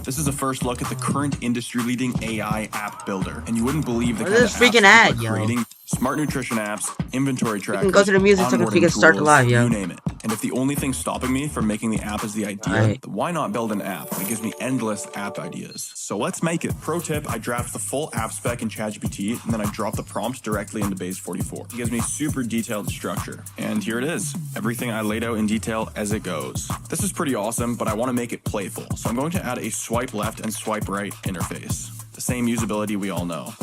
This is a first look at the current industry-leading AI app builder, and you wouldn't believe the What kind is of this freaking apps ad, people are yo? creating. Smart nutrition apps, inventory We trackers, can go to the music so we onboarding can start the tools, live, yo. you name it. And if the only thing stopping me from making the app is the idea, Right. then why not build an app that gives me endless app ideas? So let's make it. Pro tip, I draft the full app spec in ChatGPT, and then I drop the prompt directly into Base 44. It gives me super detailed structure. And here it is. Everything I laid out in detail as it goes. This is pretty awesome, but I want to make it playful. So I'm going to add a swipe left and swipe right interface. The same usability we all know.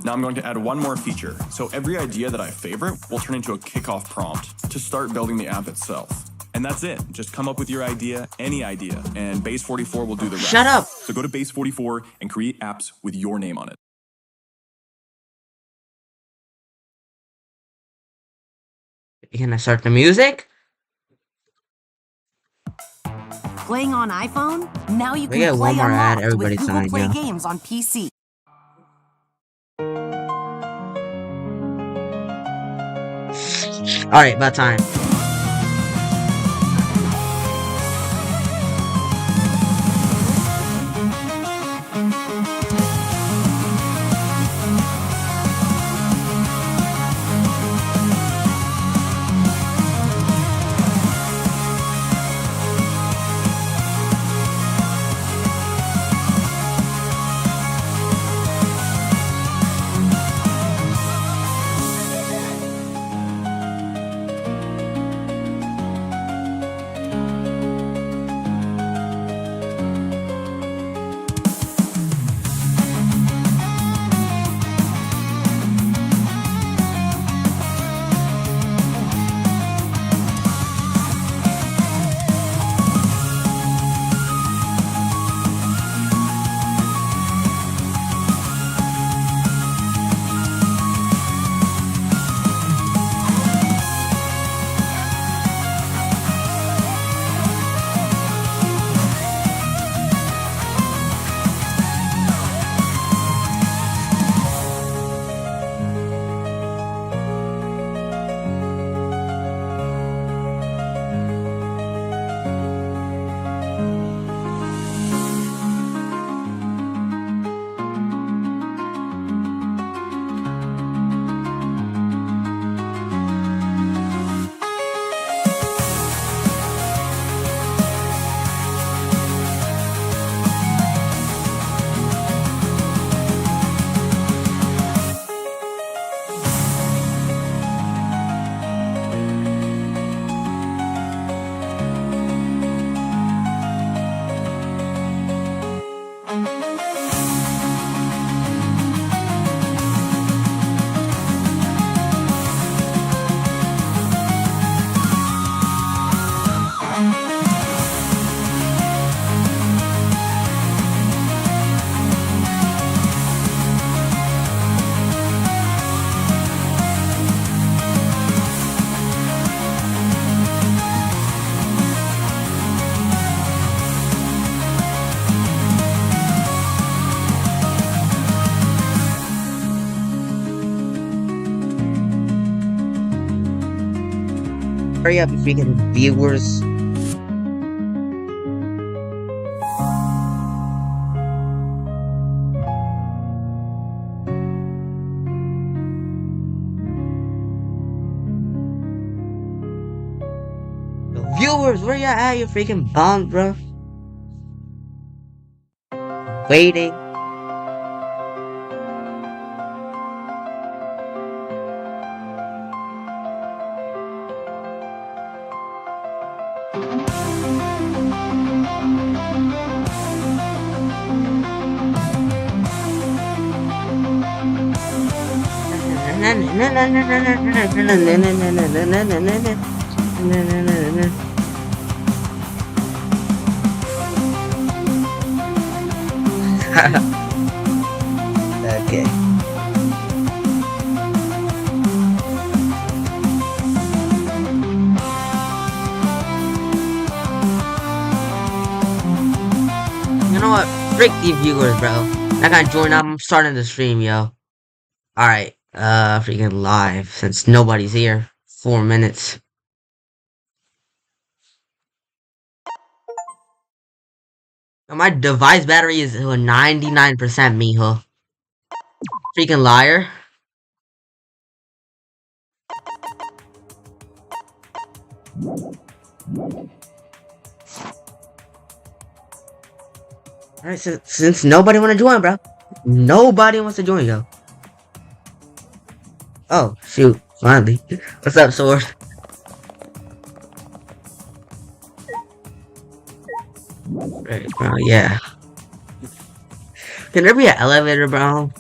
Now I'm going to add one more feature. So every idea that I favorite will turn into a kickoff prompt to start building the app itself. And that's it. Just come up with your idea, any idea, and Base 44 will do the rest. Shut up! So go to Base 44 and create apps with your name on it. Can I start the music? Playing on iPhone? Now you We can get one play more ad, unlocked everybody with Google sign, Play yeah. games on PC. Alright, about time. Hurry up, freaking viewers. Viewers, where you at? You freaking bummed, bro. Waiting. Okay. You know what? Freak these viewers, bro. I gotta join up. I'm starting the stream, yo. Alright, freaking live since nobody's here. 4 minutes. My device battery is 99%, mijo. Freaking liar. Alright, since nobody wanna join, bro. Nobody wants to join, yo. Oh, shoot. Finally. What's up, Sword? Right, bro, yeah. Can there be an elevator, bro? I'm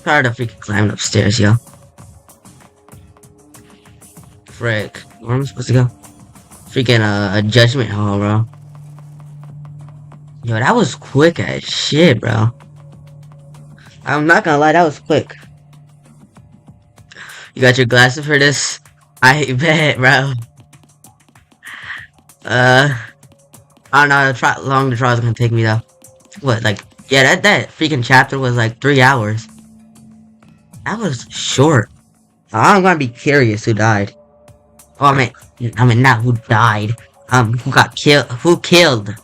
tired of freaking climbing upstairs, yo. Frick. Where am I supposed to go? Freaking, a judgment hall, bro. Yo, that was quick as shit, bro. I'm not gonna lie, that was quick. You got your glasses for this? I bet, bro. I don't know how long the trial is gonna take me, though. What, like, yeah, that freaking chapter was like 3 hours. That was short. I'm gonna be curious who died. Oh, I mean, not who died. Who got killed? Who killed?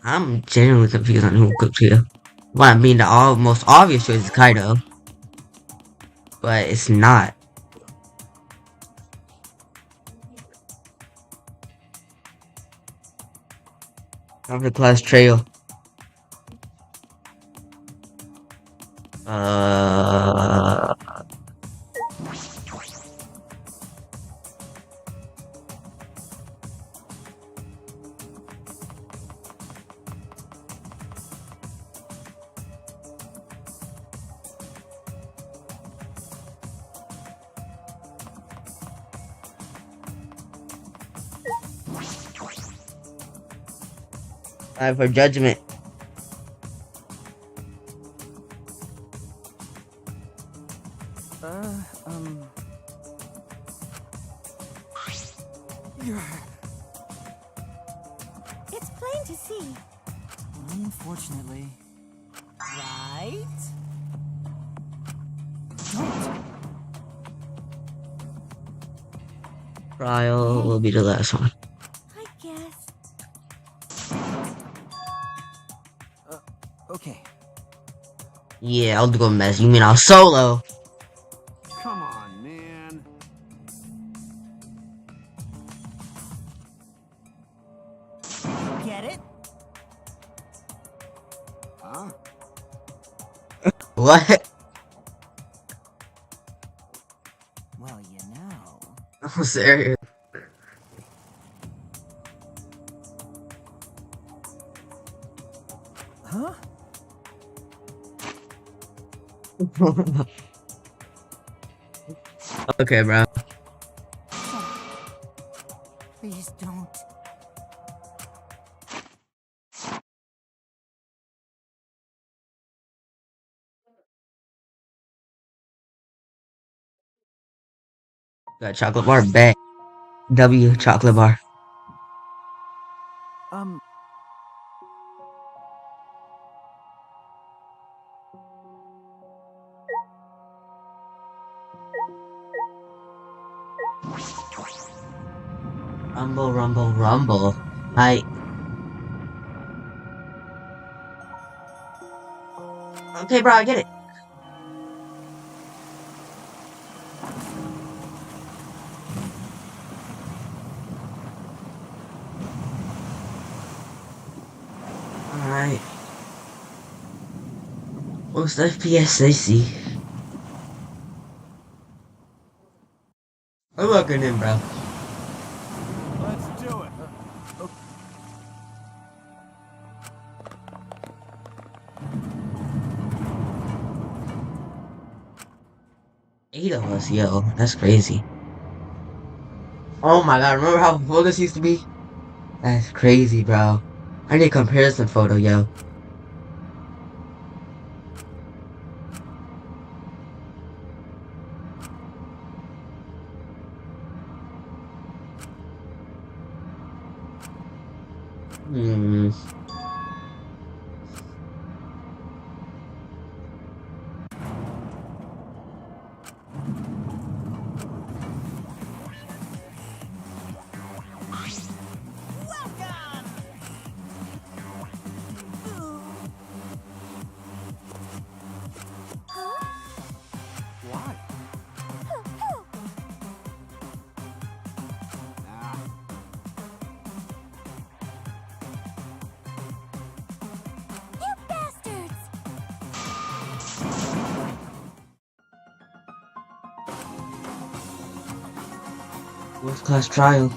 I'm genuinely confused on who could kill. Well, I mean, the most obvious choice is Kaido, but it's not. Time for the class trail. Time for judgment. It's plain to see. Unfortunately. Right? Trial will be the last one. I guess. Okay. Yeah, I'll go mess. You mean I'll solo? Come on, man. Get it? Huh? What? Well, you know. I'm serious. Huh? Okay, bro. Please don't. Got chocolate bar bet. W chocolate bar. Rumble, rumble, rumble. Okay, bro, I get it. Alright. What's the FPS I see? I'm looking in, bro. Let's do it. Eight of us, yo. That's crazy. Oh my god, remember how full this used to be? That's crazy, bro. I need a comparison photo, yo. Hmm. World class trial.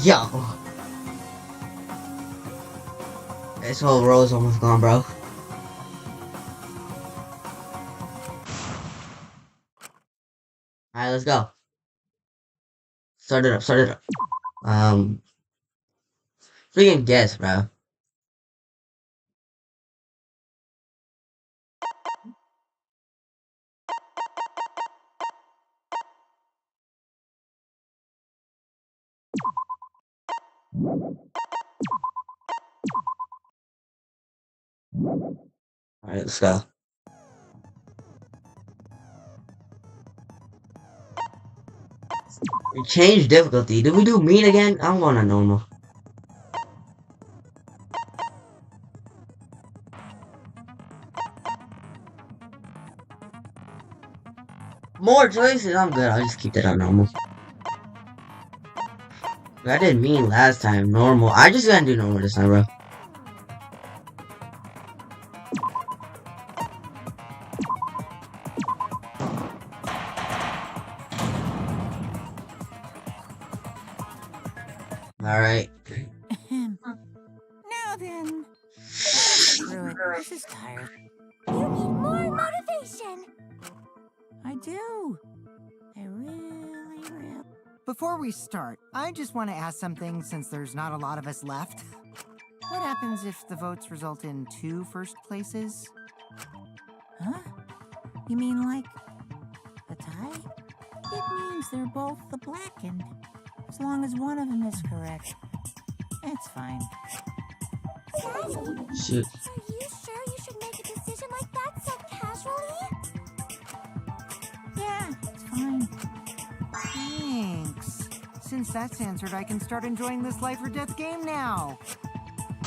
Yo! This whole row is almost gone, bro. Alright, let's go. Start it up, start it up. Freaking guess, bro. Alright, let's go. We changed difficulty. Did we do mean again? I'm going to normal. More choices? I'm good. I'll just keep that on normal. I didn't mean last time normal. I just gotta do normal this time, bro. Alright. Now then. Screw it. This is tired. You need more motivation. I do. I really. Before we start, I just want to ask something since there's not a lot of us left. What happens if the votes result in 2 first places? Huh? You mean like a tie? It means they're both the blackened. As long as one of them is correct. It's fine. Daddy, Shoot. are you sure you should make a decision like that so casually? Yeah, it's fine. Thanks. Since that's answered, I can start enjoying this life or death game now.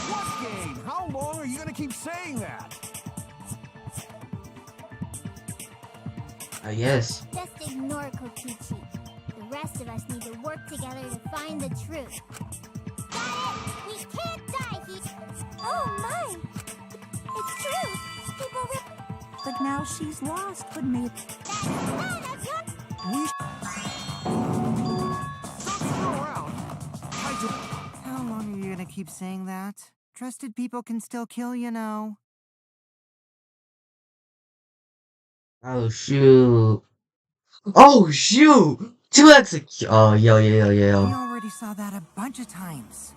What game? How long are you gonna keep saying that? Yes. Just ignore Kokichi. The rest of us need to work together to find the truth. Got it! We can't die Oh my! It's true! People rip. But now she's lost, wouldn't it? That's none of your. Don't screw around. How long are you gonna keep saying that? Trusted people can still kill, you know. Oh, shoot. Oh, shoot! 2x. Oh, yo. We already saw that a bunch of times.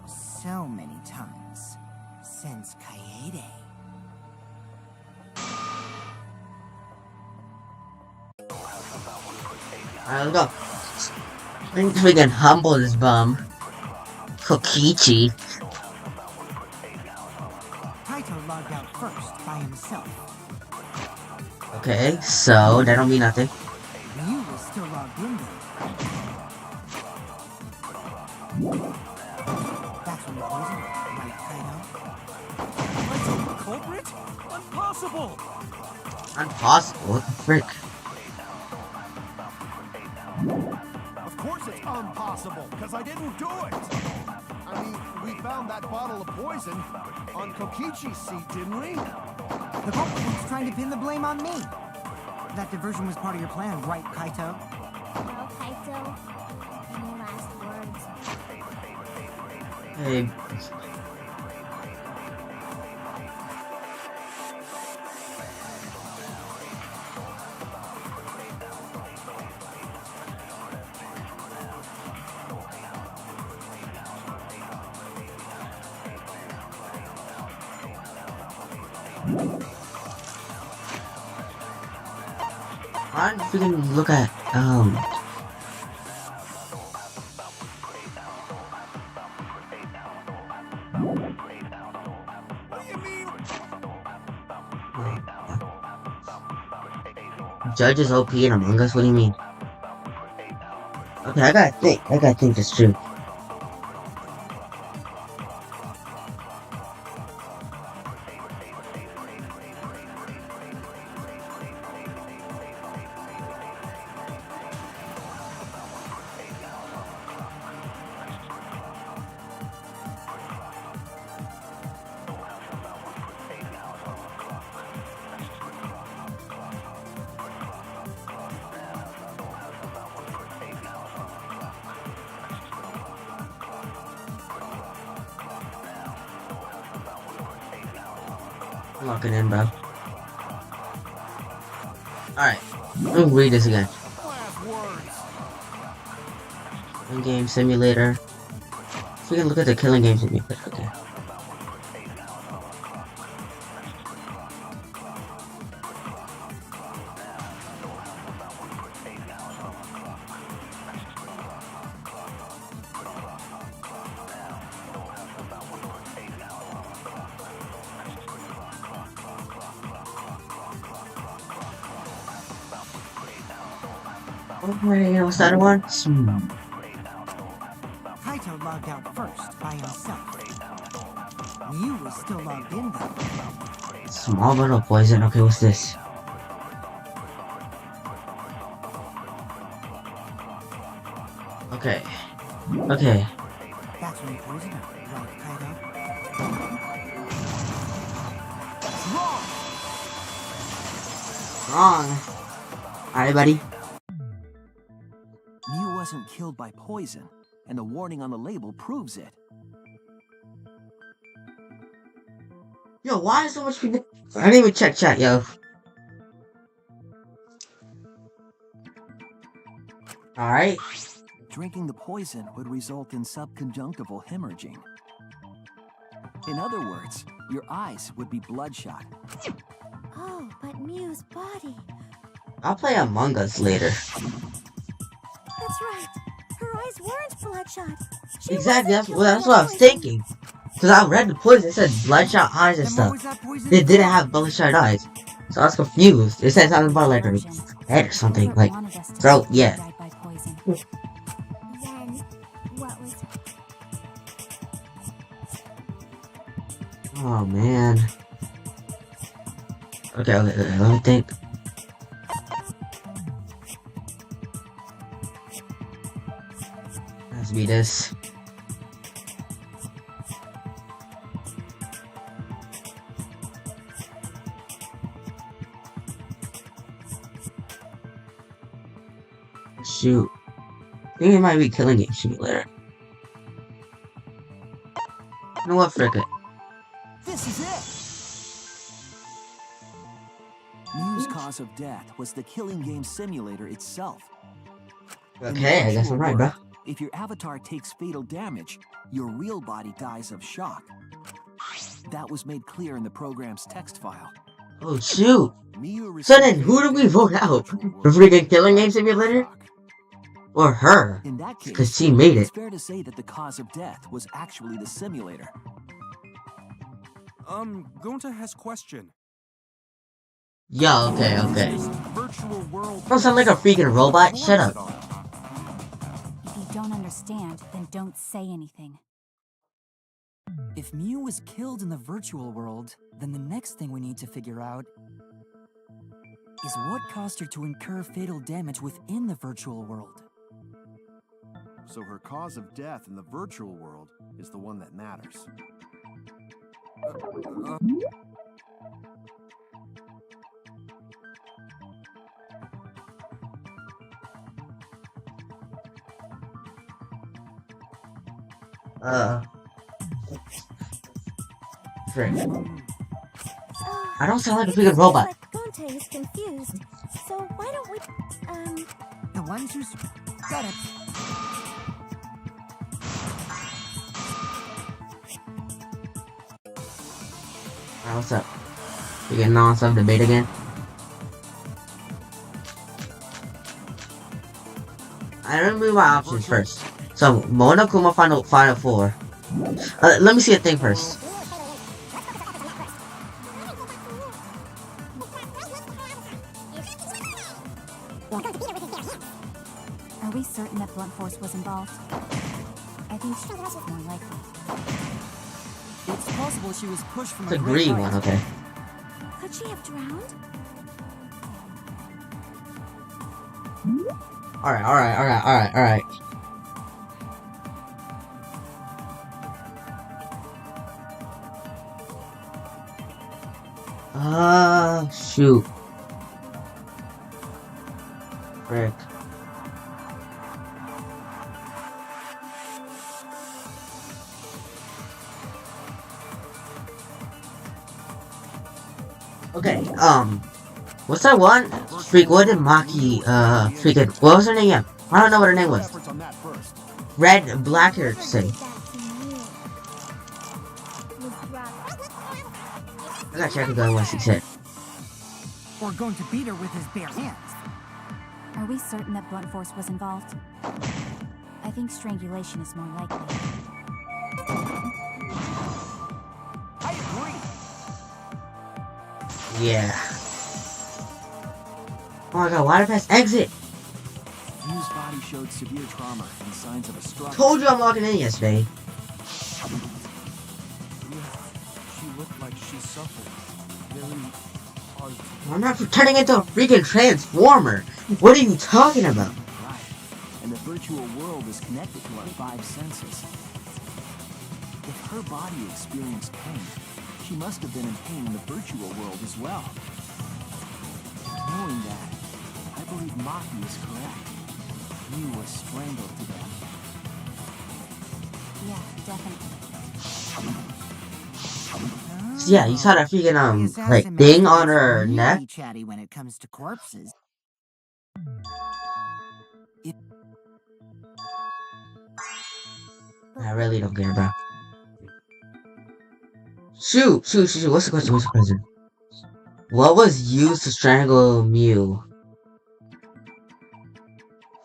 So many times. Since Kaede. Alright, let's go. I think we can humble this bum. Kokichi. Kaito logged out first by himself. Okay, so that don't mean nothing. You were still logged in there. That's when it wasn't, right, Kaito? Kaito, the culprit? Impossible! Impossible. What the frick? Of course it's impossible, because I didn't do it! I mean, we found that bottle of poison on Kokichi's seat, didn't we? The culprit was trying to pin the blame on me. That diversion was part of your plan, right, Kaito? Well, Kaito, any last words? Hey. I freaking look at What do you mean? Judges OP in Among Us. What do you mean? Okay, I gotta think this through. Lock it in, bro. Alright, let me read this again. Last words. Killing game simulator. So we can look at the killing game simulator. Okay. Okay, what's that one? Kaito logged out first by himself. Mew was still logged in though. Small bottle of poison. Okay, what's this? Okay. Okay. That's when poison her, right, Kaito? Wrong. Alright, buddy. Mew wasn't killed by poison, and the warning on the label proves it. Yo, why is so much people? I didn't even check chat, yo. Alright. Drinking the poison would result in subconjunctival hemorrhaging. In other words, your eyes would be bloodshot. Oh, but Mew's body. I'll play Among Us later. That's right. Her eyes weren't bloodshot. She Exactly, wasn't that's killed what I by was poison. thinking. Cause I read the poison, it said bloodshot eyes and Then what stuff. was that poison They didn't for? have bloodshot eyes. So I was confused. It said something about like her head or something. Like, throat, yeah. Then what was Oh man. Okay, let me think. Has to be this. Shoot. I think it might be Killing Game Simulator. You know what, frick it. This is it! Mew's cause of death was the killing game simulator itself. In the Okay, I guess virtual I'm right, bro. world, if your avatar takes fatal damage, your real body dies of shock. That was made clear in the program's text file. Oh shoot. Mew So then, who do we vote out? The freaking Killing Game Simulator? Or her? In that case, Because she made it's it. fair to say that the cause of death was actually the simulator. Gonta has question. Yo, okay. Virtual world. Don't sound like a freaking robot. Shut up. If you don't understand, then don't say anything. If Mew was killed in the virtual world, then the next thing we need to figure out is what caused her to incur fatal damage within the virtual world. So her cause of death in the virtual world is the one that matters. Frick. Oh, I don't sound like a it freaking seems robot. like Gonte is confused. So why don't we, The ones who's got it. Alright, what's up? We getting non-stop debate again? I remember my options first. So, Mona Kuma final four. Let me see a thing first. Are we certain that blunt force was involved. I think she was more likely. It's possible she was pushed from The a great green height. one, okay. Could she have drowned? Alright. Shoot. Frick. Okay, what's that one? Freak, what did Maki, freaking, what was her name again? I don't know what her name was. Efforts on that first. Red Blacker say. I gotta check again what she said. Or going to beat her with his bare hands. Are we certain that blunt force was involved? I think strangulation is more likely. I agree. Yeah. Oh my god, why did I press exit? Mew's body showed severe trauma and signs of a struggle. Told you I'm logging in yesterday. She looked like she suffered. Very hard. I'm not turning into a freaking transformer. What are you talking about? Right. And the virtual world is connected to our 5 senses. If her body experienced pain, she must have been in pain in the virtual world as well. Knowing that, I believe Maki is correct. Mew was strangled to death. Yeah, definitely. Yeah, you saw that freaking, The like, assassin thing master on is her really neck? chatty when it comes to corpses. I really don't care, bro. Shoot. What's the question? What was used to strangle Mew?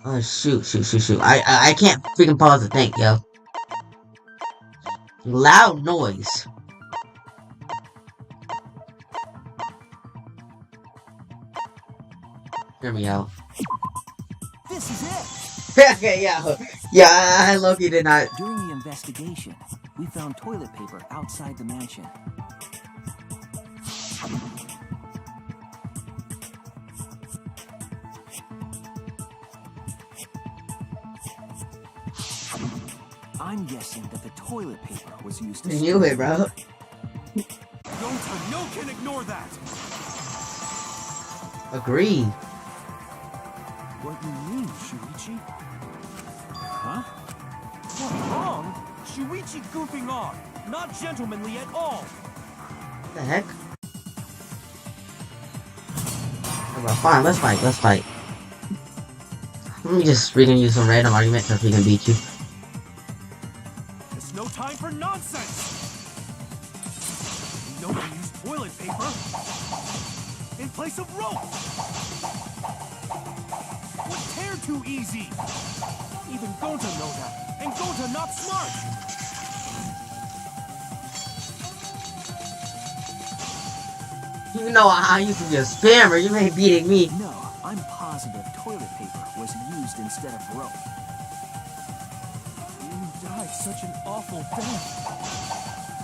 Oh, shoot. I can't freaking pause the thing, yo. Loud noise. There we go. This is it! Okay, yeah, I low-key did not. During the investigation, we found toilet paper outside the mansion. I'm guessing that the toilet paper was used to You knew it, bro. No can ignore that. Agreed. What do you mean, Shuichi? Huh? What's wrong? Shuichi goofing off. Not gentlemanly at all. What the heck? Oh, bro, fine, let's fight. Let me just freaking use some random argument to freaking beat you. There's no time for nonsense. You know we use toilet paper in place of rope. Would tear too easy. Even Gonta know that, and Gonta not smart. You know I used to be a spammer, you ain't beating me. No, I'm positive toilet paper was used instead of rope. You died such an awful death.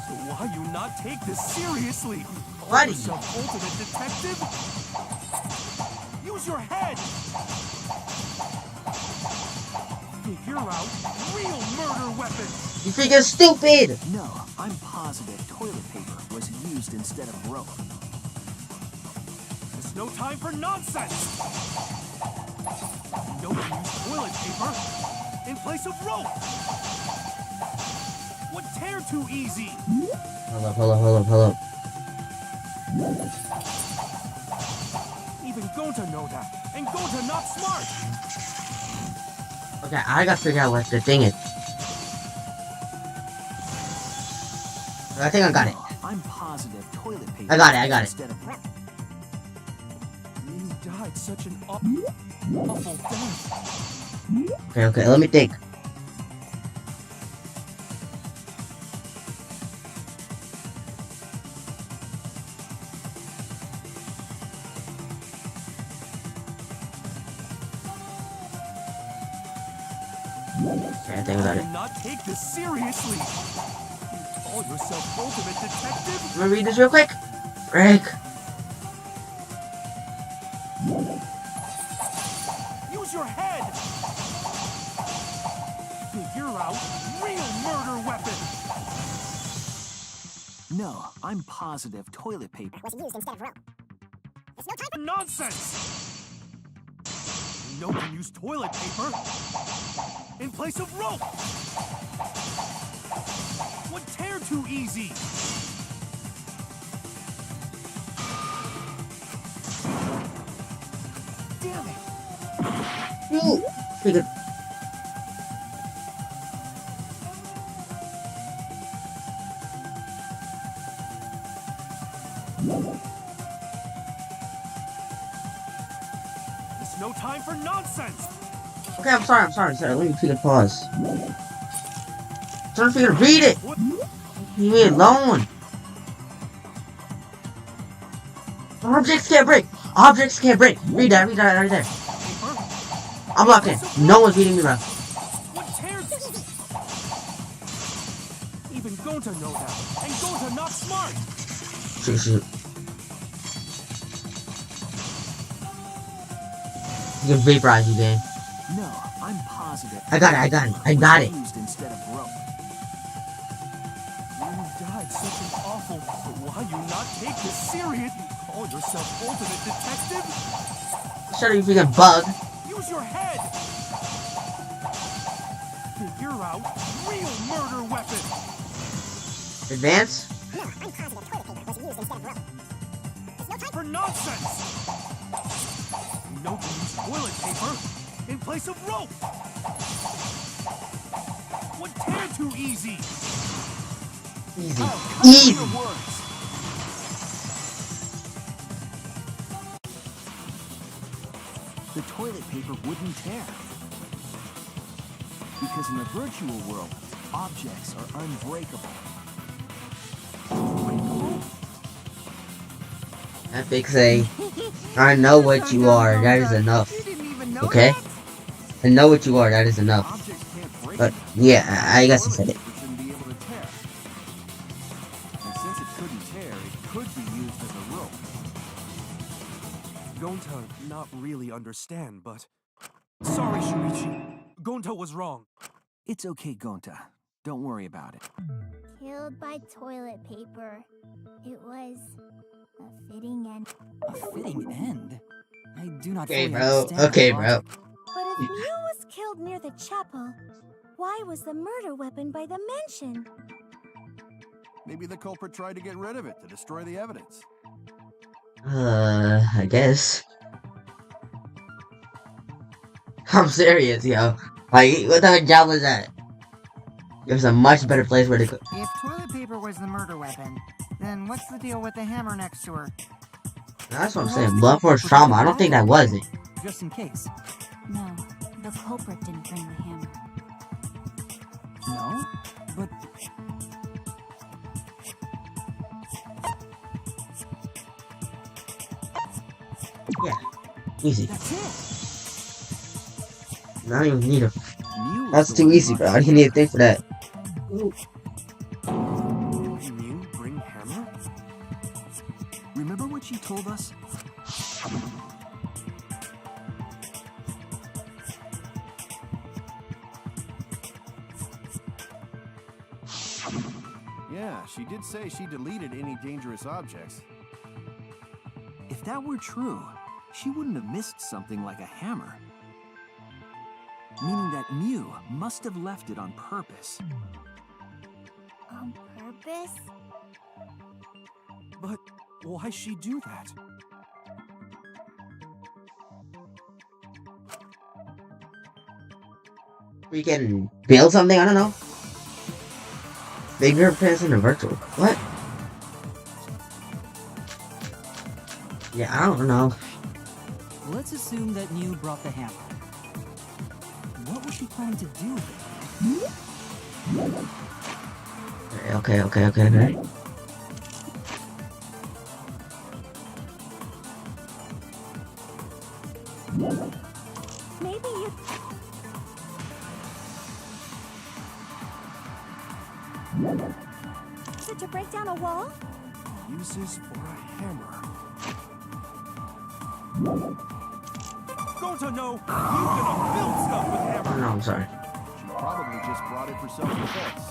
So why you not take this seriously? Buddy. Yourself ultimate detective? Use your head. Figure out real murder weapons. You freaking stupid! No, I'm positive toilet paper was used instead of rope. There's no time for nonsense. You know we use toilet paper in place of rope. Would tear too easy. Hold up. Even Gonta know that, and Gonta not smart. Okay, I gotta figure out what the thing is. I think I got it. I'm positive toilet paper. I got it. Instead of rope. You died such an awful death. Okay, let me think. I think about it. Do not take this seriously. You call yourself ultimate detective? I'm gonna read this real quick. Rick. Use your head. Figure out real murder weapon. No, I'm positive toilet paper Was used instead of rope. It's no time for Nonsense. No one can use toilet paper in place of rope. Would tear too easy. Damn it. Ooh. Pretty good. It's no time for nonsense. Okay, I'm sorry. Let me take a pause. I'm trying to figure read it. What? Leave me alone. Objects can't break. Objects can't break. Read that right there. Paper? I'm locked in. No one's beating me around. What tears? Even Gonta know that. And Gonta not smart. Shoot. You can vaporize you, game. No, I'm positive. I got it. Used instead of rope. You died such an awful. But why you not take this serious? You call yourself ultimate detective? Shut up, you freaking bug. Use your head. Figure out real murder weapon. Advance? No, I'm positive toilet paper was used instead of rope. It's no time For nonsense. No one use toilet paper in place of rope. Would tear too easy. Easy. Oh, cut Easy. your words. The toilet paper wouldn't tear. Because in the virtual world, objects are unbreakable. Epic say, I know what you are, that is enough. You didn't even know Okay? that? I know what you are, that is enough. Objects can't break. But, yeah, I guess I said it. It shouldn't be able to tear. And since it couldn't tear, it could be used as a rope. Gonta not really understand, but... Sorry, Shuichi. Gonta was wrong. It's okay, Gonta. Don't worry about it. killed by toilet paper. It was a fitting end. A fitting end? I do not Okay, fully bro. understand Okay, the bro. logic. But if Mew was killed near the chapel, why was the murder weapon by the mansion? Maybe the culprit tried to get rid of it to destroy the evidence. I guess. I'm serious, yo. Like, what type of job was that? There's a much better place where to go. If toilet paper was the murder weapon, then what's the deal with the hammer next to her? That's what I'm saying. Blunt force trauma. I don't think that was it. Just in case. No, the culprit didn't bring the hammer. No? But Easy. that's it. I don't even need a. Mew was That's the too one easy, bro. I didn't need to think for that. Mew bring hammer? Remember what she told us? Yeah, she did say she deleted any dangerous objects. If that were true, she wouldn't have missed something like a hammer. Meaning that Mew must have left it on purpose. On purpose? But why she do that? We can build something? I don't know. Bigger pants in the virtual. What? Yeah, I don't know. Let's assume that Mew brought the hammer. What was she planning to do with it? Okay. Maybe you... Is it to break down a wall? Uses for a hammer. Don't you know? You gonna build stuff with Oh, hammer. no, I'm sorry. She probably just brought it for self-defense.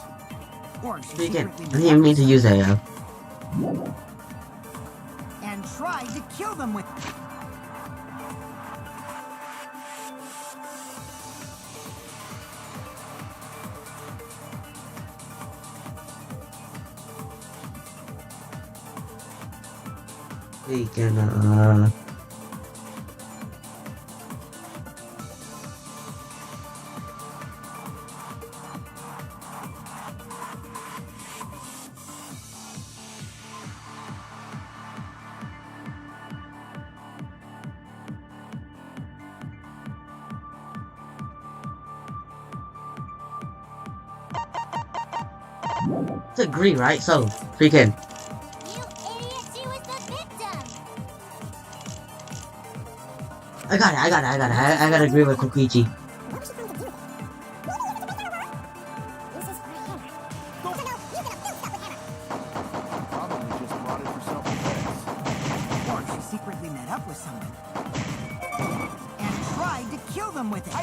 Or she Freaking, I secretly didn't even mean to use that, and tried to kill them with. Freaking, it's a green, right? So, freaking, You idiot, she was the victim! I got it, I gotta agree with Kokichi. Probably just brought it for self-defense. Or she secretly met up with someone and tried to kill them with it.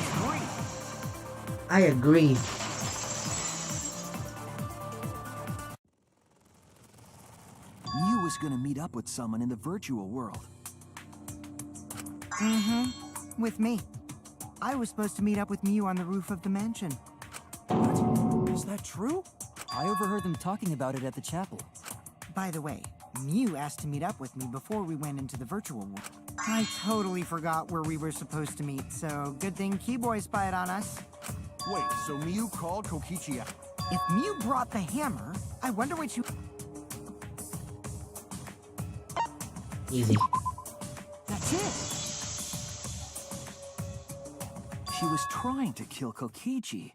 I agree. Mew was gonna meet up with someone in the virtual world. Mm-hmm. With me. I was supposed to meet up with Mew on the roof of the mansion. What? Is that true? I overheard them talking about it at the chapel. By the way, Mew asked to meet up with me before we went into the virtual world. I totally forgot where we were supposed to meet, so good thing Keyboy spied on us. Wait, so Miyu called Kokichi out? If Mew brought the hammer, I wonder what you... Easy. That's it! She was trying to kill Kokichi.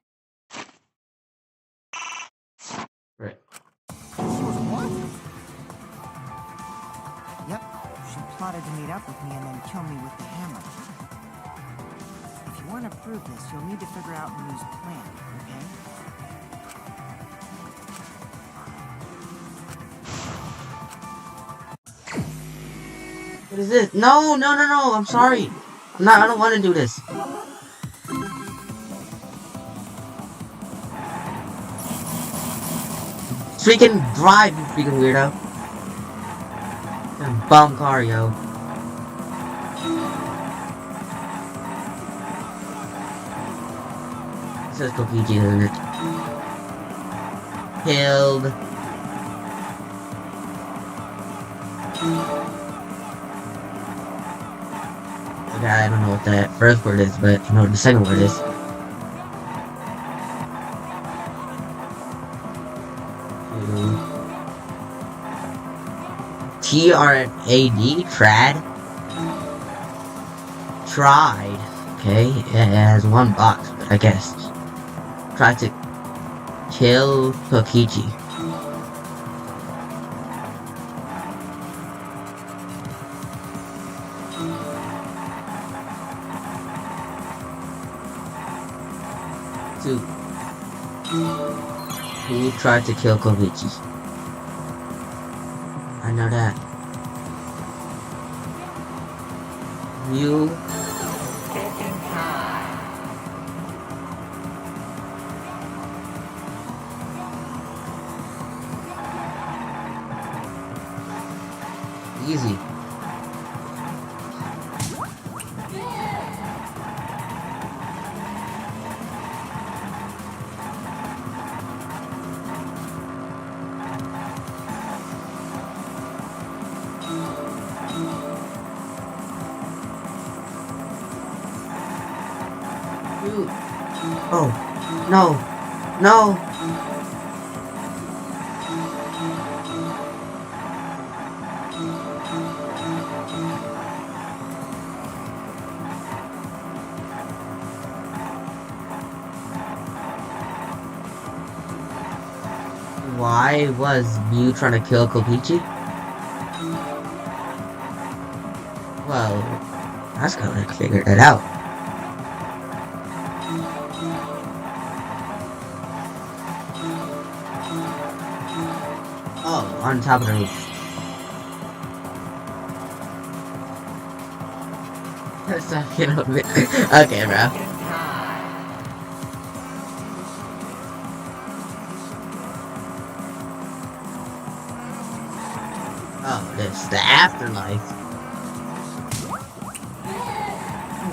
Right. Yep, she plotted to meet up with me and then kill me with the hammer. If you want to prove this, you'll need to figure out Mew's plan, okay? What is this? No, I'm sorry. I don't want to do this. Freaking drive, you freaking weirdo. Damn bum car, yo. It says Kokichi, doesn't it? Killed. Okay, I don't know what that first word is, but I know what the second word is. T-R-A-D, trad. Tried. Okay, it has one box, but I guess. Tried to kill Kokichi. Who tried to kill Kokichi? I know that. You. Easy. You. Oh, no, no. Why was Mew trying to kill Kokichi? Well, that's gonna figure it out. On top of the roof. That's not, you know, okay, bro. Oh, this the afterlife.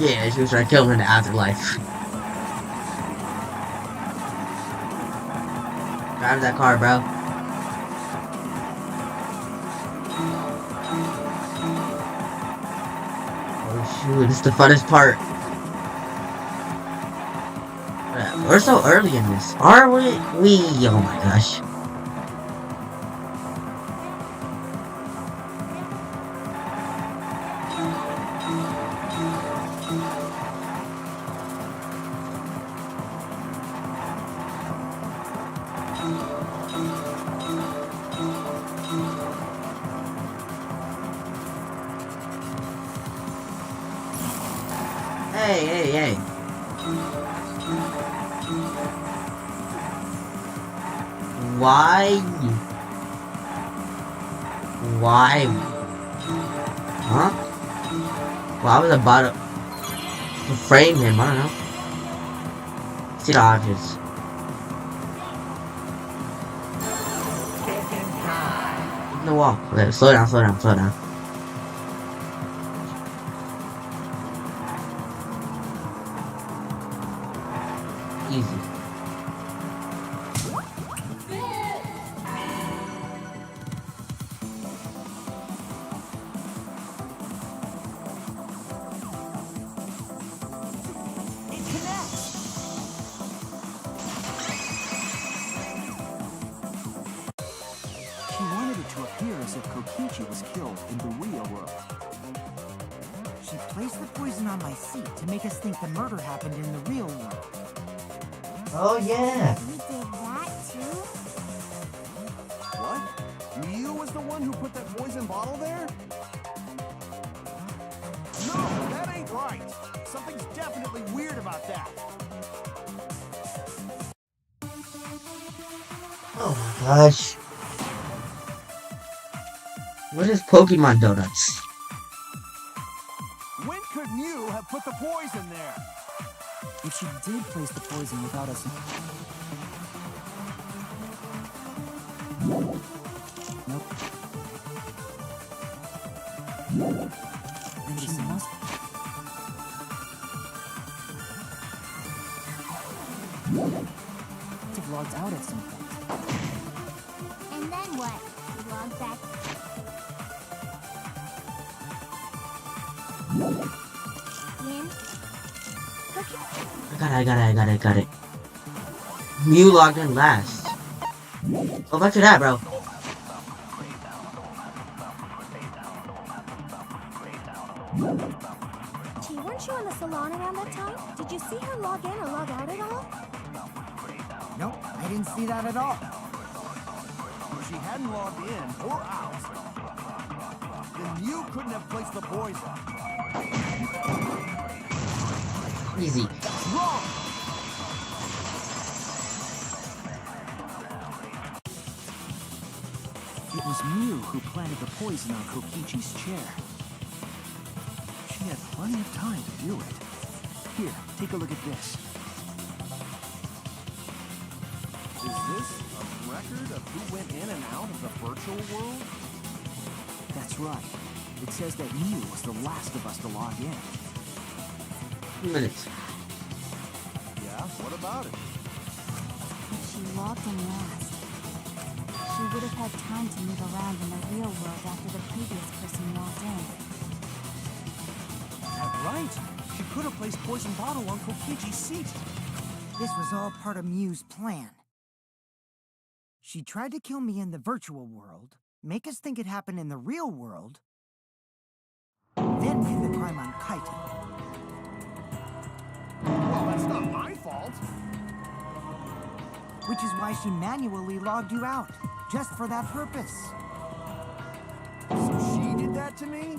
Yeah, she was trying to kill him in the afterlife. Drive that car, bro. Oh shoot, this is the funnest part. We're so early in this. Are we? Oh my gosh. Hey. Why? Huh? Why was the bottom to frame him? I don't know. See the objects. In the wall. Okay, slow down. Easy. She wanted it to appear as if Kokichi was killed in the real world. She placed the poison on my seat to make us think the murder happened in the real world. Oh yeah. We did that too? What? Mew was the one who put that poison bottle there? No, that ain't right. Something's definitely weird about that. Oh my gosh. What is Pokemon Donuts? When could Mew have put the poison there? If she did place the poison without us... Nope. Then she must... have logged out at some point. And then what? We logged back. In? I got it. Mew logged in last. Go back to that, bro. Gee, weren't you in the salon around that time? Did you see her log in or log out at all? Nope, I didn't see that at all. If she hadn't logged in or out, then Mew couldn't have placed the poison. Easy. Wrong! It was Mew who planted the poison on Kokichi's chair. She had plenty of time to do it. Here, take a look at this. Is this a record of who went in and out of the virtual world? That's right. It says that Mew was the last of us to log in. 2 minutes. Yeah, what about it? If she logged in last, she would have had time to move around in the real world after the previous person logged in. That's right. She could have placed poison bottle on Kokichi's seat. This was all part of Mew's plan. She tried to kill me in the virtual world, make us think it happened in the real world, then pin the crime on Kaito. Well, that's not my fault. Which is why she manually logged you out, just for that purpose. So she did that to me?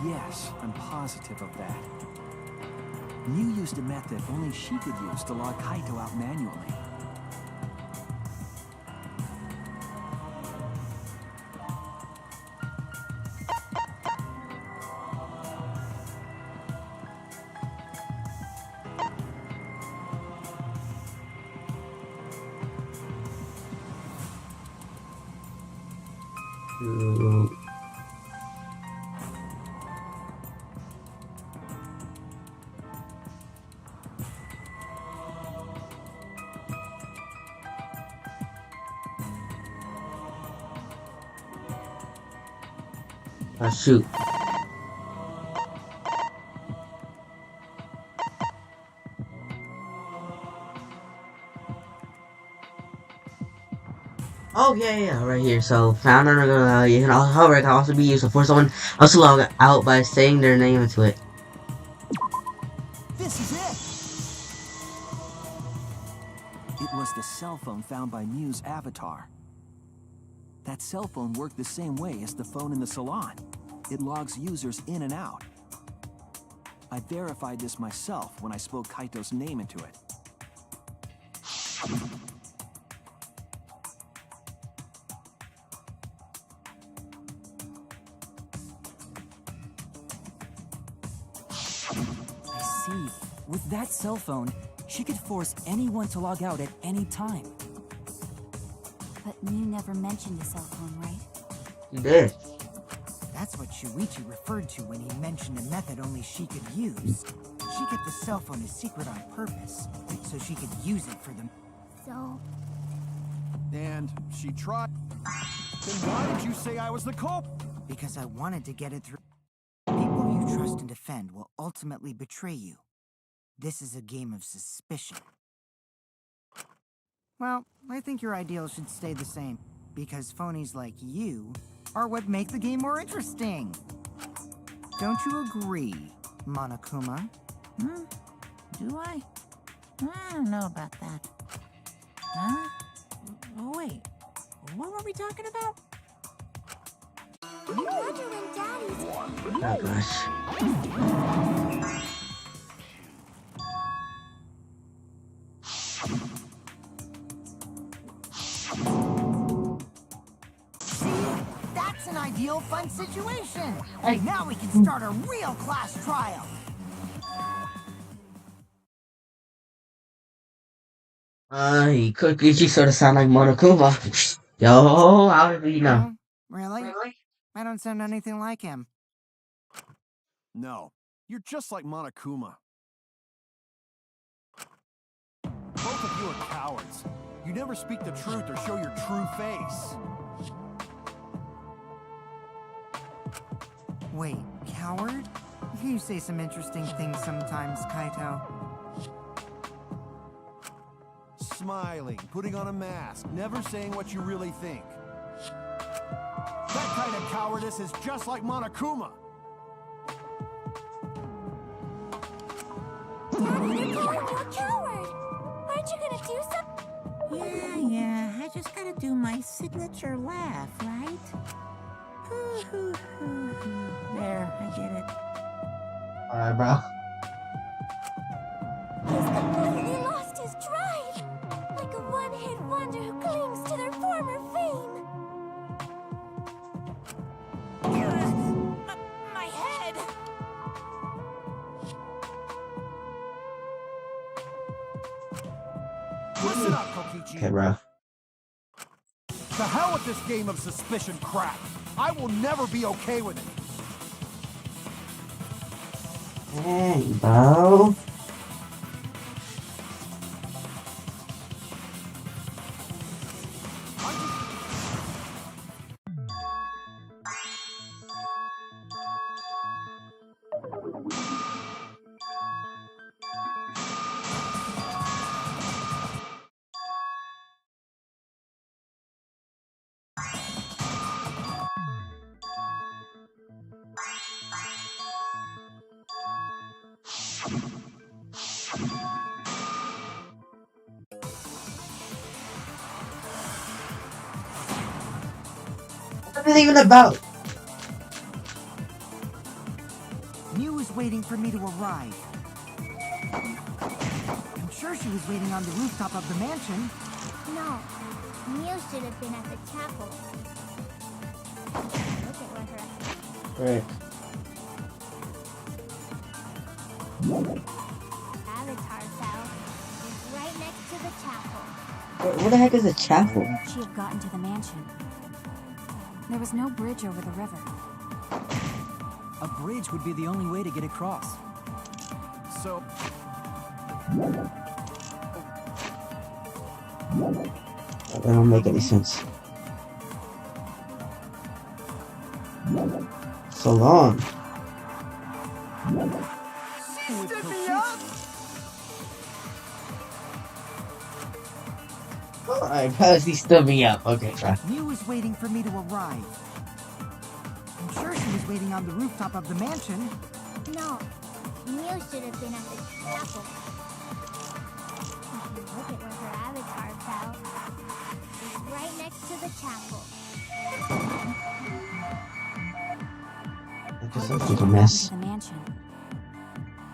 Yes, I'm positive of that. Mew used a method only she could use to log Kaito out manually. Shoot. Oh, shoot. Oh yeah, right here. So found and however, it can also be used for someone else to log out by saying their name into it. This is it! It was the cell phone found by Mew's avatar. That cell phone worked the same way as the phone in the salon. It logs users in and out. I verified this myself when I spoke Kaito's name into it. I see. With that cell phone, she could force anyone to log out at any time. But Mew never mentioned a cell phone, right? You did. That's what Shuichi referred to when he mentioned a method only she could use. She kept the cell phone a secret on purpose, so she could use it for them. So, And she tried. Then why did you say I was the culprit? Because I wanted to get it through. People you trust and defend will ultimately betray you. This is a game of suspicion. Well, I think your ideals should stay the same, because phonies like you are what make the game more interesting. Don't you agree, Monokuma? Do I? I don't know about that. Huh? Oh, wait. What were we talking about? I wonder when Daddy's... Oh gosh. See? That's an ideal fun situation. Now we can start a real class trial. Kokichi sort of sound like Monokuma. Yo, how do you know? Really? I don't sound anything like him. No, you're just like Monokuma. Both of you are cowards. You never speak the truth or show your true face. Wait, coward? You say some interesting things sometimes, Kaito. Smiling, putting on a mask, never saying what you really think. That kind of cowardice is just like Monokuma. Daddy, they're calling you a coward! Aren't you gonna do something? Yeah, I just gotta do my signature laugh, right? There, I get it. Alright, bro. He's completely lost his drive! Like a one-hit wonder who clings to their former fame! My head! Listen up, Kokichi. Okay, bro. To hell with this game of suspicion crap. I will never be okay with it. Hey, bro. What is it even about? Mew was waiting for me to arrive. I'm sure she was waiting on the rooftop of the mansion. No, Mew should have been at the chapel. Look at where her Right. avatar fell. It's right next to the chapel. What the heck is a chapel? She had gotten to the mansion. There was no bridge over the river. A bridge would be the only way to get across. So, That don't make any sense. So long. stood me up. Alright, guys, he stood me up. Okay, try. Mew was waiting for me to arrive. I'm sure she was waiting on the rooftop of the mansion. No, Mew should have been at the chapel. If you look at where her avatar fell, it's right next to the chapel. I guess that's just a mess. The mansion.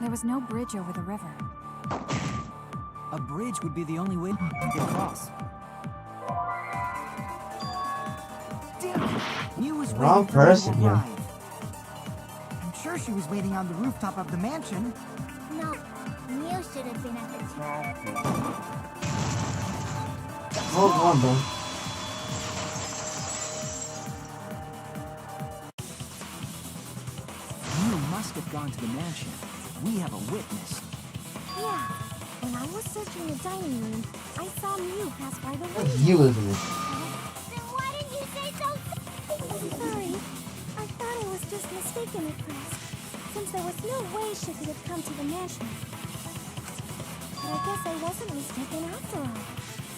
There was no bridge over the river. A bridge would be the only way to get across. Damn it! Mew was Wrong waiting for me person to here. arrive. I'm sure she was waiting on the rooftop of the mansion. No, Mew should have been at the chapel. Hold on, bro. Mew must have gone to the mansion. We have a witness. Yeah, when I was searching the dining room, I saw Mew pass by the What window. you was in this? Then why didn't you say so? Sorry, I thought I was just mistaken at first, since there was no way she could have come to the mansion. But I guess I wasn't mistaken after all.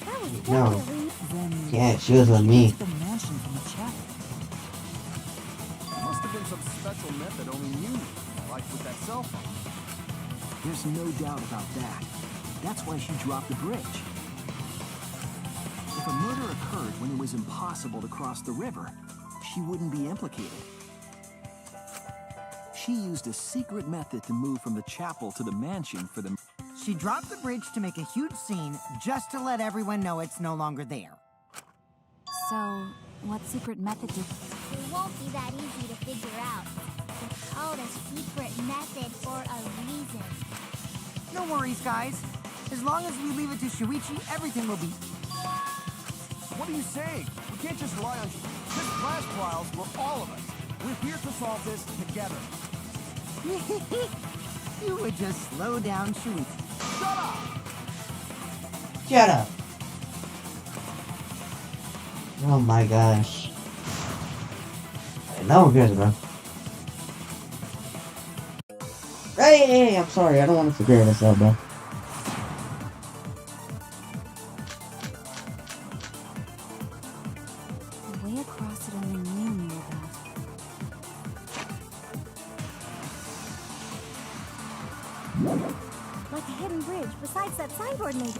That was No. definitely... Then Yeah, she was with me. the mansion from the chapel. Must have been some special method only you, like with that cell phone. There's no doubt about that. That's why she dropped the bridge. If a murder occurred when it was impossible to cross the river, she wouldn't be implicated. She used a secret method to move from the chapel to the mansion for the... She dropped the bridge to make a huge scene just to let everyone know it's no longer there. So, what secret method did... It won't be that easy to figure out. It's called a secret method for a reason. No worries, guys. As long as we leave it to Shuichi, everything will be... What are you saying? We can't just rely on this class trials for all of us. We're here to solve this together. You would just slow down Shuichi. Shut up! Shut up. Oh my gosh. No one cares, bro. Hey, I'm sorry. I don't want to figure this out, bro. Way across it only Mew knew about. Like a hidden bridge besides that signboard maybe.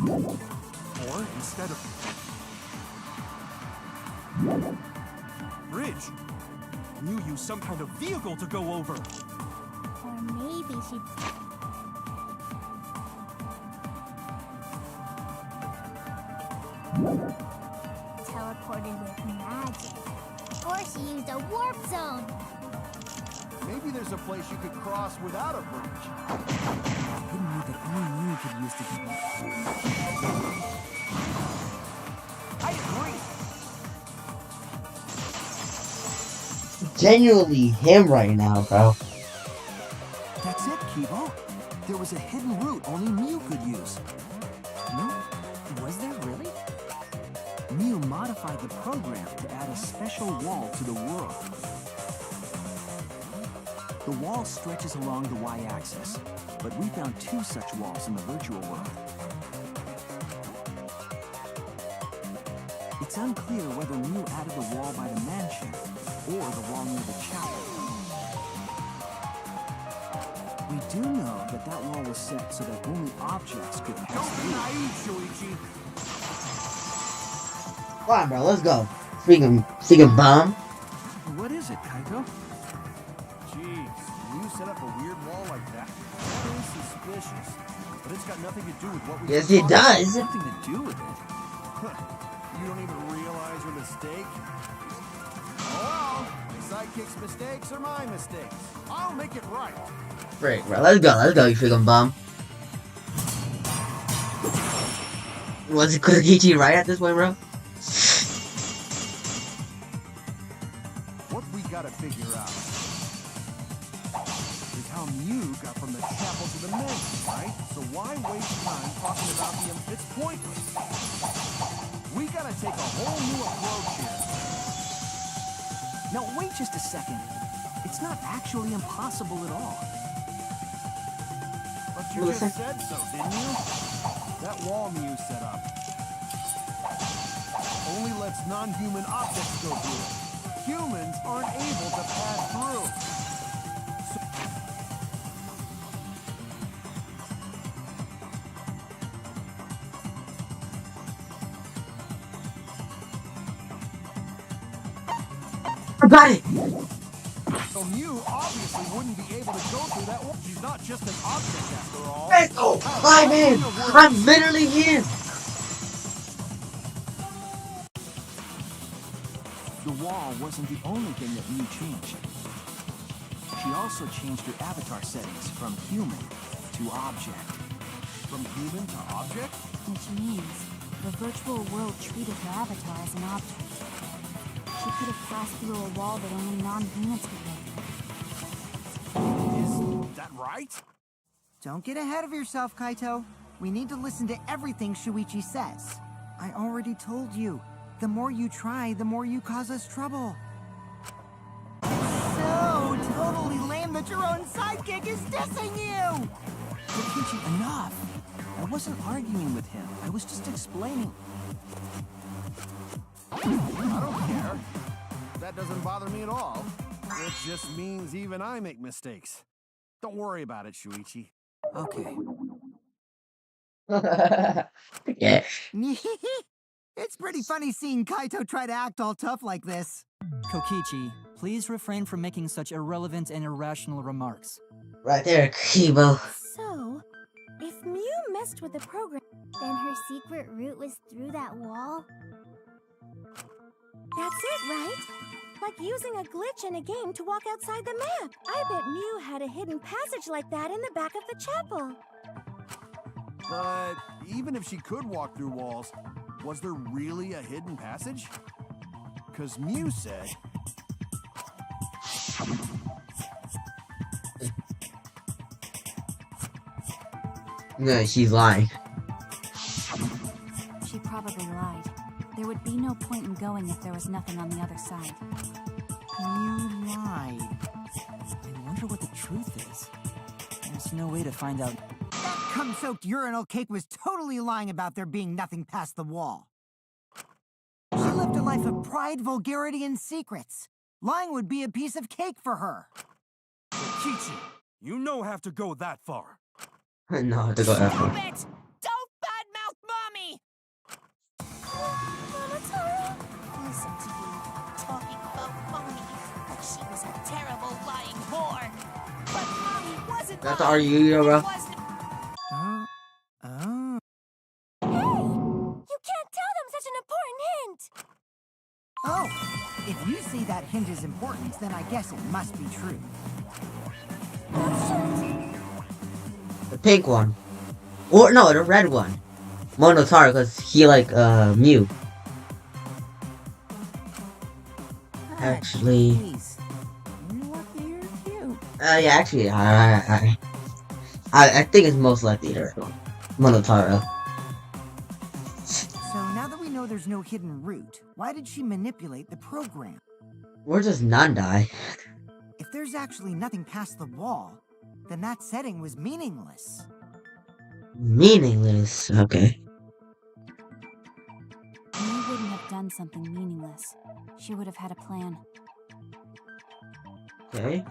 Or instead of bridge, you use some kind of vehicle to go over. Or maybe she... teleported with magic. Or she used a warp zone. Maybe there's a place you could cross without a bridge. Hidden move that only Mew could use to get back. I agree. Genuinely him right now, bro. That's it, Kibo. There was a hidden route only Mew could use. No? Was there really? Mew modified the program to add a special wall to the world. The wall stretches along the y-axis, but we found two such walls in the virtual world. It's unclear whether Mew added the wall by the mansion or the wall near the chapel. We do know that that wall was set so that only objects could pass Don't be through. naive, Shuichi. Come on, bro. Let's go. Freaking bomb. What is it, Kaito? Jeez, you set up a weird wall like that? That is suspicious. But it's got nothing to do with what we... Yes, it does. Nothing to do with it. You don't even realize your mistake? Oh well, the sidekick's mistakes are my mistakes. I'll make it right. Frick, bro. Let's go, you freaking bomb. Was Kokichi right at this point, bro? What we gotta figure out is how Mew got from the chapel to the mansion, right? So why waste time talking about it's pointless. We gotta take a whole new approach here. Now, wait just a second. It's not actually impossible at all. But you just said so, didn't you? That wall Mew set up only lets non-human objects go through it. Humans aren't able to pass through. I got it! So Mew obviously wouldn't be able to go through that wall. She's not just an object after all. Let's go! I'm in! I'm literally in! The wall wasn't the only thing that Mew changed. She also changed her avatar settings from human to object. From human to object? Which means the virtual world treated her avatar as an object. She could have passed through a wall that only non-humans could go through. Is that right? Don't get ahead of yourself, Kaito. We need to listen to everything Shuichi says. I already told you. The more you try, the more you cause us trouble. So totally lame that your own sidekick is dissing you! Kokichi, enough! I wasn't arguing with him. I was just explaining. I don't care. That doesn't bother me at all. It just means even I make mistakes. Don't worry about it, Shuichi. Okay. Yeah. It's pretty funny seeing Kaito try to act all tough like this. Kokichi, please refrain from making such irrelevant and irrational remarks. Right there, Kibo. So, if Mew messed with the program, then her secret route was through that wall? That's it, right? Like using a glitch in a game to walk outside the map. I bet Mew had a hidden passage like that in the back of the chapel. But even if she could walk through walls, was there really a hidden passage? Because Mew said... No, she's lying. She probably lied. There would be no point in going if there was nothing on the other side. You lied. I wonder what the truth is. There's no way to find out. That cum-soaked urinal cake was totally lying about there being nothing past the wall. She lived a life of pride, vulgarity, and secrets. Lying would be a piece of cake for her. Kichi, you no have to go that far. No, to go after. Stop it! Don't badmouth Mommy! Listen to you, talking about Mommy, like she was a terrible lying whore. But Mommy wasn't That's lying. our Yu-Gi-Oh, bro. It wasn't- Oh. Hey! You can't tell them such an important hint! Oh, if you see that hint is important, then I guess it must be true. The pink one. Or, no, the red one. Monotauro, because he like, Mew. Actually... Please. You're lucky you're cute. yeah, actually, I think it's most likely the red one. Monotauro. So now that we know there's no hidden route, why did she manipulate the program? Or just Nandai. If there's actually nothing past the wall, then that setting was meaningless. Meaningless, okay. Mew wouldn't have done something meaningless. She would have had a plan. Okay.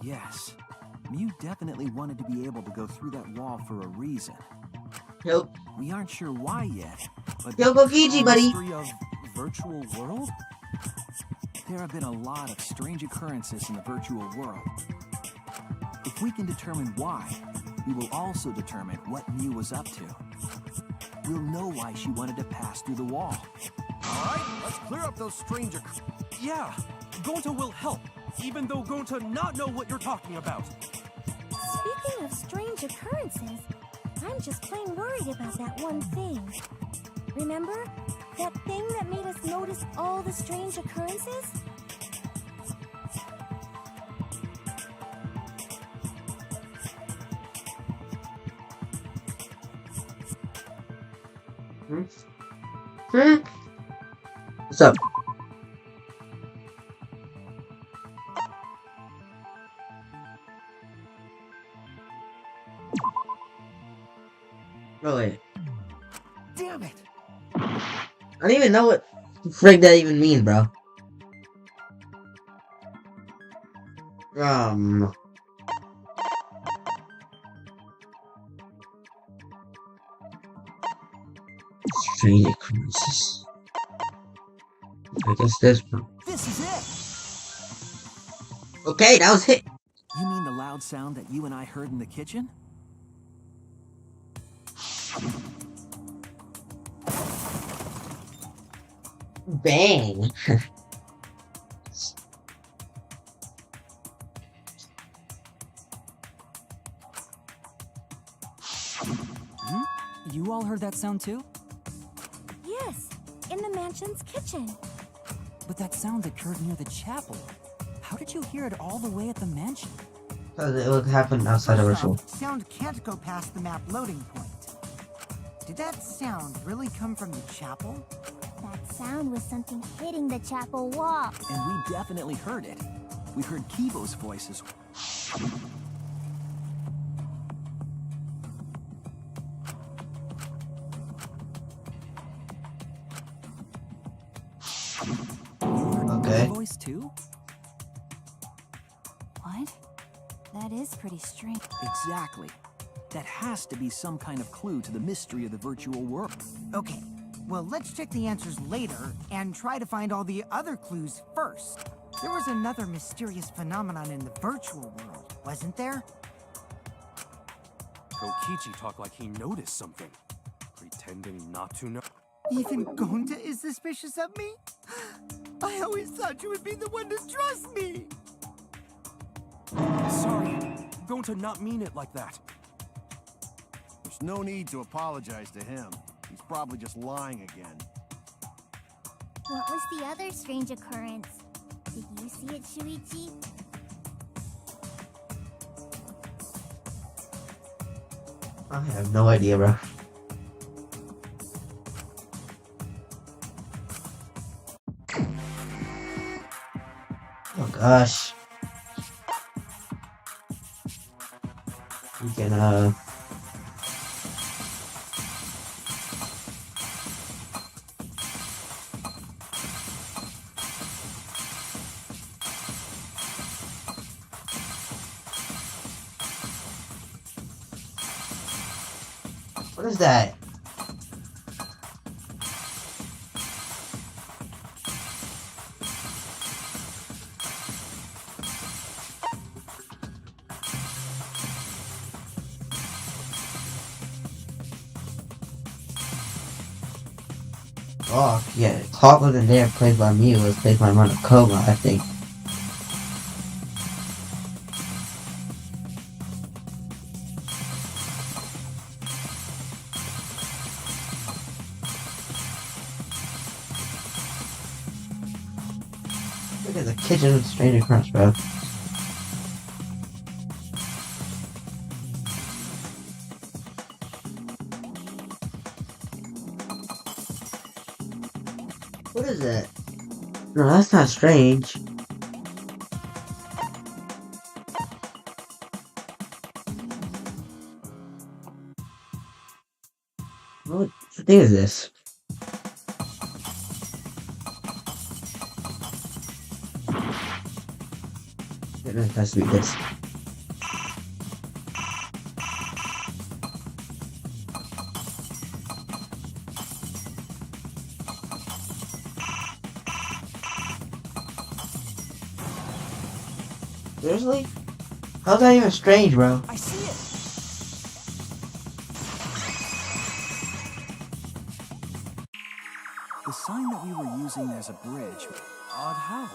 Yes. Mew definitely wanted to be able to go through that wall for a reason. Yo, We aren't sure why yet, but yo, Kokichi, buddy. mystery of virtual world? There have been a lot of strange occurrences in the virtual world. If we can determine why, we will also determine what Mew was up to. We'll know why she wanted to pass through the wall. All right, let's clear up those stranger... Yeah, Gonta will help, even though Gonta not know what you're talking about. Speaking of strange occurrences, I'm just plain worried about that one thing. Remember? That thing that made us notice all the strange occurrences? What's up? Oh wait. Damn it! I don't even know what frig that even means, bro. Strange occurrences. I guess this one. This is it! Okay, that was it. You mean the loud sound that you and I heard in the kitchen? Bang. You all heard that sound too? Yes, in the mansion's kitchen. But that sound occurred near the chapel. How did you hear it all the way at the mansion? Because it would happen outside of ritual. Sound can't go past the map loading point. Did that sound really come from the chapel? That sound was something hitting the chapel wall. And we definitely heard it. We heard Kibo's voices. Okay. Voice too? What? That is pretty strange. Exactly. That has to be some kind of clue to the mystery of the virtual world. Okay, well, let's check the answers later and try to find all the other clues first. There was another mysterious phenomenon in the virtual world, wasn't there? Kokichi talked like he noticed something, pretending not to know. Even Gonta is suspicious of me? I always thought you would be the one to trust me! Sorry, going to not mean it like that. There's no need to apologize to him. He's probably just lying again. What was the other strange occurrence? Did you see it, Shuichi? I have no idea, bro. Oh gosh. We can what is that? Oh, yeah, Talk wasn't there played by me, it was played by Monokoma, I think. Look at the kitchen with Stranger Crunch, bro. What is that? No, that's not strange. What thing is this? It has to be this. Seriously? How's that even strange, bro? I see it! The sign that we were using as a bridge. Odd how?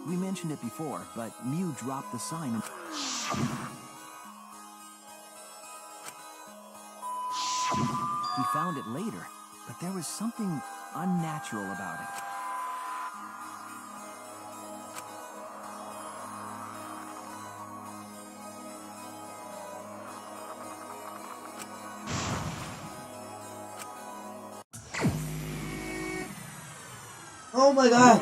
We mentioned it before, but Mew dropped the sign and... We found it later. but there was something unnatural about it. Oh my god!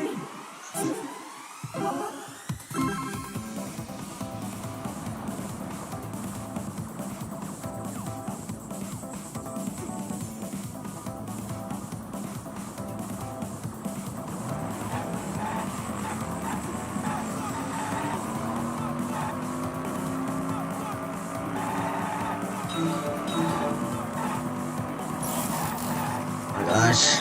Oh my gosh.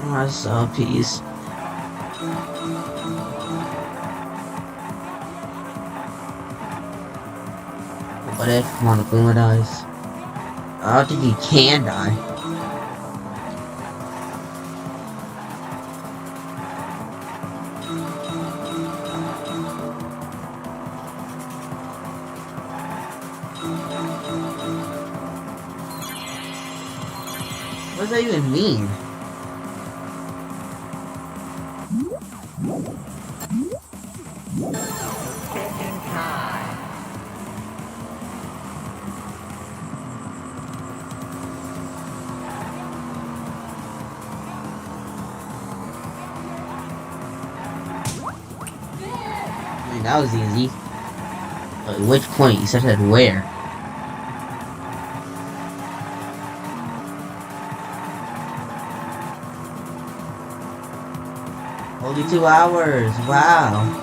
I saw peace. What if Monokuma dies? I don't think he can die. What does that even mean? I mean, that was easy. But at which point? You said where? Only 2 hours. Wow.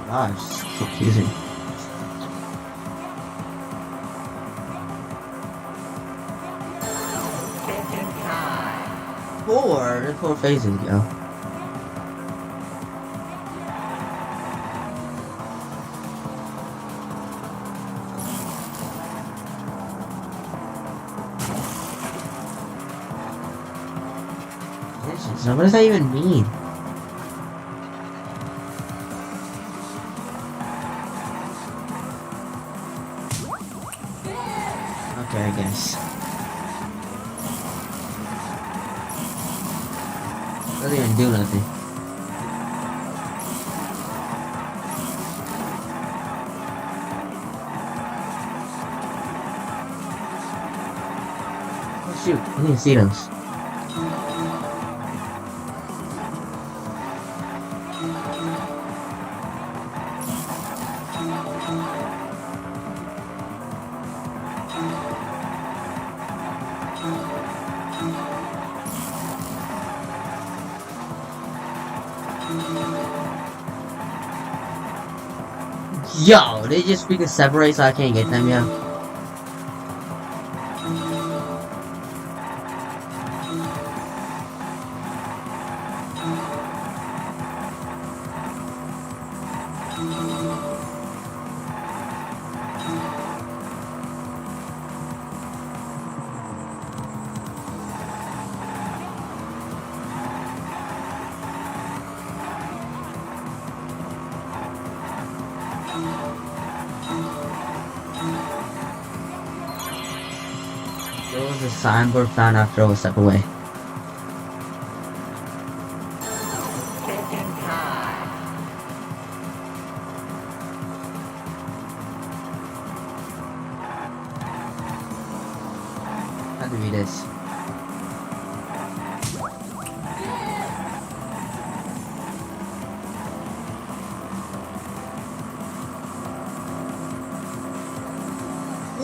Gosh, it's so confusing. Four phases, yo. So what does that even mean? Okay, I guess. Doesn't even do nothing. Oh shoot, I didn't see those. Yo, they just freaking separate so I can't get them, yo. There was a signboard found after I was step away. Had to be this.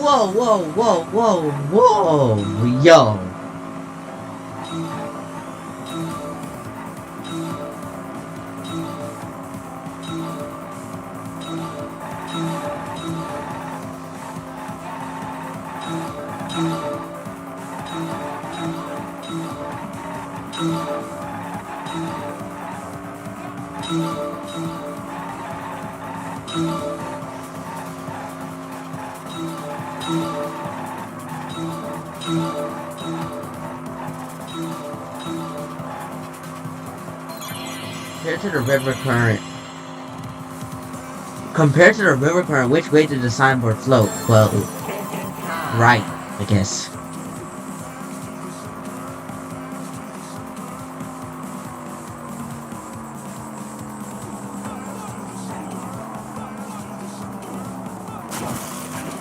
Whoa, whoa, whoa, whoa, whoa, yo. Compared to the river current. Compared to the river current, which way did the signboard float? Well, right, I guess.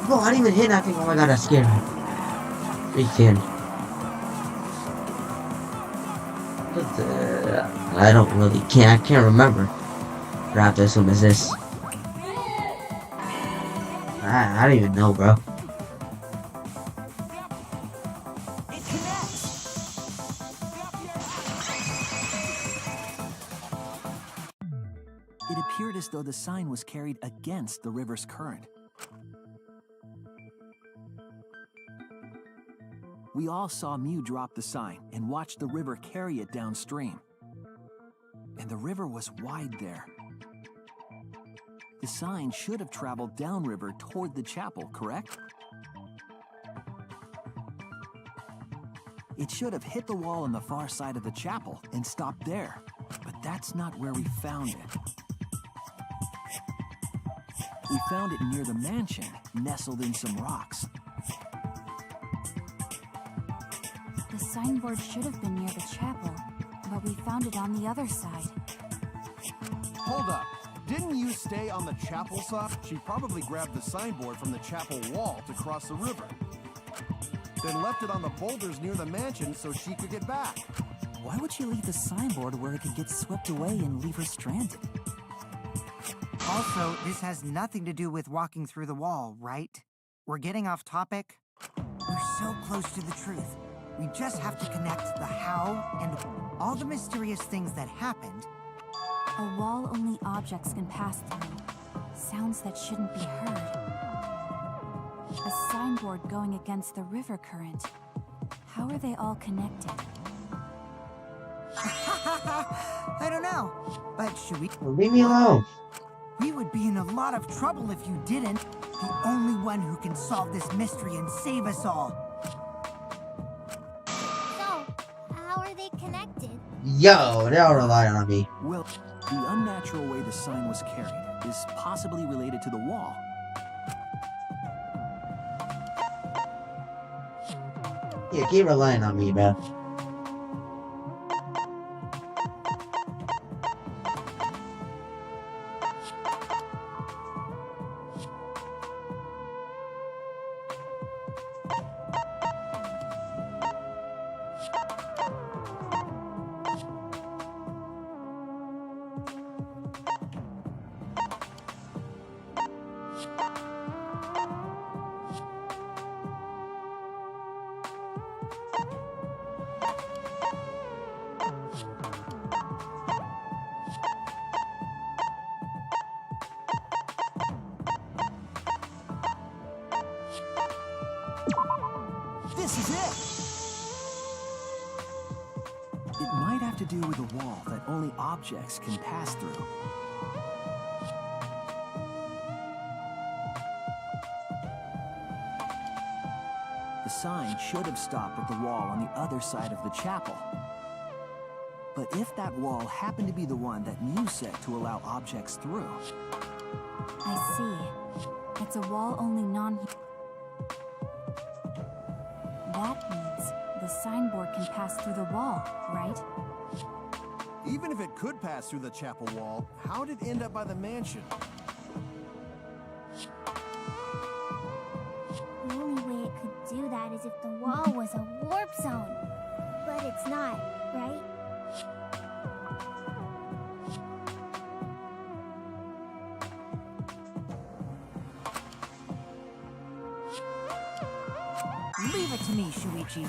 Bro, I didn't even hit nothing. Oh my god, that scared me. Freaking. I don't really I can't remember. But I have to assume it's this. I don't even know, bro. It appeared as though the sign was carried against the river's current. We all saw Mew drop the sign and watch the river carry it downstream. And the river was wide there. The sign should have traveled downriver toward the chapel, correct? It should have hit the wall on the far side of the chapel and stopped there. But that's not where we found it. We found it near the mansion, nestled in some rocks. The signboard should have been near the chapel, but we found it on the other side. Hold up. Didn't you stay on the chapel side? She probably grabbed the signboard from the chapel wall to cross the river. Then left it on the boulders near the mansion so she could get back. Why would she leave the signboard where it could get swept away and leave her stranded? Also, this has nothing to do with walking through the wall, right? We're getting off topic. We're so close to the truth. We just have to connect the how and all the mysterious things that happened. A wall only objects can pass through. Sounds that shouldn't be heard. A signboard going against the river current. How are they all connected? I don't know, but should we? Leave me alone. We would be in a lot of trouble if you didn't. The only one who can solve this mystery and save us all. So, how are they connected? Yo, they're all relying on me. Well, the unnatural way the sign was carried is possibly related to the wall. Yeah, keep relying on me, bro. This is it! It might have to do with a wall that only objects can pass through. The sign should have stopped at the wall on the other side of the chapel. But if that wall happened to be the one that Mew set to allow objects through... I see. It's a wall only That means the signboard can pass through the wall, right? Even if it could pass through the chapel wall, how did it end up by the mansion? The only way it could do that is if the wall was a warp zone. But it's not, right? Leave it to me, Shuichi.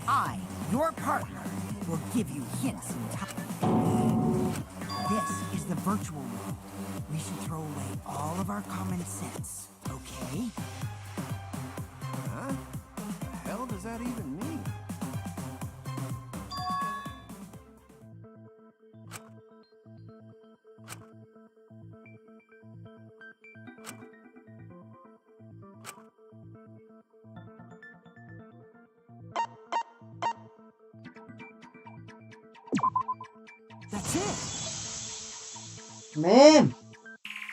I, your partner, will give you hints in time. This is the virtual world. We should throw away all of our common sense, okay? Huh? What the hell does that even mean? That's it! Man!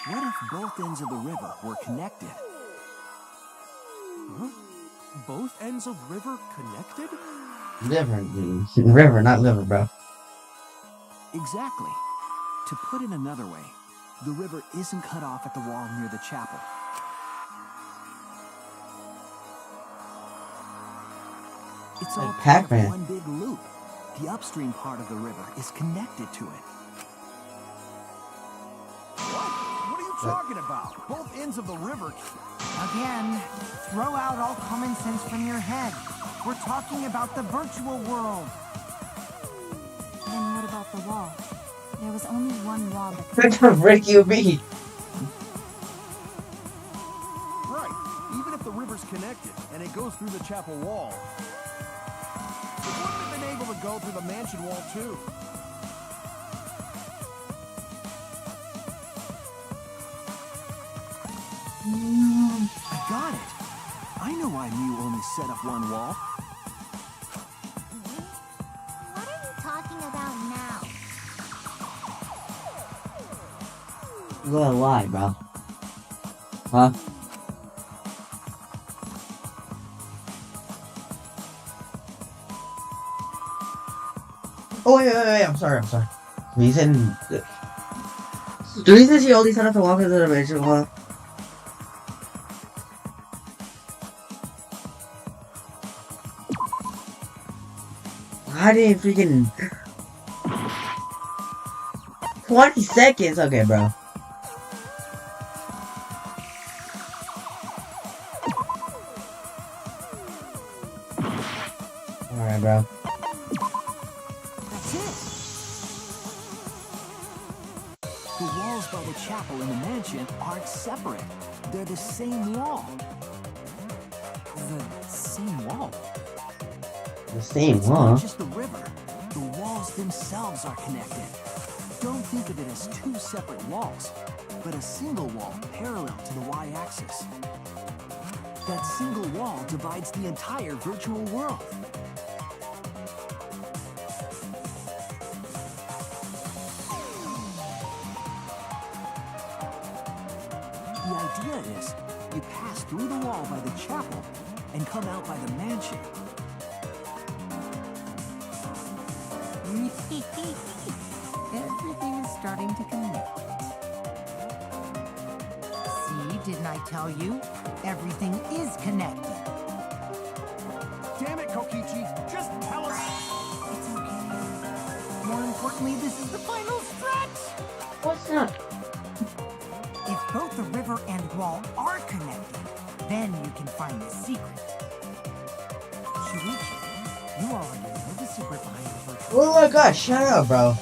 What if both ends of the river were connected? Huh? Both ends of river connected? River, dude. River, not liver, bro. Exactly. To put it another way, the river isn't cut off at the wall near the chapel. It's all Like part of Pac-Man. one big loop. The upstream part of the river is connected to it. What are you talking about? Both ends of the river. Again, throw out all common sense from your head. We're talking about the virtual world. Then what about the wall? There was only one wall that could... That's what Rick you be. Right. Even if the river's connected and it goes through the chapel wall, it wouldn't have been able to go through the mansion wall too. I got it. I know why Mew only set up one wall. What are you talking about now? You gonna lie, bro. Huh? Oh, wait, I'm sorry. The reason she only set up to walk into the mansion wall. I didn't freaking 20 seconds. Okay, bro. Alright, bro. That's it. The walls by the chapel and the mansion aren't separate. They're the same wall. The same wall. The same, It's huh? not just the river. The walls themselves are connected. Don't think of it as two separate walls, but a single wall parallel to the y-axis. That single wall divides the entire virtual world. The idea is you pass through the wall by the chapel and come out by the mansion. Everything is starting to connect. See, didn't I tell you? Everything is connected. Damn it, Kokichi! Just tell us. It's okay. More importantly, this is the final stretch! What's up? If both the river and wall are connected, then you can find the secret. Shuichi, you already know the secret behind the virtual. Oh my gosh, shut up, bro.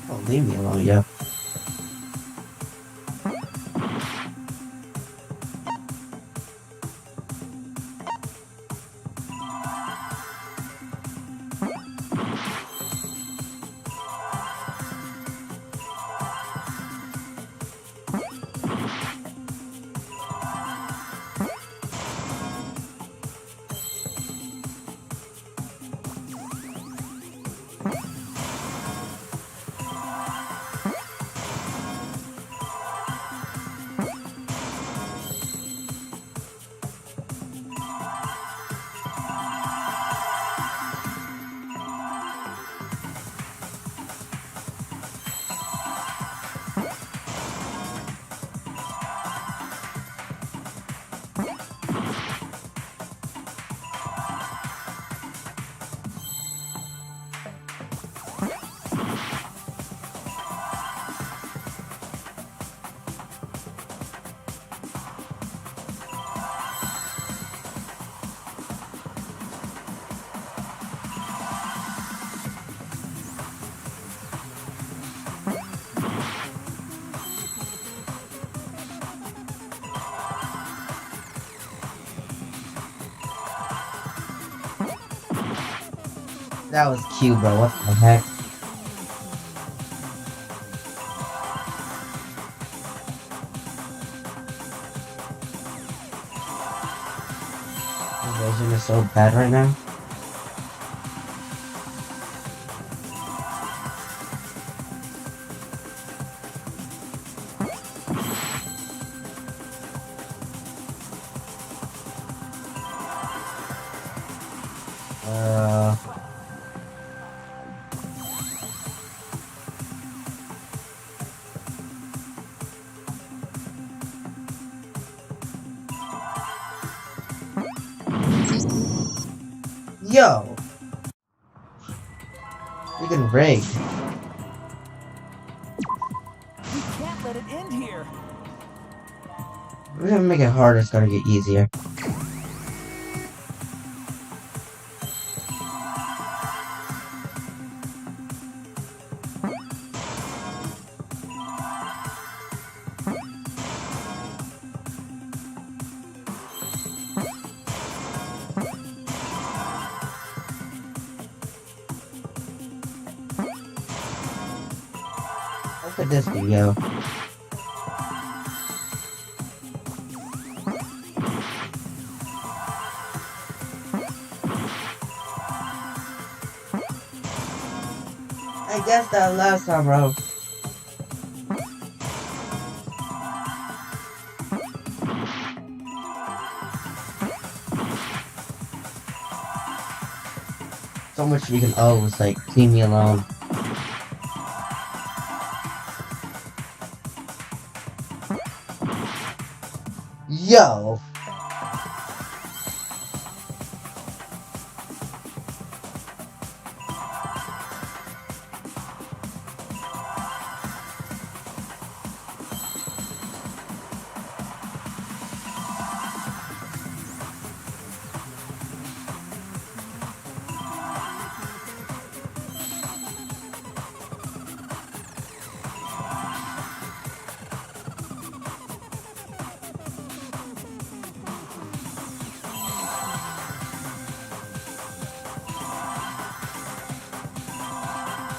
Oh, leave me alone, yo. That was cute, bro. What the heck? vision is so bad right now. Yo! Freaking rigged. We can't let it end here. We're gonna make it harder, it's gonna get easier. Look at this video. I guess that last time, bro. So much freaking O's, like, leave me alone. Yo!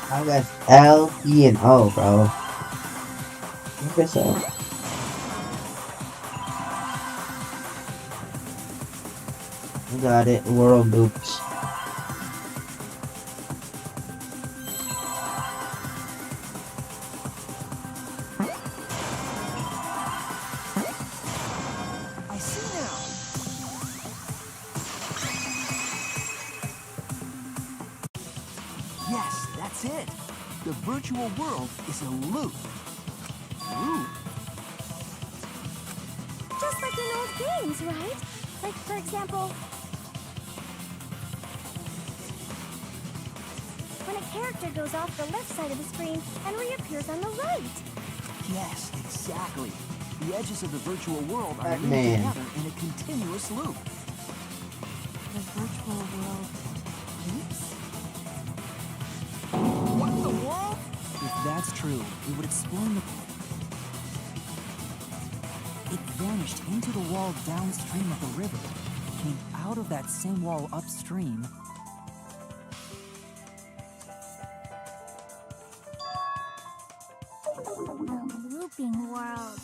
I got L, E, and O, bro. Look at that. Got it. World loops. I see now. Yes, that's it. The virtual world is a loop. Loop? Just like in old games, right? Like, for example, when a character goes off the left side of the screen and reappears on the right. Yes, exactly. The edges of the virtual world are linked Pac-Man. together in a continuous loop. The virtual world loops? What in the world? If that's true, it would explain the... It vanished into the wall downstream of the river, came out of that same wall upstream. The looping world.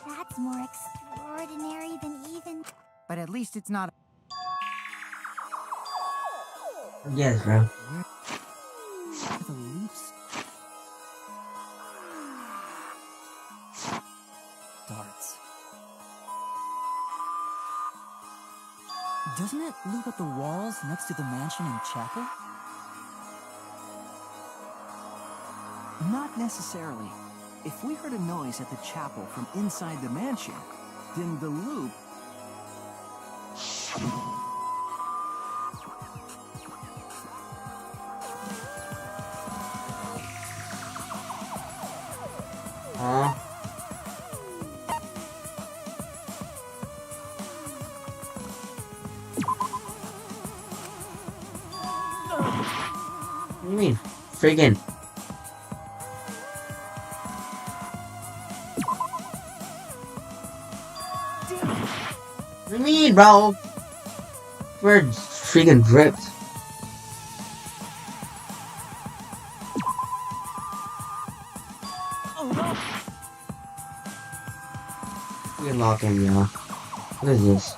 That's more extraordinary than even... But at least it's not. Yes, bro. Where the loops starts. Doesn't it loop at the walls next to the mansion and chapel? Not necessarily. If we heard a noise at the chapel from inside the mansion, then the loop... Huh? What do you mean? Friggin'. What do you mean, bro? We're freaking dripped. We can lock him, y'all. What is this?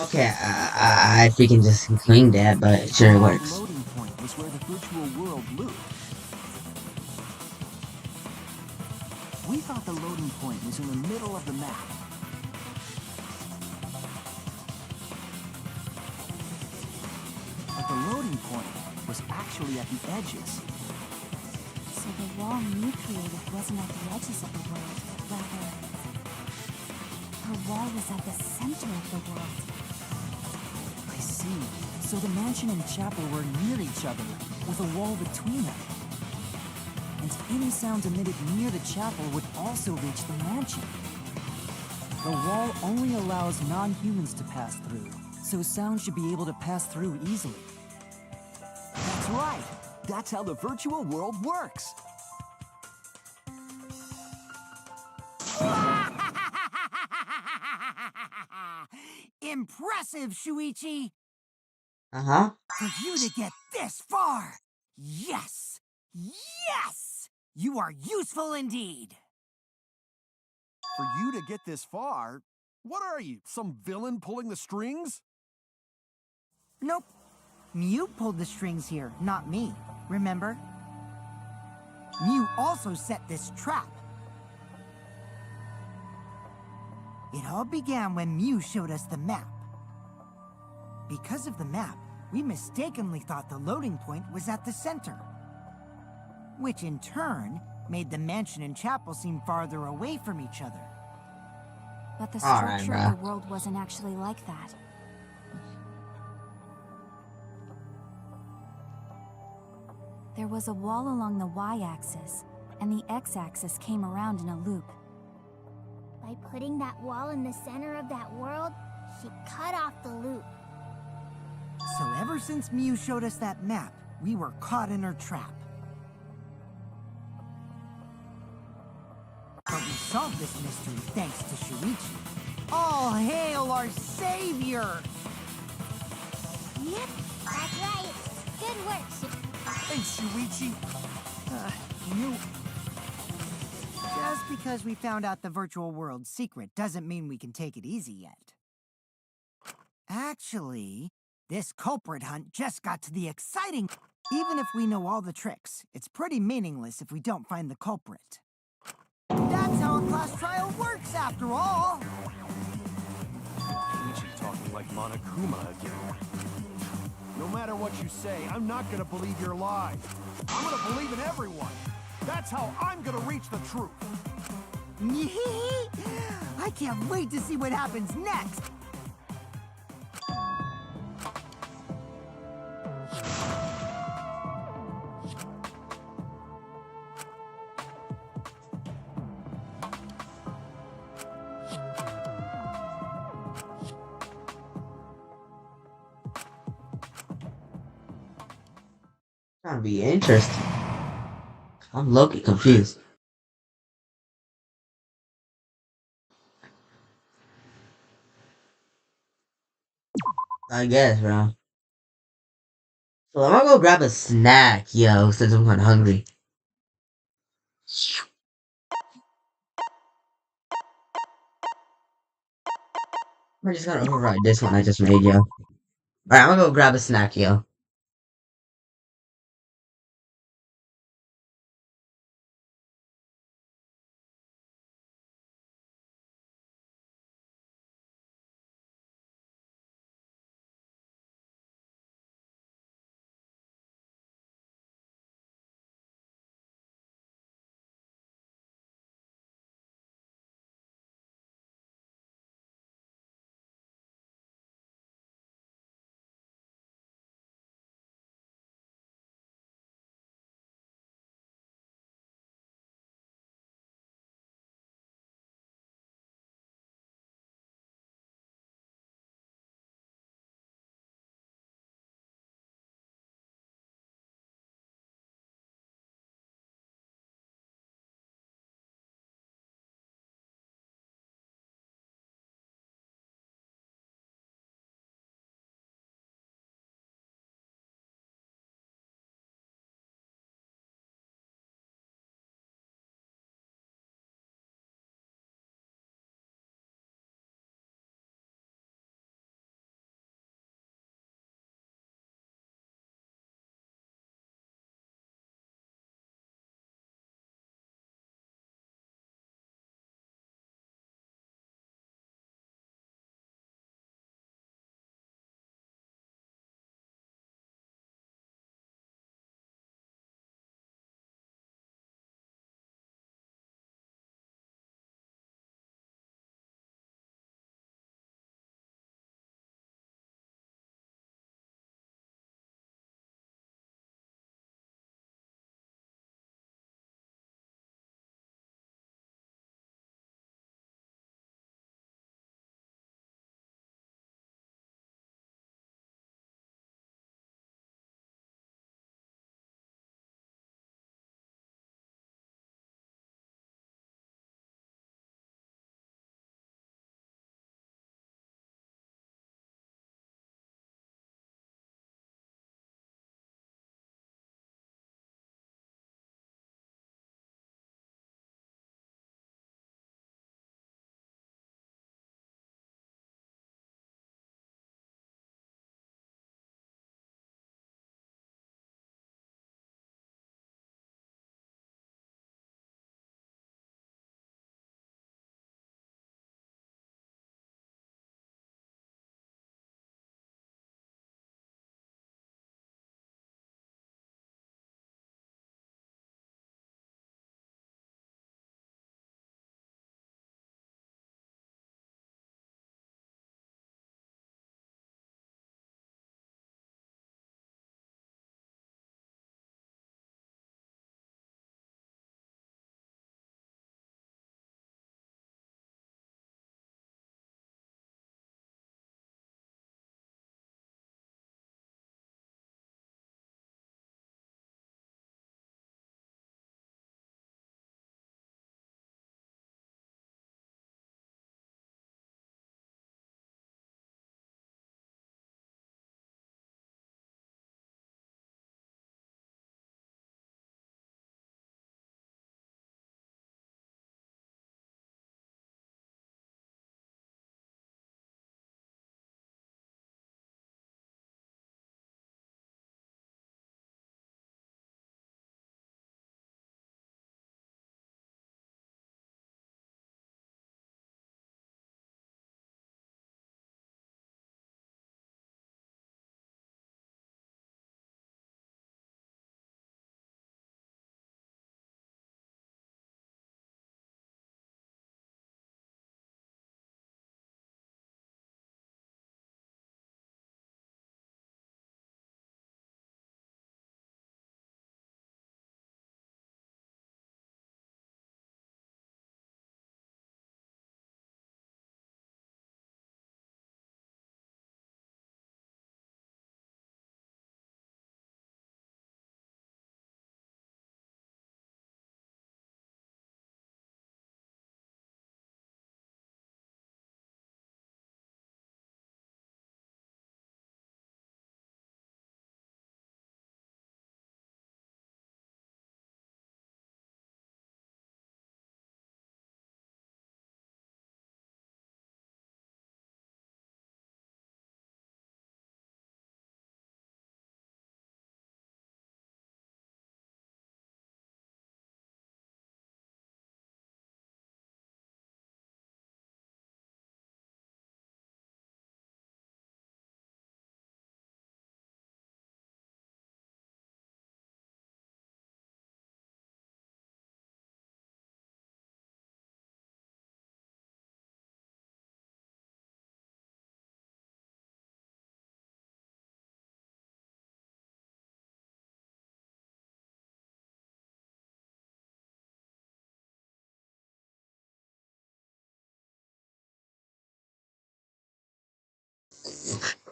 Okay, I freaking just cleaned that, but sure it That works. loading point was where the virtual world looped. We thought the loading point was in the middle of the map. But the loading point was actually at the edges. So the wall Mew created wasn't at the edges of the world, but rather... Her wall was at the center of the world. I see. So the mansion and chapel were near each other, with a wall between them. And any sound emitted near the chapel would also reach the mansion. The wall only allows non-humans to pass through, so sound should be able to pass through easily. That's right! That's how the virtual world works! Impressive, Shuichi! Uh-huh. For you to get this far! Yes! Yes! You are useful indeed! For you to get this far, what are you, some villain pulling the strings? Nope. Mew pulled the strings here, not me. Remember? Mew also set this trap. It all began when Mew showed us the map. Because of the map, we mistakenly thought the loading point was at the center. Which in turn made the mansion and chapel seem farther away from each other. But the Alright, structure bruh. of the world wasn't actually like that. There was a wall along the y-axis, and the x-axis came around in a loop. By putting that wall in the center of that world, she cut off the loop. So ever since Mew showed us that map, we were caught in her trap. But we solved this mystery thanks to Shuichi. All hail our savior! Yep, that's right. Good work, Hey, Shuichi! You... Just because we found out the virtual world's secret doesn't mean we can take it easy yet. Actually, this culprit hunt just got to the exciting... Even if we know all the tricks, it's pretty meaningless if we don't find the culprit. That's how a class trial works, after all! Shuichi talking like Monokuma again. No matter what you say, I'm not gonna believe your lies. I'm gonna believe in everyone. That's how I'm gonna reach the truth. I can't wait to see what happens next! Gonna be interesting. I'm low-key confused. I guess, bro. So I'm gonna go grab a snack, yo, since I'm kinda hungry. I just gotta override this one I just made, yo. Alright, I'm gonna go grab a snack, yo.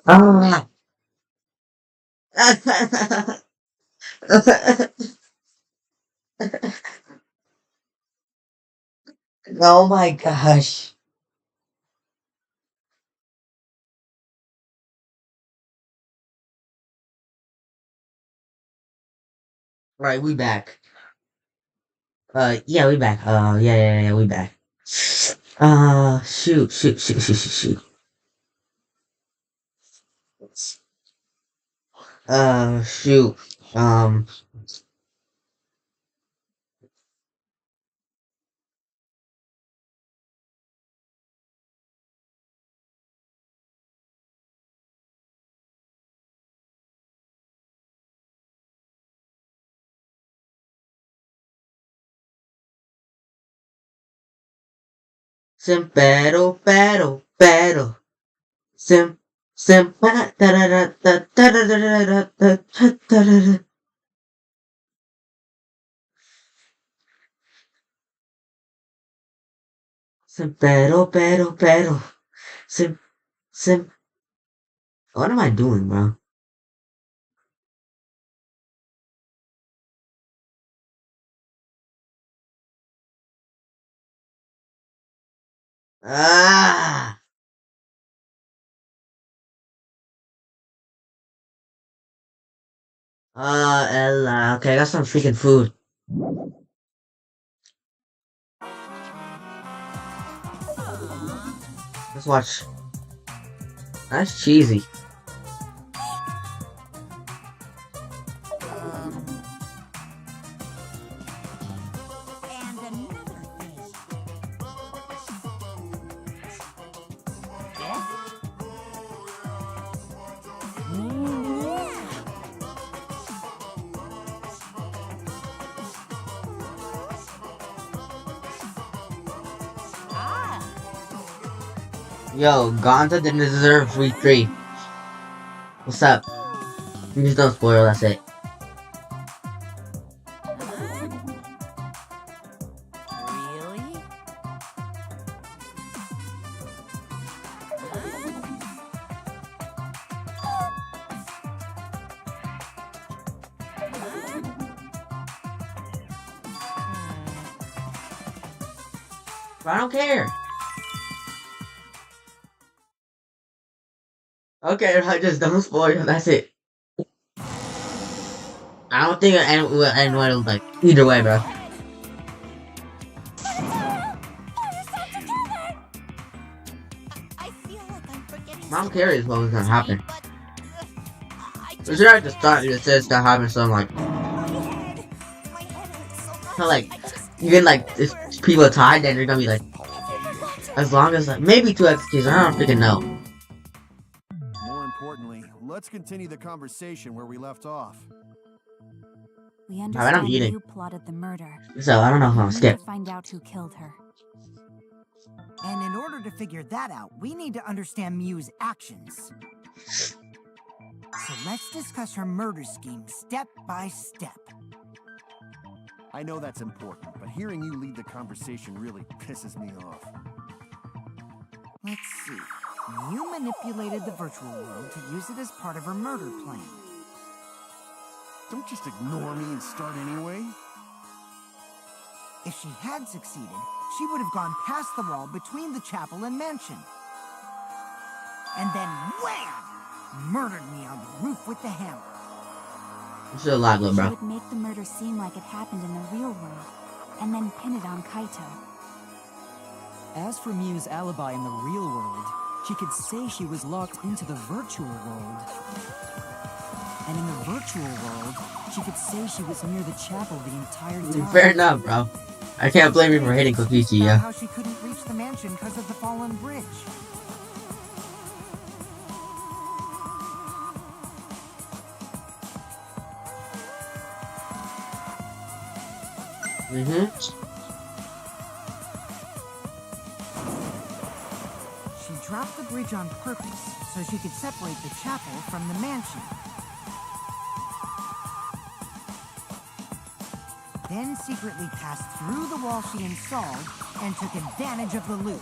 Ah. Oh my gosh. Right, we back. Yeah, we back. Yeah, we back. Shoot. Shoot. Um, pero. Sim, sim, sim, pero. Sim, sim. What am I doing, bro? Ah! Ella. Okay, I got some freaking food. Let's watch. That's cheesy. And another thing. Yes? Ah. Yo, Gonta didn't deserve free 3. What's up? You just don't spoil, that's it. Really? I don't care. Okay, I just don't spoil, that's it. I don't think anyone will like either way, bro. I don't care what was gonna happen. So should I just thought it says that happened, so I'm like, so like, you get like if people tied, then they're gonna be like, as long as like maybe 2 executions, I don't freaking know. More importantly, let's continue the conversation where we left off. We I'm understand eating. you plotted the murder. So I don't know how We to need skip. to find out who killed her. And in order to figure that out, we need to understand Mew's actions. So let's discuss her murder scheme step by step. I know that's important, but hearing you lead the conversation really pisses me off. Let's see. Mew manipulated the virtual world to use it as part of her murder plan. Don't just ignore me and start anyway. If she had succeeded, she would have gone past the wall between the chapel and mansion. And then wham! Murdered me on the roof with the hammer. This is a lot, little She bro. would make the murder seem like it happened in the real world, and then pin it on Kaito. As for Mew's alibi in the real world, she could say she was locked into the virtual world. And in the virtual world, she could say she was near the chapel the entire time. Fair enough, bro. I can't blame you for hating Kokichi, About yeah. how she couldn't reach the mansion because of the fallen bridge. She dropped the bridge on purpose so she could separate the chapel from the mansion. Then secretly passed through the wall she installed and took advantage of the loop.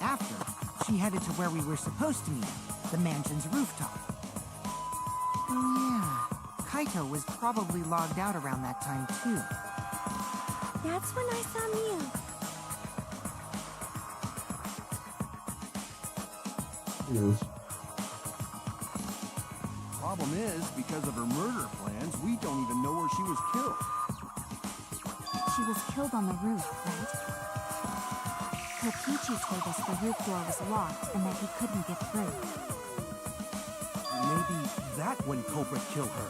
After, she headed to where we were supposed to meet, the mansion's rooftop. Oh yeah, Kaito was probably logged out around that time too. That's when I saw Mew. Problem is, because of her murder plans, we don't even know where she was killed. She was killed on the roof, right? Kokichi told us the roof door was locked and that he couldn't get through. Maybe that when culprit killed her.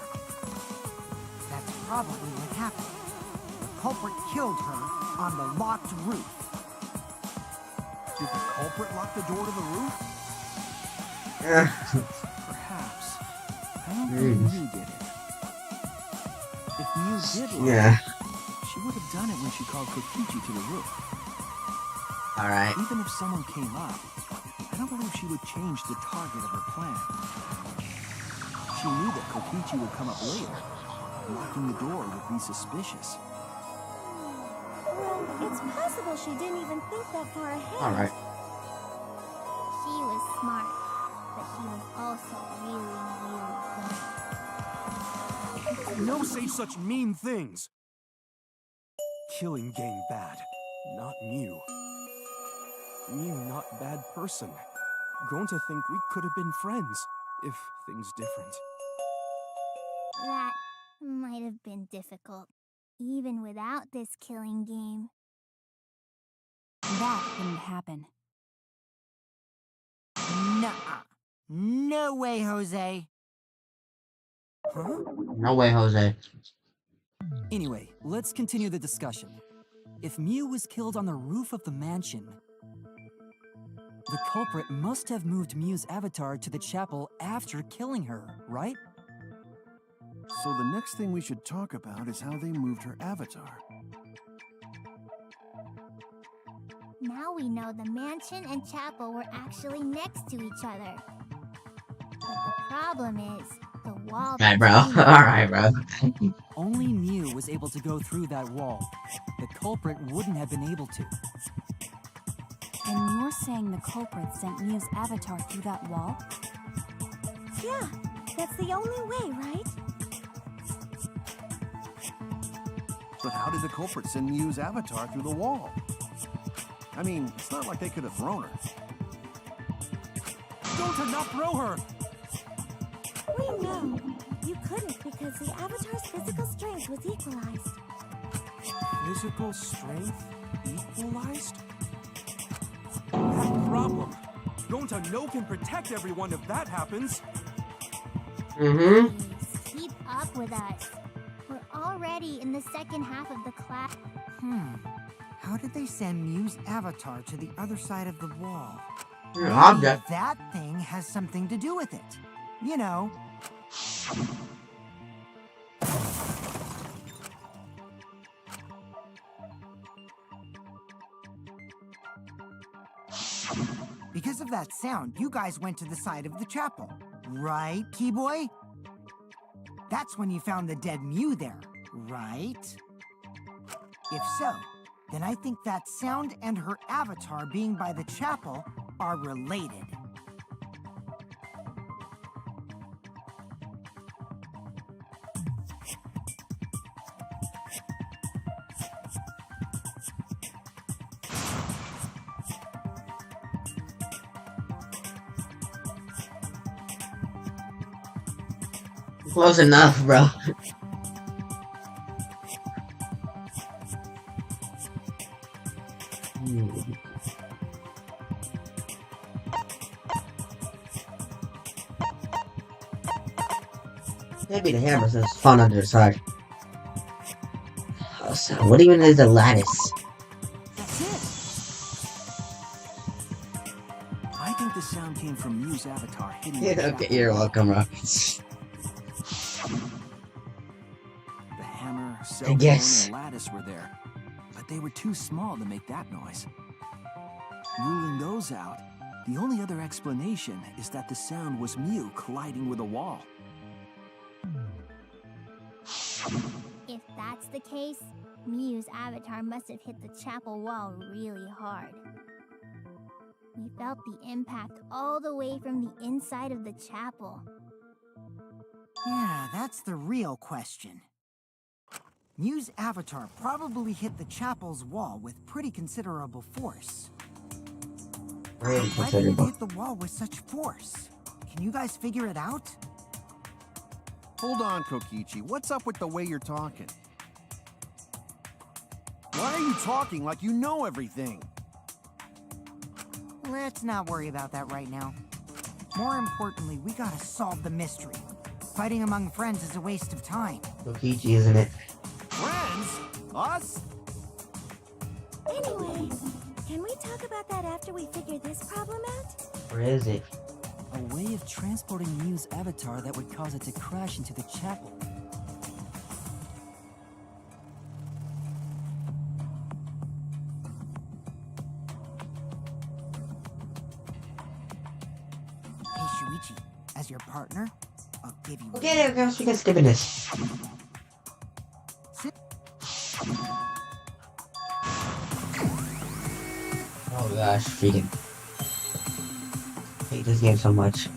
That's probably what happened. The culprit killed her on the locked roof. Did the culprit lock the door to the roof? Perhaps. I don't think Mew did it. If Mew did lock it, she would have done it when she called Kokichi to the roof. Alright. Even if someone came up, I don't believe she would change the target of her plan. She knew that Kokichi would come up later. Locking the door would be suspicious. Well, it's possible she didn't even think that far ahead. Alright. She was smart, but she was also really, really cunning. No say such mean things. Killing gang bad, not Mew. Mew not bad person. Going to think we could have been friends if things different. That might have been difficult, even without this killing game. That couldn't happen. Nuh-uh. No way, Jose. Huh? No way, Jose. Anyway, let's continue the discussion. If Mew was killed on the roof of the mansion, the culprit must have moved Mew's avatar to the chapel after killing her, right? So the next thing we should talk about is how they moved her avatar. Now we know the mansion and chapel were actually next to each other. But the problem is, the wall... Alright, bro. between Alright, bro. Only Mew was able to go through that wall. The culprit wouldn't have been able to. And you're saying the culprit sent Mew's avatar through that wall? Yeah, that's the only way, right? But how did the culprit send Mew's avatar through the wall? I mean, it's not like they could have thrown her. Don't not throw her! We know. You couldn't because the avatar's physical strength was equalized. Physical strength equalized? That problem. Gonta no can protect everyone if that happens. Mm-hmm. Please, keep up with us. We're already in the second half of the class. How did they send Mew's avatar to the other side of the wall? Object. Maybe that thing has something to do with it. You know. Because of that sound, you guys went to the side of the chapel. Right, Keyboy? That's when you found the dead Mew there, right? If so, then I think that sound and her avatar being by the chapel are related. Close enough, bro. Maybe the hammer says fun under his heart. Oh, so what even is a lattice? That's it! I think the sound came from Mew's avatar hidden in the Yeah, okay, chapel. you're welcome, bro. The hammer, cell I phone, guess. and lattice were there, but they were too small to make that noise. Ruling those out, the only other explanation is that the sound was Mew colliding with a wall. If that's the case, Mew's avatar must have hit the chapel wall really hard. We felt the impact all the way from the inside of the chapel. Yeah, that's the real question. Mew's avatar probably hit the chapel's wall with pretty considerable force. Really Why did it considerable. hit the wall with such force? Can you guys figure it out? Hold on, Kokichi. What's up with the way you're talking? Why are you talking like you know everything? Let's not worry about that right now. More importantly, we gotta solve the mystery. Fighting among friends is a waste of time. Kokichi, isn't it? Friends? Us? Anyway, can we talk about that after we figure this problem out? Or is it? A way of transporting Mew's avatar that would cause it to crash into the chapel. Hey, Shuichi, as your partner, I'll give you... Okay, there goes. We can skip in this. Oh gosh, freaking. I hate this game so much.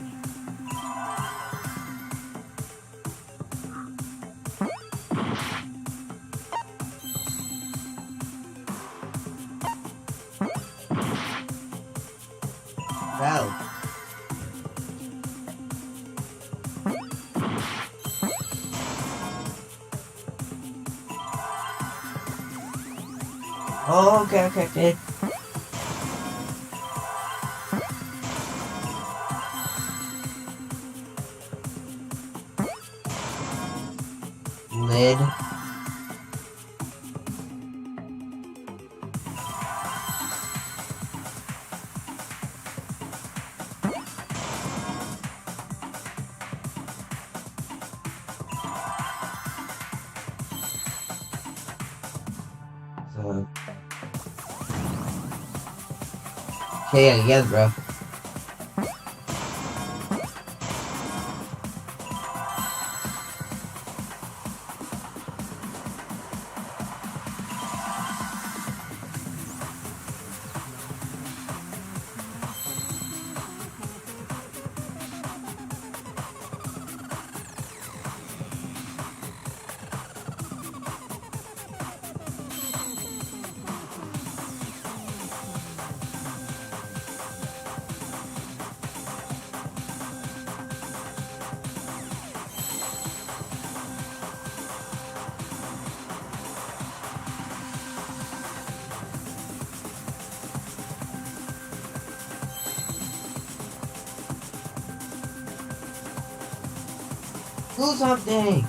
Wow. Oh, okay. Lid. So. Okay, I guess, bro. Do something!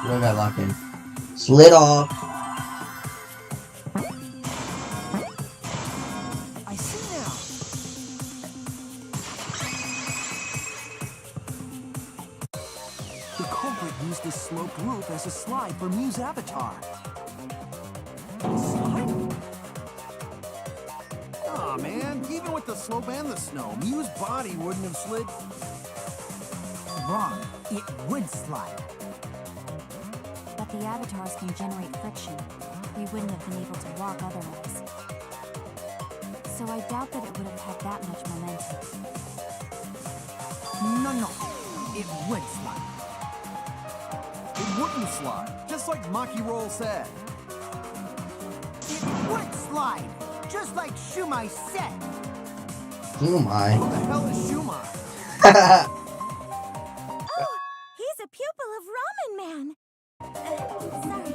Where got locked in? Slid off. I see now. The culprit used this sloped roof as a slide for Mew's avatar. Slide? Aw, man. Even with the slope and the snow, Mew's body wouldn't have slid. Wrong. It would slide. But the avatars can generate friction. We wouldn't have been able to walk otherwise. So I doubt that it would have had that much momentum. No. It would slide. It wouldn't slide, just like Maki Roll said. It would slide, just like Shumai said. Oh my. Who the hell is Shumai? Oh, he's a pupil of Ramen Man. Sorry,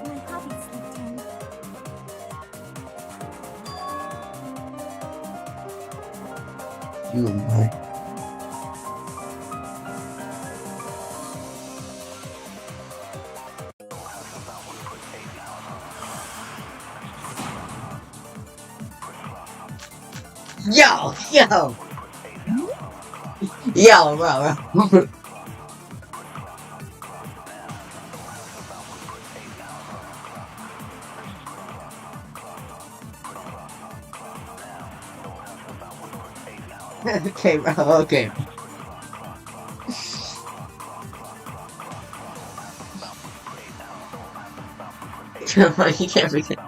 my hobby slipped in. You my. Yo, bro. Okay, bro. Okay. Come on, you can't forget.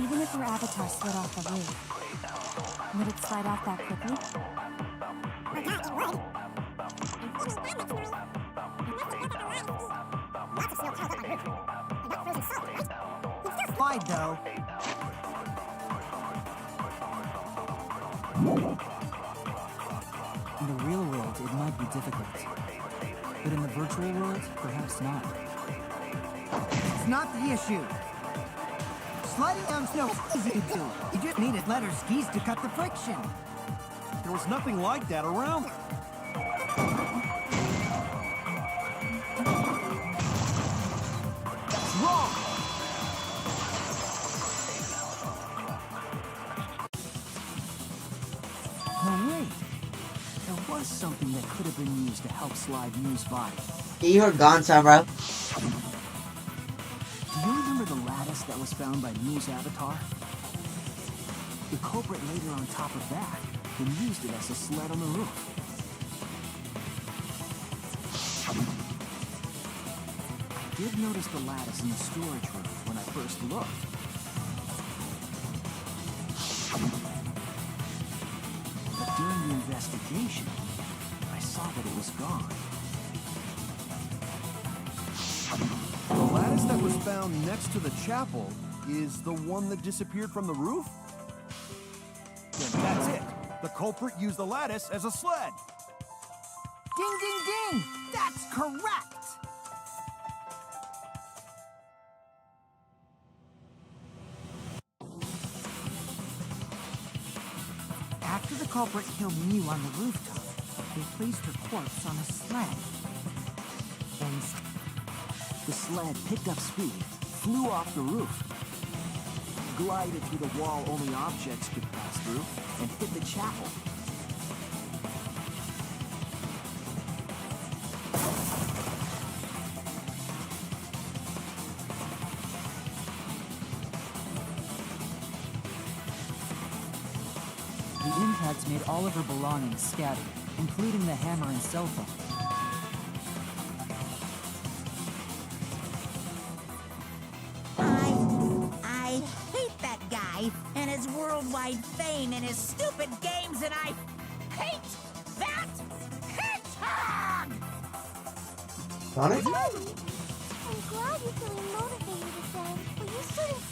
Even if her avatar slid off the roof, would it slide off that quickly? Slide though. In the real world, it might be difficult. But in the virtual world, perhaps not. It's not the issue. Sliding down snow is easy to do. You just needed leather skis to cut the friction. There was nothing like that around her. That's wrong! Oh wait, there was something that could have been used to help slide Mew's body. You were gone, son, bro. Do you remember the lattice that was found by Mew's avatar? The culprit laid her on top of that, and used it as a sled on the roof. I did notice the lattice in the storage room when I first looked. But during the investigation, I saw that it was gone. The lattice that was found next to the chapel is the one that disappeared from the roof? Then that's it. The culprit used the lattice as a sled. Ding, ding, ding! That's correct! After the culprit killed Mew on the rooftop, they placed her corpse on a sled. And The sled picked up speed, flew off the roof, glided through the wall only objects could pass through, and hit the chapel. The impacts made all of her belongings scattered, including the hammer and cell phone. I hate that guy and his worldwide fame and his stupid games, and I hate that hedgehog! Got it? I'm glad you're feeling motivated again, but you shouldn't.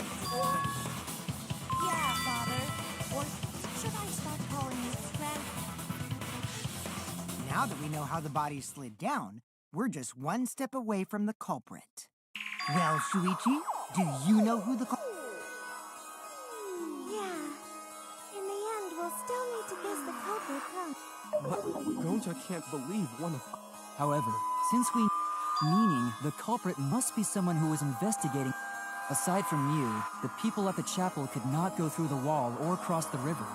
Yeah, Father. Or should I start calling you Trent? now that we know how the body slid down, we're just one step away from the culprit. Well, Shuichi, do you know who the culprit? Yeah. In the end, we'll still need to guess the culprit, huh? But Gonta can't believe one of... However, since we... meaning the culprit must be someone who was investigating... Aside from you, the people at the chapel could not go through the wall or cross the river.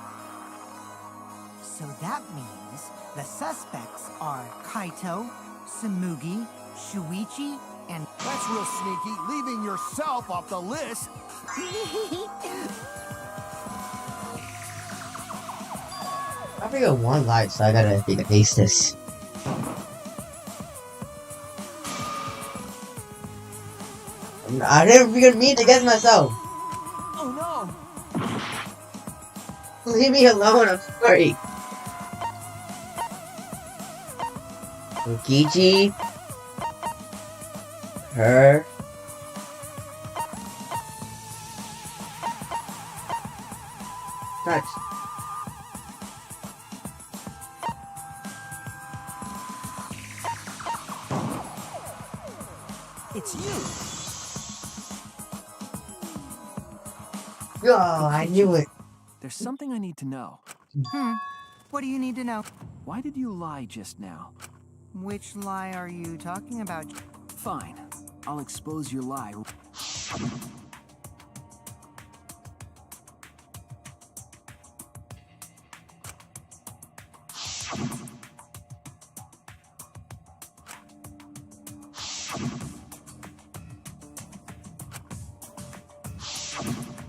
So that means the suspects are Kaito, Samugi, Shuichi, and... That's real sneaky, leaving yourself off the list. I forgot one life, so I gotta ace this. I didn't even mean to get myself. Oh no! Leave me alone, I'm sorry. Okichi. Her. Touch. It's you! Oh, I knew it. There's something I need to know. What do you need to know? Why did you lie just now? Which lie are you talking about? Fine. I'll expose your lie.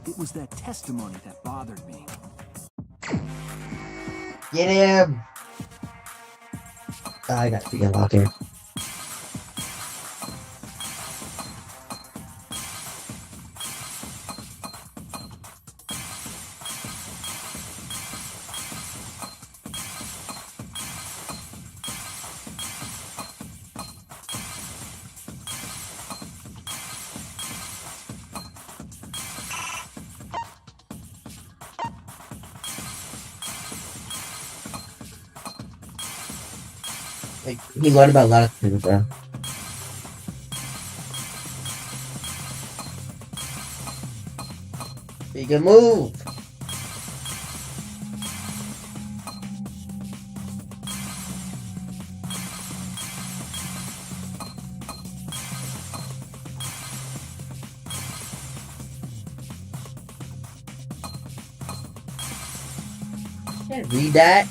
It was that testimony that bothered me. Get him! Oh, I got to get locked in. Like, he learned about a lot of things, bro. He can move! Can't read that.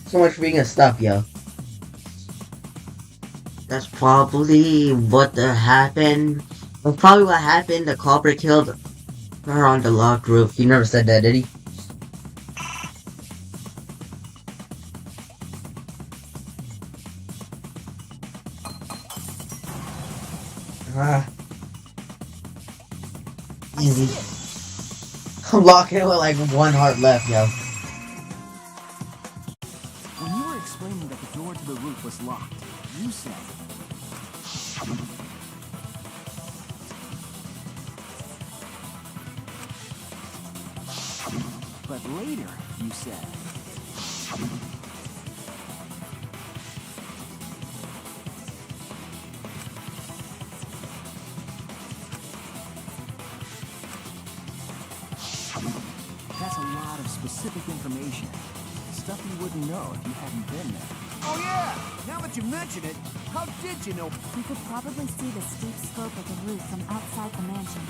So much for being a stuff, yo. That's probably what happened. That's probably what happened. The culprit killed her on the locked roof. He never said that, did he? Easy. I'm locking it with like one heart left, yo. When you were explaining that the door to the roof was locked, you said... But later, you said... That's a lot of specific information. Stuff you wouldn't know if you hadn't been there. Oh yeah! Now that you mention it, how did you know? You could probably see the steep slope of the roof from outside the mansion.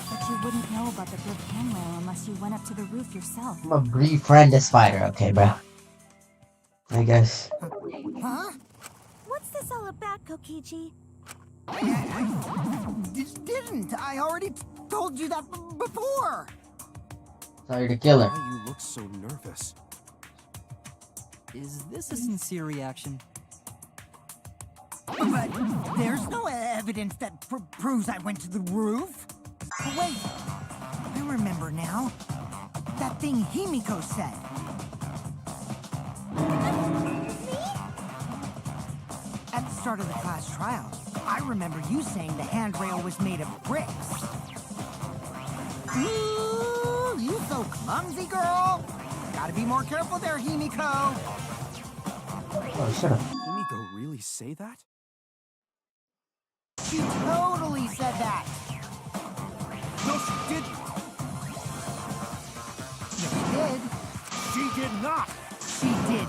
But you wouldn't know about the good handrail unless you went up to the roof yourself. I'm a befriend a spider, okay, bro. I guess. Huh? What's this all about, Kokichi? Didn't. I already told you that before. Sorry to kill her. Why you look so nervous? Is this a sincere reaction? But there's no evidence that proves I went to the roof. Oh, wait, I remember now. That thing Himiko said. At the start of the class trial, I remember you saying the handrail was made of bricks. Ooh, you so clumsy, girl. Gotta be more careful there, Himiko. Oh, shut up. Himiko really say that? She totally said that. No, she didn't. Yes, she did. She did not. She did.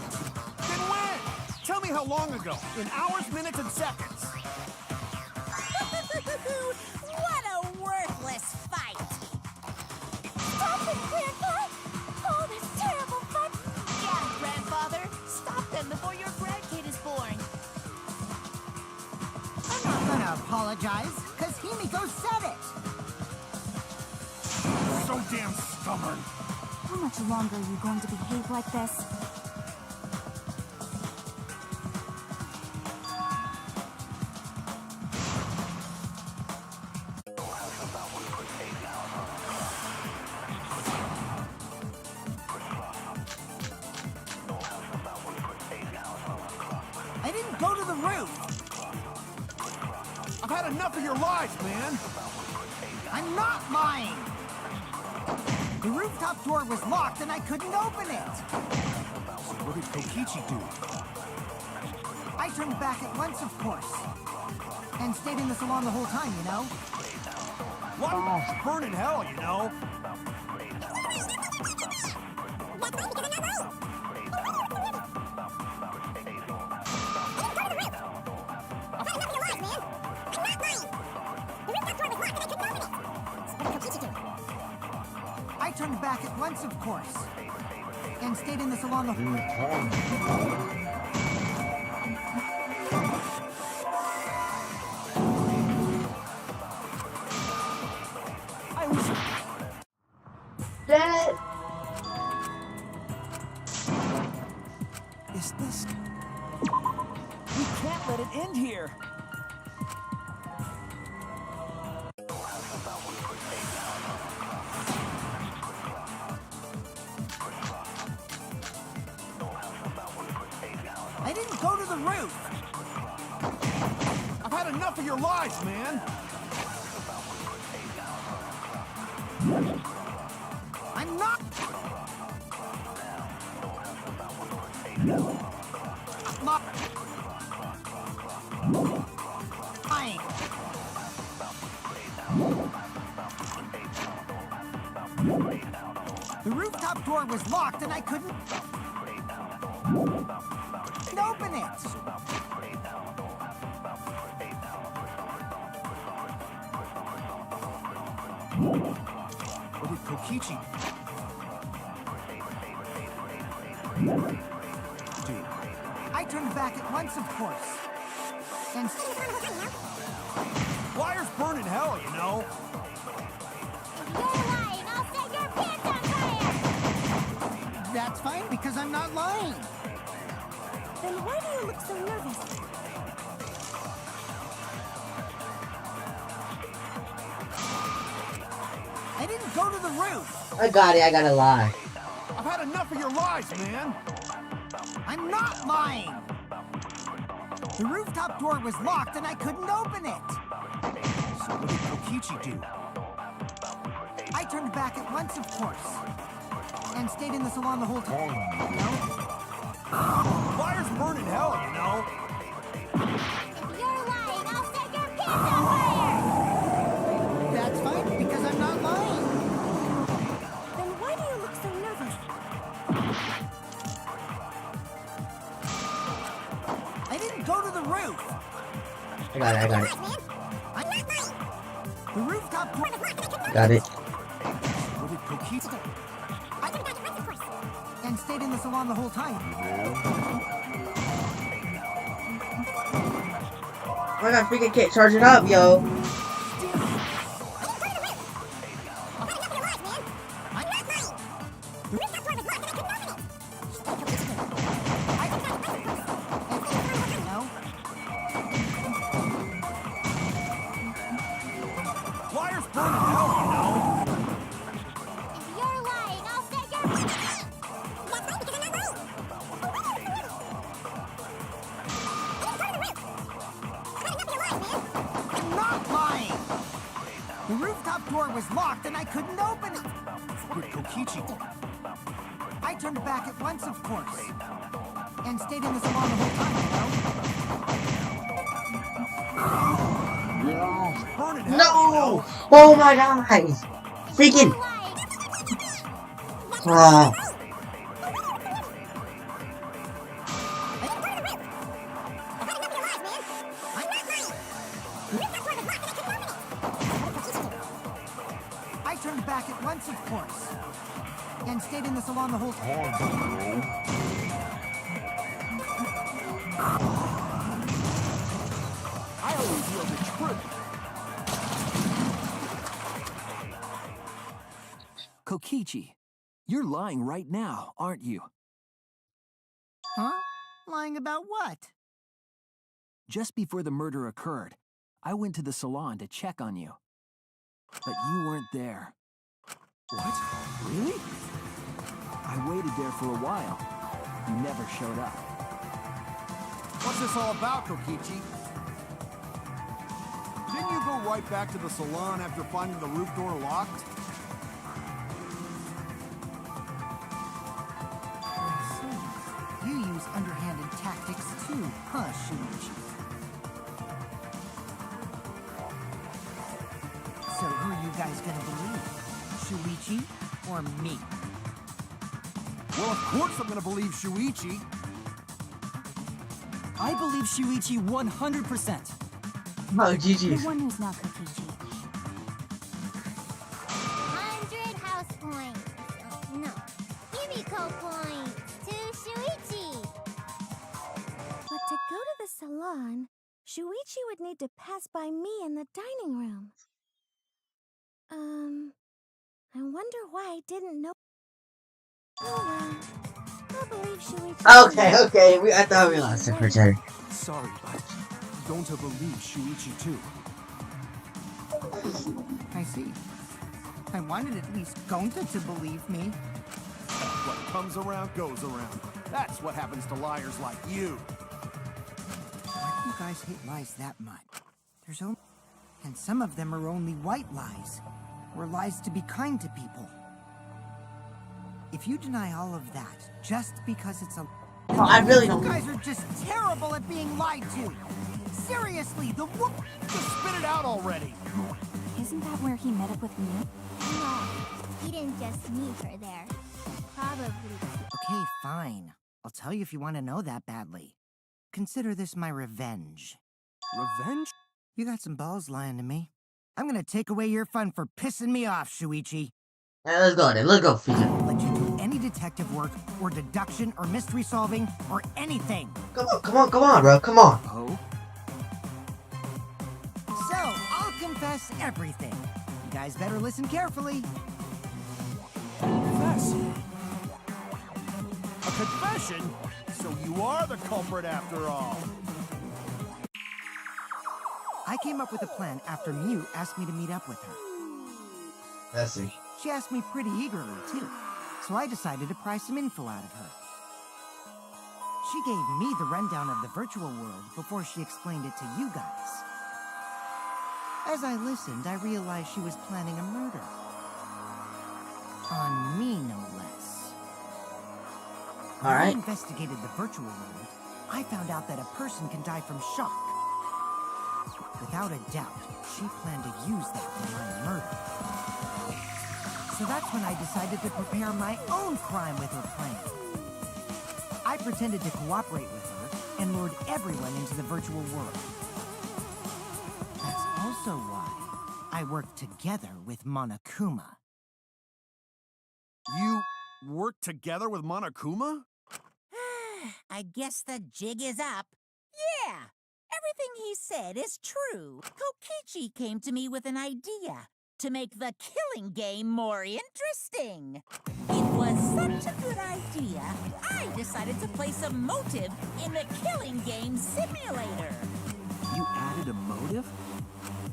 Then when? Tell me how long ago. In hours, minutes, and seconds. What a worthless fight! Stop it, Grandpa! Oh, this terrible fight! Yeah, Grandfather, stop them before your grandkid is born. I'm not gonna apologize, because Himiko said it. So damn stubborn. How much longer are you going to behave like this? go to the roof! I've had enough of your lies, man! I'm not lying! The rooftop door was locked and I couldn't open it! So what did Kokichi do? I turned back at once, of course. And stayed in the salon the whole time, you know? What? Burn in hell, you know? I turned back at once, of course. And stayed in the salon the whole time. That Is this... We can't let it end here! I didn't go to the roof! I've had enough of your lies, man! I'm not... lying. The rooftop door was locked and I couldn't open it. What did Kokichi do? I turned back at once, of course. And Wires burn in hell, you know? You're lying! I'll set your pants on fire! that's fine because I'm not lying. Then why do you look so nervous? I didn't go to the roof. I got it. I gotta lie. I've had enough of your lies, man! I'm not lying. The rooftop door was locked and I couldn't open it. So what did Kokichi do? I turned back at once, of course. And stayed in the salon the whole time. No? Fires burn in hell, you know? If you're lying, I'll set your pants on fire! That's fine because I'm not lying. Then why do you look so nervous? I didn't go to the roof. I got it. I got it. I'm not lying. The rooftop door... Got it. What did Kokichi do? I turned back at once, of course. And stayed in the salon the whole time. I got freaking kit charging up, yo. No? Wires burn in hell, you know? If you're lying, I'll set your... I'm not lying. The rooftop door was locked and I couldn't open it. What did Kokichi do? I turned back at once, of course. And stayed in the salon the whole time, you know? Burn in hell, you No! know? Oh my god! Freaking! Ah. I turned back at once, of course. And stayed in the salon the whole time. I always know the truth. Kokichi, you're lying right now, aren't you? Huh? Lying about what? Just before the murder occurred, I went to the salon to check on you. But you weren't there. What? Really? I waited there for a while. You never showed up. What's this all about, Kokichi? Didn't you go right back to the salon after finding the roof door locked? I see. You use underhanded tactics too, huh, Shuichi? So who are you guys gonna believe? Shuichi or me? Well, of course I'm gonna believe Shuichi. I believe Shuichi 100%. Oh, The GG's. one who's not Kokichi. 100 house points. No, Himiko points to Shuichi. But to go to the salon, Shuichi would need to pass by me in the dining room. I wonder why I didn't know. Oh well, I believe Shuichi. Okay. I thought we lost it for a second. Sorry, but don't believe Shuichi too. I see. I wanted at least Gonta to believe me. What comes around goes around. That's what happens to liars like you. Why do you guys hate lies that much? There's only... And some of them are only white lies. Or lies to be kind to people. If you deny all of that, just because it's a... Oh, I really don't. You guys are just terrible at being lied to. Seriously, the whoop... Just spit it out already. Isn't that where he met up with Mew? No, he didn't just meet her there. Probably. Okay, fine. I'll tell you if you want to know that badly. Consider this my revenge. Revenge? You got some balls lying to me. I'm gonna take away your fun for pissing me off, Shuichi. Alright, let's go then. Let's go, I Fika. won't let you do any detective work, or deduction, or mystery solving, or anything. Come on, bro. Come on. Oh? So, I'll confess everything. You guys better listen carefully. Confess? A confession? So you are the culprit after all. I came up with a plan after Mew asked me to meet up with her. Let's see. She asked me pretty eagerly, too. So I decided to pry some info out of her. She gave me the rundown of the virtual world before she explained it to you guys. As I listened, I realized she was planning a murder. On me, no less. When I Alright. investigated the virtual world, I found out that a person can die from shock. Without a doubt, she planned to use that for my murder. So that's when I decided to prepare my own crime with her plan. I pretended to cooperate with her and lured everyone into the virtual world. That's also why I worked together with Monokuma. You worked together with Monokuma? I guess the jig is up. Yeah, everything he said is true. Kokichi came to me with an idea to make the killing game more interesting. It was such a good idea, I decided to place a motive in the killing game simulator. You added a motive?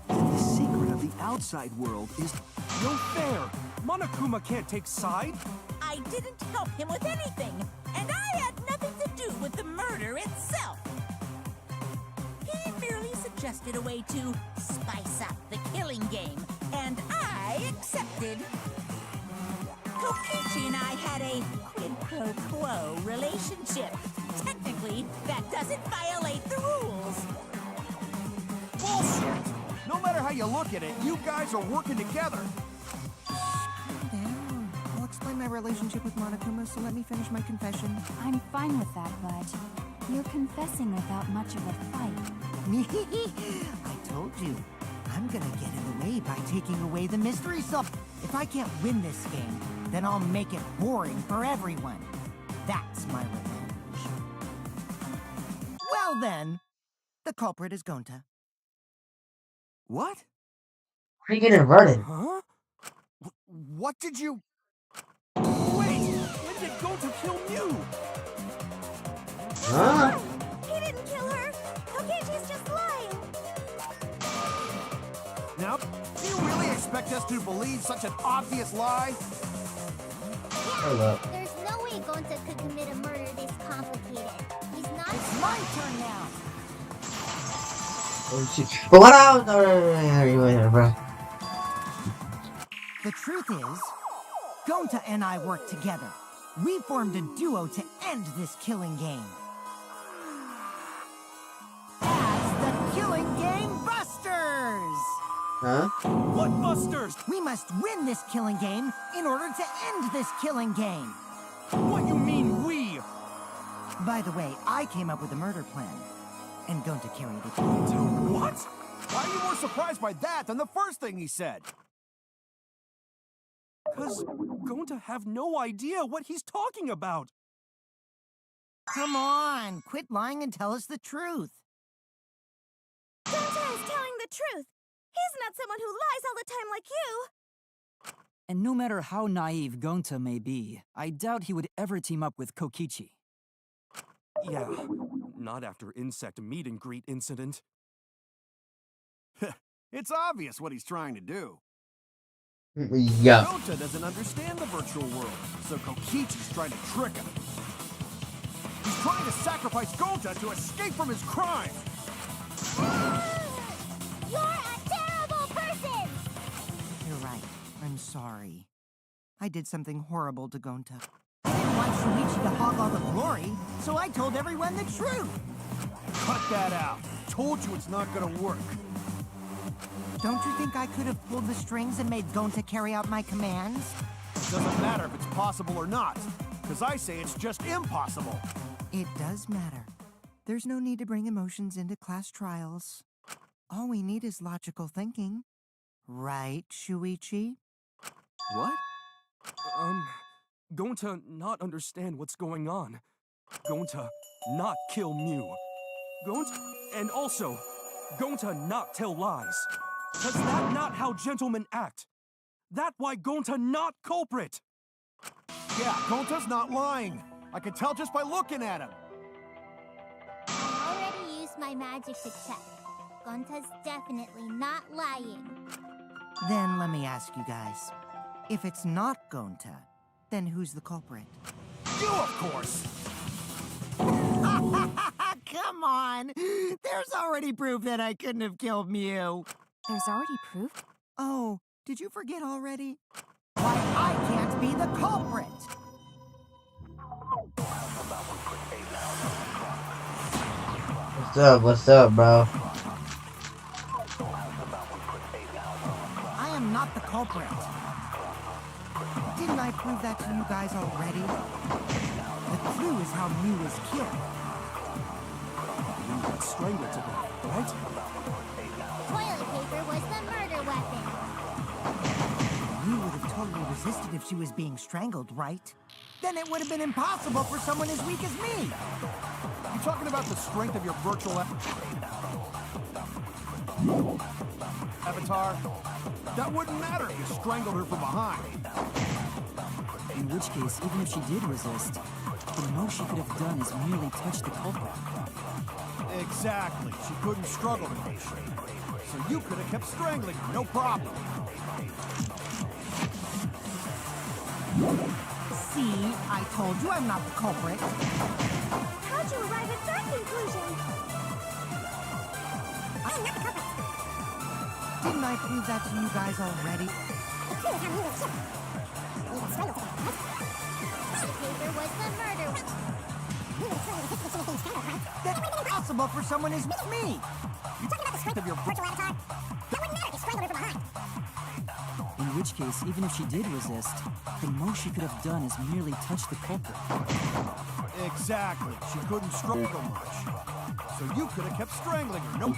Then the secret of the outside world is... No fair! Monokuma can't take side! I didn't help him with anything, and I had nothing to do with the murder itself. He merely suggested a way to spice up the killing game, and I accepted. Kokichi and I had a quid pro quo relationship. Technically, that doesn't violate the rules. Bullshit! No matter how you look at it, you guys are working together. Then I'll explain my relationship with Monokuma, so let me finish my confession. I'm fine with that, but you're confessing without much of a fight. I told you. I'm gonna get in the way by taking away the mystery stuff. If I can't win this game, then I'll make it boring for everyone. That's my revenge. Well then, the culprit is Gonta. What? How you getting inverted? Huh? What did you... Wait! When did Gonta kill Mew? Huh? He didn't kill her. Kokichi's just lying. Now, do you really expect us to believe such an obvious lie? Hold up. There's no way Gonta could commit a murder this complicated. He's not... It's My turn now. Oh shit. But what else? No, bro. The truth is, Gonta and I worked together. We formed a duo to end this killing game. As the Killing Game Busters! Huh? What busters? We must win this killing game in order to end this killing game. What you mean, we? By the way, I came up with a murder plan, and Gonta carried it out. What? Why are you more surprised by that than the first thing he said? Because going to have no idea what he's talking about. Come on, quit lying and tell us the truth. Gonta is telling the truth. He's not someone who lies all the time like you. And no matter how naive Gonta may be, I doubt he would ever team up with Kokichi. Yeah, not after insect meet and greet incident. It's obvious what he's trying to do. Yeah. Gonta doesn't understand the virtual world, so Kokichi's trying to trick him. He's trying to sacrifice Gonta to escape from his crime. You're a terrible person! You're right. I'm sorry. I did something horrible to Gonta. I didn't want Shuichi to hog all the glory, so I told everyone the truth. Cut that out. Told you it's not gonna work. Don't you think I could have pulled the strings and made Gonta carry out my commands? Doesn't matter if it's possible or not, because I say it's just impossible. It does matter. There's no need to bring emotions into class trials. All we need is logical thinking. Right, Shuichi? What? Going to not understand what's going on. Going to not kill Mew. Going to... And also, going to not tell lies. Cause that not how gentlemen act. That why going to not culprit. Yeah, Gonta's not lying. I can tell just by looking at him. I already used my magic to check. Gonta's definitely not lying. Then let me ask you guys. If it's not Gonta, then who's the culprit? You, of course. Come on! There's already proof that I couldn't have killed Mew. There's already proof? Oh, did you forget already? Why, I can't be the culprit! What's up, bro? I am not the culprit. Didn't I prove that to you guys already? The clue is how Mew was killed. You got strangled to death, right? Toilet paper was the murder weapon. Mew would have totally resisted if she was being strangled, right? Then it would have been impossible for someone as weak as me. You talking about the strength of your virtual avatar? That wouldn't matter if you strangled her from behind. In which case, even if she did resist, the most she could have done is merely touch the culprit. Exactly. She couldn't struggle much. So you could have kept strangling her, no problem. See, I told you I'm not the culprit. How'd you arrive at that conclusion? I'm not the culprit. Didn't I prove that to you guys already? The clue is how Mew was killed. You got strangled to death, right? Toilet paper was the murder weapon. Mew would have totally resisted if she was being strangled, right? That's impossible for someone as weak as me. You talking about the strength of your virtual avatar? That wouldn't matter if you strangled her from behind. In which case, even if she did resist, the most she could have done is merely touch the culprit. Exactly. She couldn't struggle much. So you could have kept strangling her, no...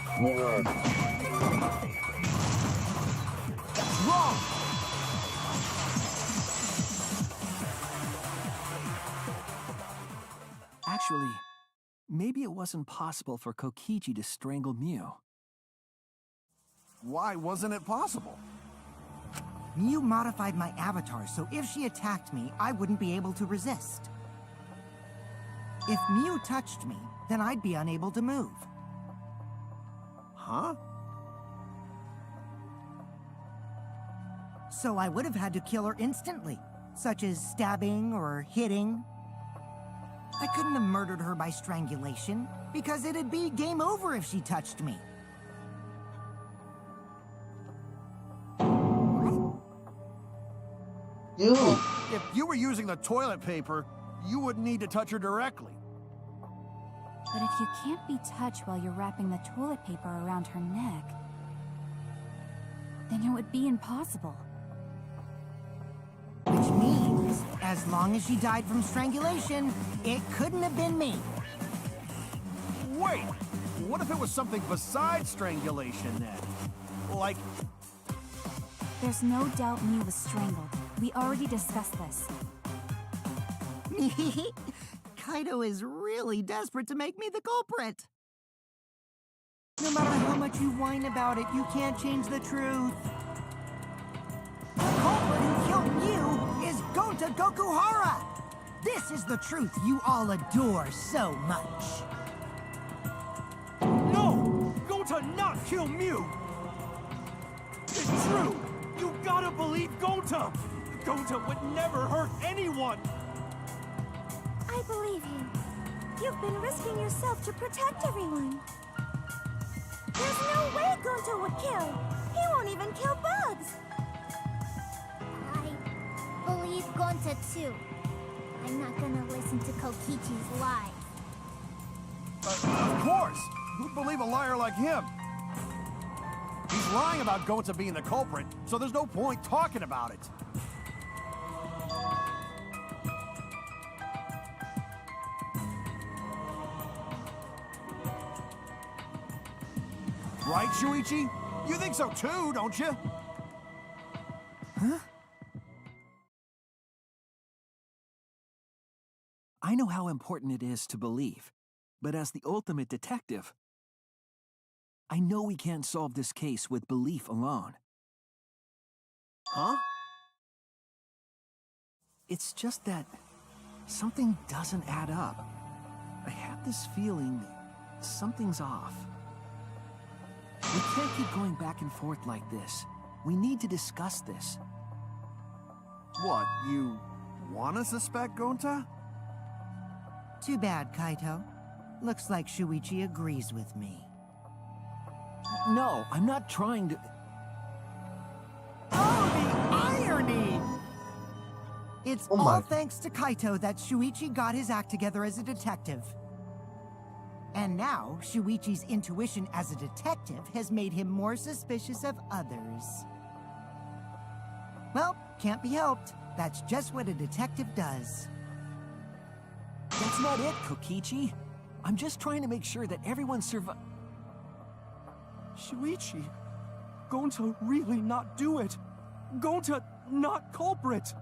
That's wrong! Actually, maybe it wasn't possible for Kokichi to strangle Mew. Why wasn't it possible? Mew modified my avatar, so if she attacked me, I wouldn't be able to resist. If Mew touched me, then I'd be unable to move. Huh? So I would have had to kill her instantly, such as stabbing or hitting. I couldn't have murdered her by strangulation, because it'd be game over if she touched me. Dude. If you were using the toilet paper, you wouldn't need to touch her directly. But if you can't be touched while you're wrapping the toilet paper around her neck, then it would be impossible. Which means, as long as she died from strangulation, it couldn't have been me. Wait, what if it was something besides strangulation then? Like, There's no doubt Mew was strangled. We already discussed this. Kaito is really desperate to make me the culprit. No matter how much you whine about it, you can't change the truth. The culprit who killed Mew is Gonta Gokuhara! This is the truth you all adore so much. No! Go to not kill Mew! It's true! You gotta believe Gonta! Gonta would never hurt anyone! I believe you. You've been risking yourself to protect everyone. There's no way Gonta would kill. He won't even kill bugs. I believe Gonta too. I'm not gonna listen to Kokichi's lies. of course! Who'd believe a liar like him? He's lying about Gonta being the culprit, so there's no point talking about it. Right, Shuichi? You think so too, don't you? Huh? I know how important it is to believe, but as the ultimate detective, I know we can't solve this case with belief alone. Huh? It's just that something doesn't add up. I have this feeling something's off. We can't keep going back and forth like this. We need to discuss this. What, you want to suspect Gonta? Too bad, Kaito. Looks like Shuichi agrees with me. No, I'm not trying to... Oh, the irony! It's Oh my. all thanks to Kaito that Shuichi got his act together as a detective. And now, Shuichi's intuition as a detective has made him more suspicious of others. Well, can't be helped. That's just what a detective does. That's not it, Kokichi. I'm just trying to make sure that everyone Shuichi, Gonta really not do it. Gonta not culprit.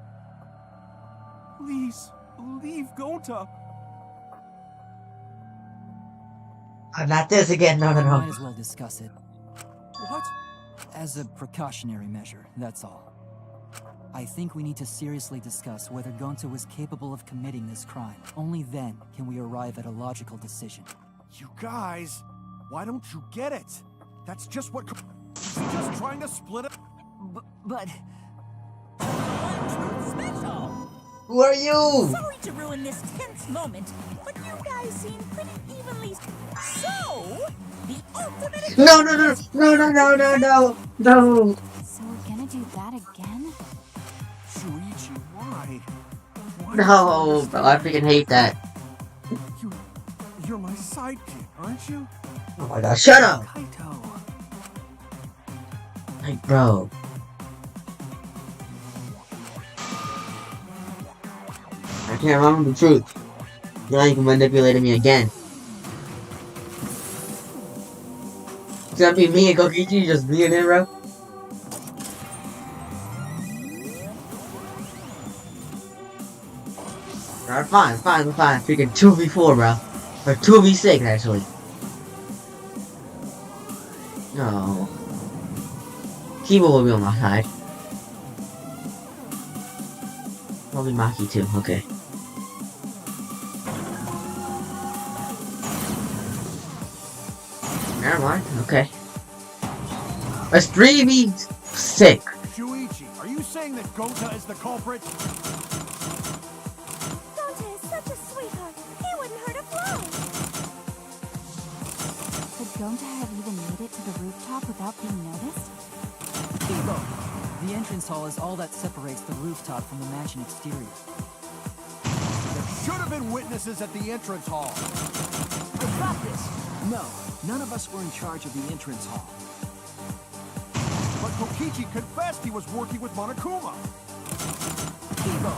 Please, believe Gonta. Not this again, no. Might as well discuss it. What? As a precautionary measure, that's all. I think we need to seriously discuss whether Gonta was capable of committing this crime. Only then can we arrive at a logical decision. You guys, why don't you get it? That's just what... He's just trying to split it. But... Special! Who are you? Sorry to ruin this tense moment, but you guys seem pretty evenly... So, the ultimate... No. So we're gonna do that again? Shuichi, why? Why No, bro, I freaking hate that. You're my sidekick, aren't you? Oh my god, shut up! Kaito... Like, bro. I can't remember the truth. Now you can manipulate me again. It's gonna be me and Kokichi just being in, bro. Alright, fine. Freaking 2v4, bro. Or 2v6, actually. No. Kiba will be on my side. Probably Maki too, okay. Never mind, okay. Let's 3v6. Shuichi, are you saying that Gonta is the culprit? Gonta is such a sweetheart. He Gonta have even made it to the rooftop without being noticed? Evo! The entrance hall is all that separates the rooftop from the mansion exterior. There should have been witnesses at the entrance hall. I got this! No, none of us were in charge of the entrance hall. But Kokichi confessed he was working with Monokuma. Evo!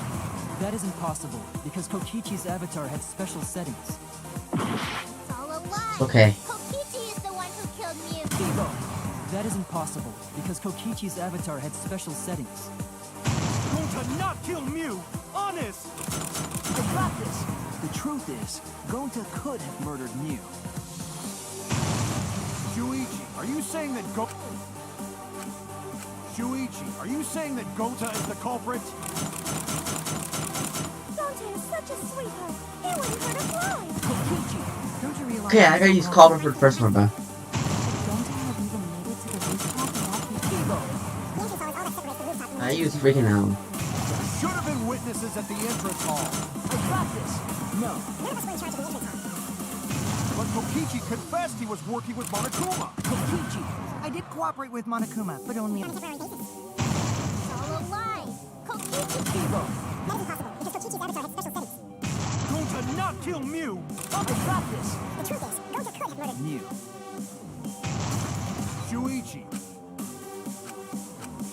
That isn't possible, because Kokichi's avatar had special settings. It's all a lie. Okay. Kokichi is the one who killed Mew. Evo! That isn't possible, because Kokichi's avatar had special settings. Gonta not kill Mew! Honest! I got this! The truth is, Gonta could have murdered Mew. Shuichi, are you saying that Shuichi, are you saying that Gonta is the culprit? Gonta is such a sweetheart. He wouldn't hurt a fly. Kokichi! Don't you realize? Okay, I gotta use Cobra for the first one, bro. But Gonta have even made it to the rooftop without being I use freaking There should have been witnesses at the entrance hall. I got this! No, But Kokichi confessed he was working with Monokuma. Kokichi! I did cooperate with Monokuma, but only on a temporary basis. It's all a lie. Kokichi. Evo! Gonta not kill Mew! I got this! Mew. Shuichi.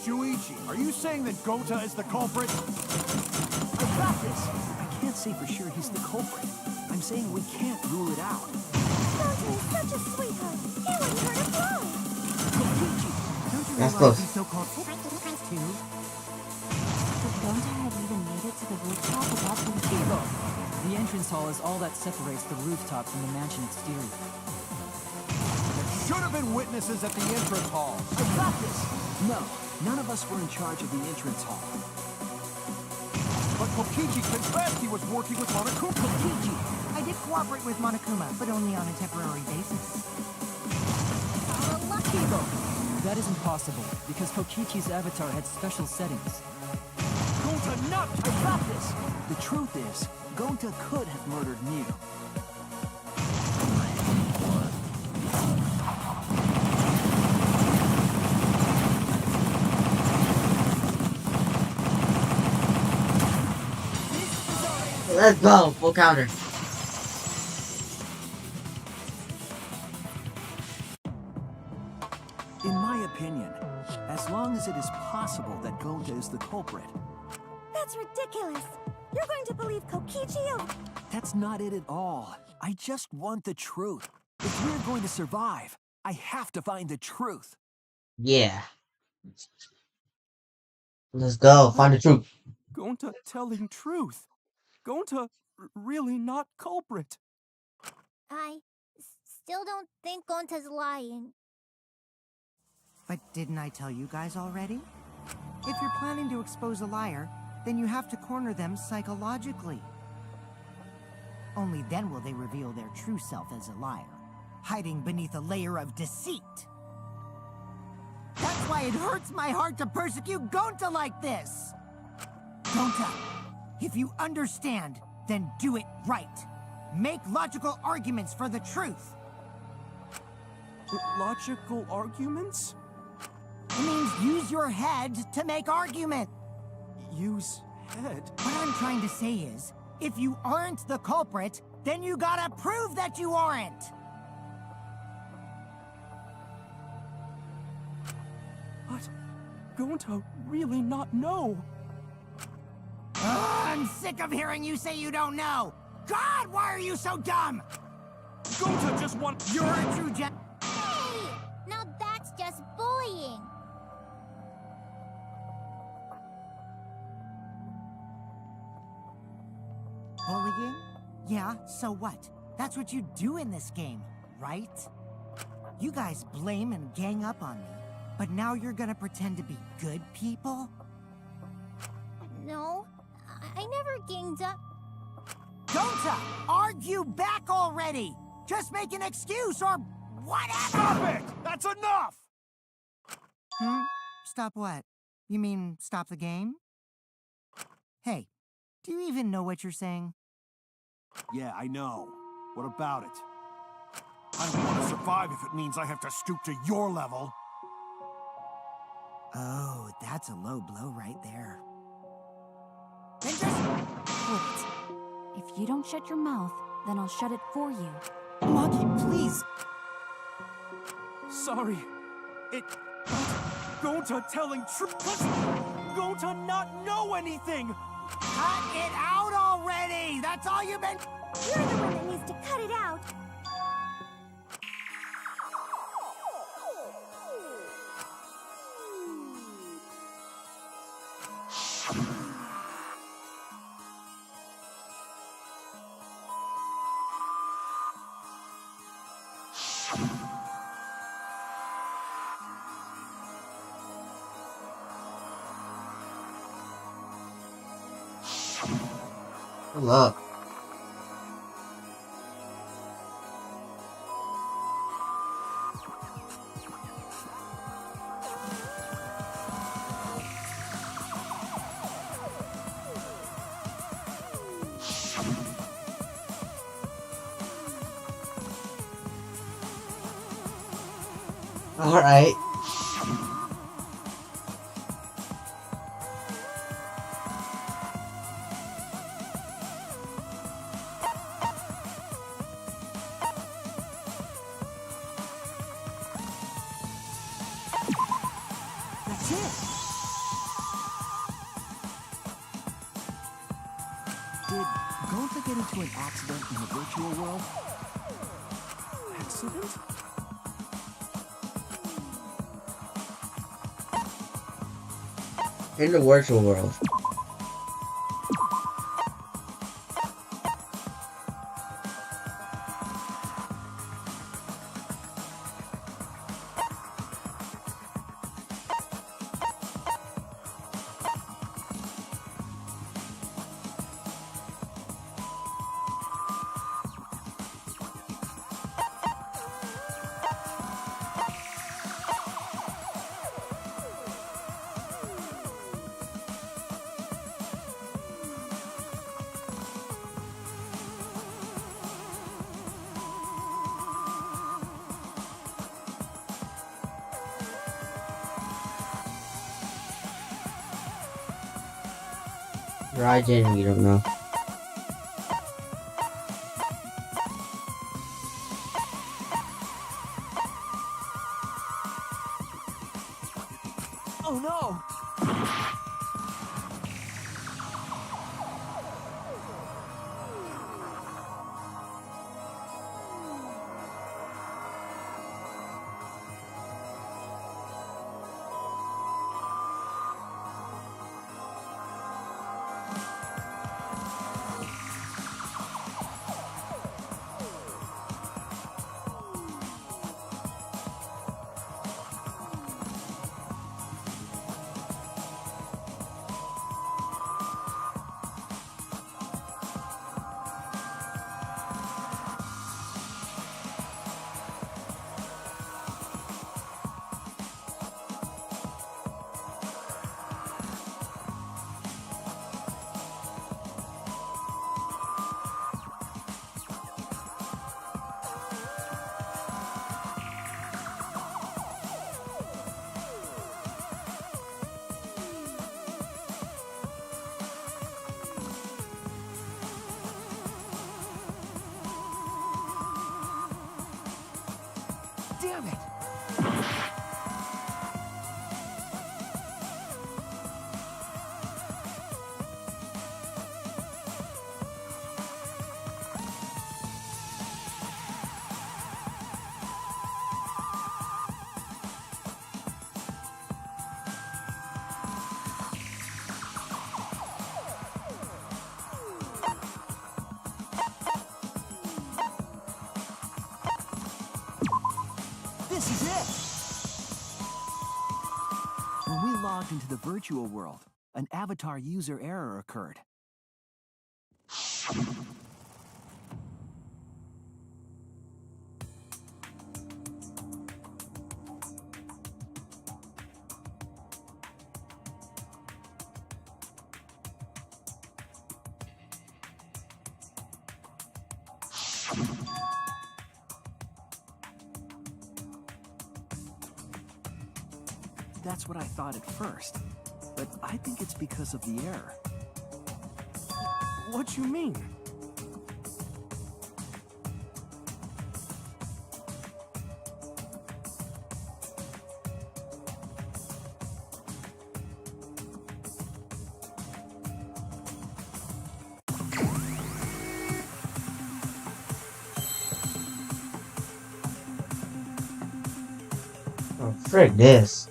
Shuichi, are you saying that Gonta is the culprit? I got this! I can't say for sure he's the culprit. I'm saying we can't rule it out. Gonta is such a sweetheart. He wouldn't hurt a fly. Kokichi! Don't you That's realize close. he's so-called too? But Gonta have even made it to the rooftop without being Evo! The entrance hall is all that separates the rooftop from the mansion exterior. There should have been witnesses at the entrance hall. I got this! No, none of us were in charge of the entrance hall. But Kokichi confessed he was working with Monokuma. Kokichi! I did cooperate with Monokuma, but only on a temporary basis. All a lie. Evo! That isn't possible, because Kokichi's avatar had special settings. Gonta not! I got this! The truth is, Gonta could have murdered Mew. Let's go, full counter. In my opinion, as long as it is possible that Gonta is the culprit, That's ridiculous. You're going to believe Kokichi? that's not it at all. I just want the truth. If we're going to survive, I have to find the truth. Yeah. Let's go, find the truth. Gonta telling truth. Gonta really not culprit. I still don't think Gonta's lying. But didn't I tell you guys already? If you're planning to expose a liar, then you have to corner them psychologically. Only then will they reveal their true self as a liar, hiding beneath a layer of deceit. That's why it hurts my heart to persecute Gonta like this! Gonta, if you understand, then do it right. Make logical arguments for the truth. Logical arguments? It means use your head to make argument. Use head? What I'm trying to say is, if you aren't the culprit, then you gotta prove that you aren't. But Gonta really not know. I'm sick of hearing you say you don't know. God, why are you so dumb? Gonta just want... You're a true gem. Hey! Now that's just bullying. Bullying? Yeah, so what? That's what you do in this game, right? You guys blame and gang up on me, but now you're gonna pretend to be good people? No, I never ganged up. Gonta, argue back already! Just make an excuse or whatever! Stop it! That's enough! Stop what? You mean stop the game? Hey, do you even know what you're saying? Yeah, I know. What about it? I don't want to survive if it means I have to stoop to your level. Oh, that's a low blow right there. Then just... Wait. If you don't shut your mouth, then I'll shut it for you. Lucky, please. Sorry. It... Gonta telling truth. Gonta not know anything. Cut it out already! That's all you've been... You're the one that needs to cut it out. Good luck. Alright. That's it. Did Gonta get into an accident in the virtual world? Accident? In the virtual world. Raijin, you don't know. Oh no! Damn it! This is it! When we logged into the virtual world, an avatar user error occurred. that's what I thought at first. But I think it's because of the error. What you mean? Oh, frick this.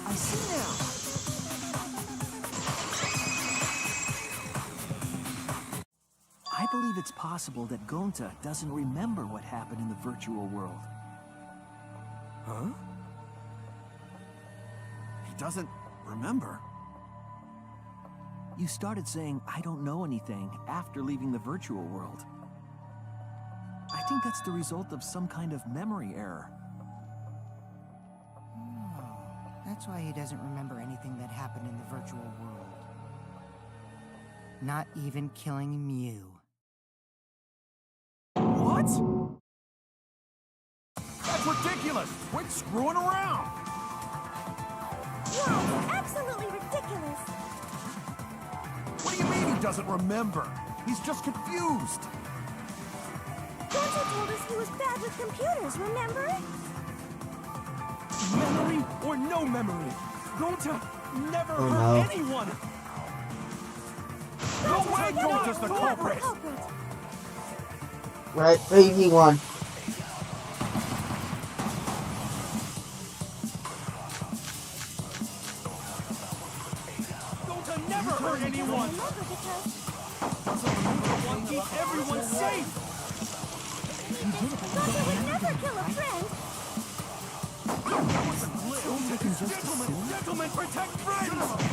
I see now. I believe it's possible that Gonta doesn't remember what happened in the virtual world. Huh? He doesn't remember. You started saying, I don't know anything, after leaving the virtual world. I think that's the result of some kind of memory error. Oh, that's why he doesn't remember anything that happened in the virtual world. Not even killing Mew. What? That's ridiculous! Quit screwing around! Wow, absolutely ridiculous. What do you mean he doesn't remember? He's just confused. Gonta told us he was bad with computers, remember? Memory or no memory? Gonta never Oh, hurt no. anyone! No way Gonta's the culprit! Right, 3v1. Gonta never hurt anyone! Remember because One keep everyone safe! Gonta would never kill a friend. Gentlemen, protect friends!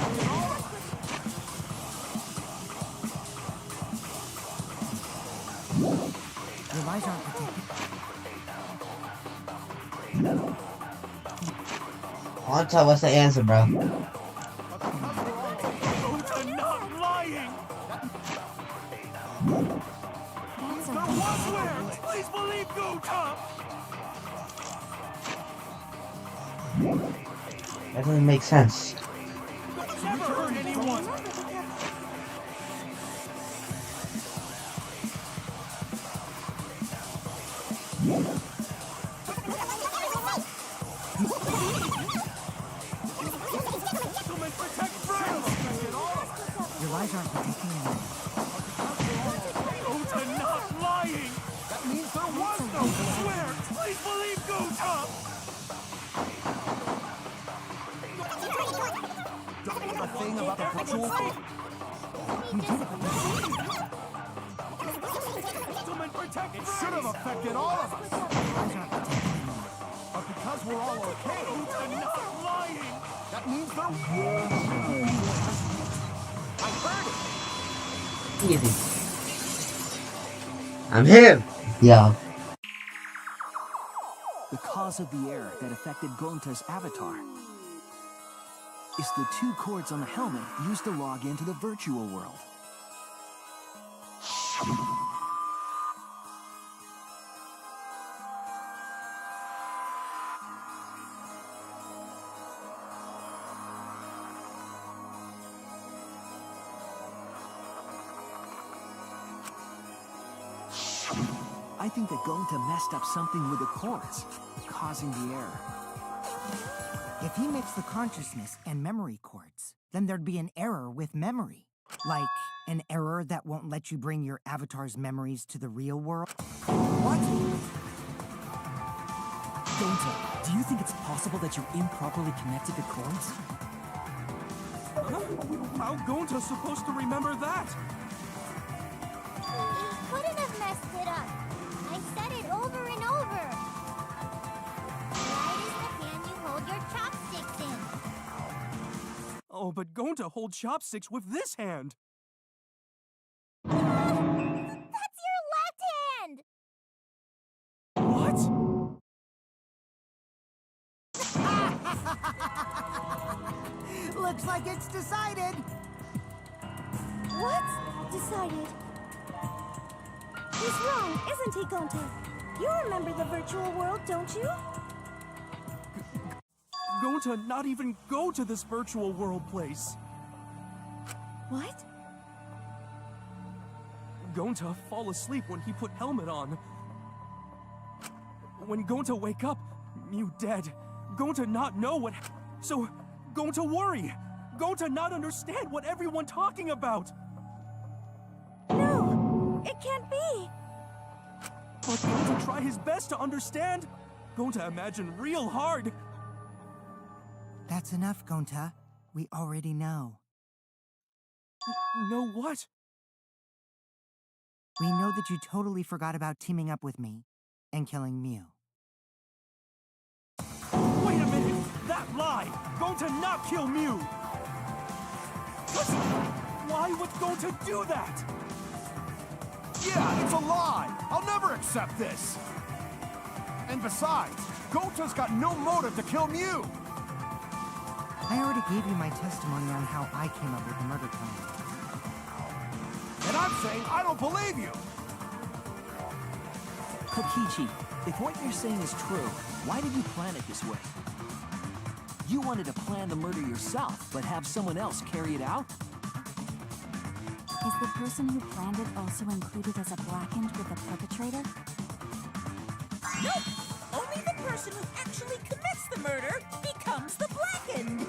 Your lives aren't protected. Gonta, what's the answer, bro? Gonta not lying! That's There was where! Please believe Gonta! That doesn't make sense. Never hurt anyone! Gentlemen, protect friends! Your lives aren't protecting you. Gonta not lying! That means there was no Swear! Please believe Gonta! a thing about the virtual world. Gentlemen, protect It friends! should have affected all of us. Your lives aren't protected anymore. But because we're all okay, Gonta not lying! that means there I heard it. Easy. I'm him! Yeah. The cause of the error that affected Gonta's avatar is the 2 cords on the helmet used to log into the virtual world. I think that Gonta messed up something with the cords, causing the error. If he mixed the consciousness and memory cords, then there'd be an error with memory. Like an error that won't let you bring your avatar's memories to the real world. What? Gonta, do you think it's possible that you improperly connected the cords? How Gonta's supposed to remember that? He couldn't have messed it up. I said it over and over. Right is the pan you hold your chopsticks in. Oh, but Gonta holds chopsticks with this hand. That's your left hand! What? Looks like it's decided. What? Decided. He's wrong, isn't he, Gonta? You remember the virtual world, don't you? Gonta not even go to this virtual world place. What? Gonta fall asleep when he put helmet on. When Gonta wake up, Mew dead. Gonta not know what... So, Gonta worry. Gonta not understand what everyone talking about. No, it can't be. But Gonta try his best to understand. Gonta imagine real hard. That's enough, Gonta. We already know. Know what? We know that you totally forgot about teaming up with me and killing Mew. Wait a minute! That lie! Gonta not kill Mew! Why would Gonta do that? Yeah, it's a lie! I'll never accept this! And besides, Gonta's got no motive to kill Mew! I already gave you my testimony on how I came up with the murder plan. And I'm saying I don't believe you! Kokichi, if what you're saying is true, why did you plan it this way? You wanted to plan the murder yourself, but have someone else carry it out? Is the person who planned it also included as a blackened with the perpetrator? Nope! Only the person who actually commits the murder becomes the blackened!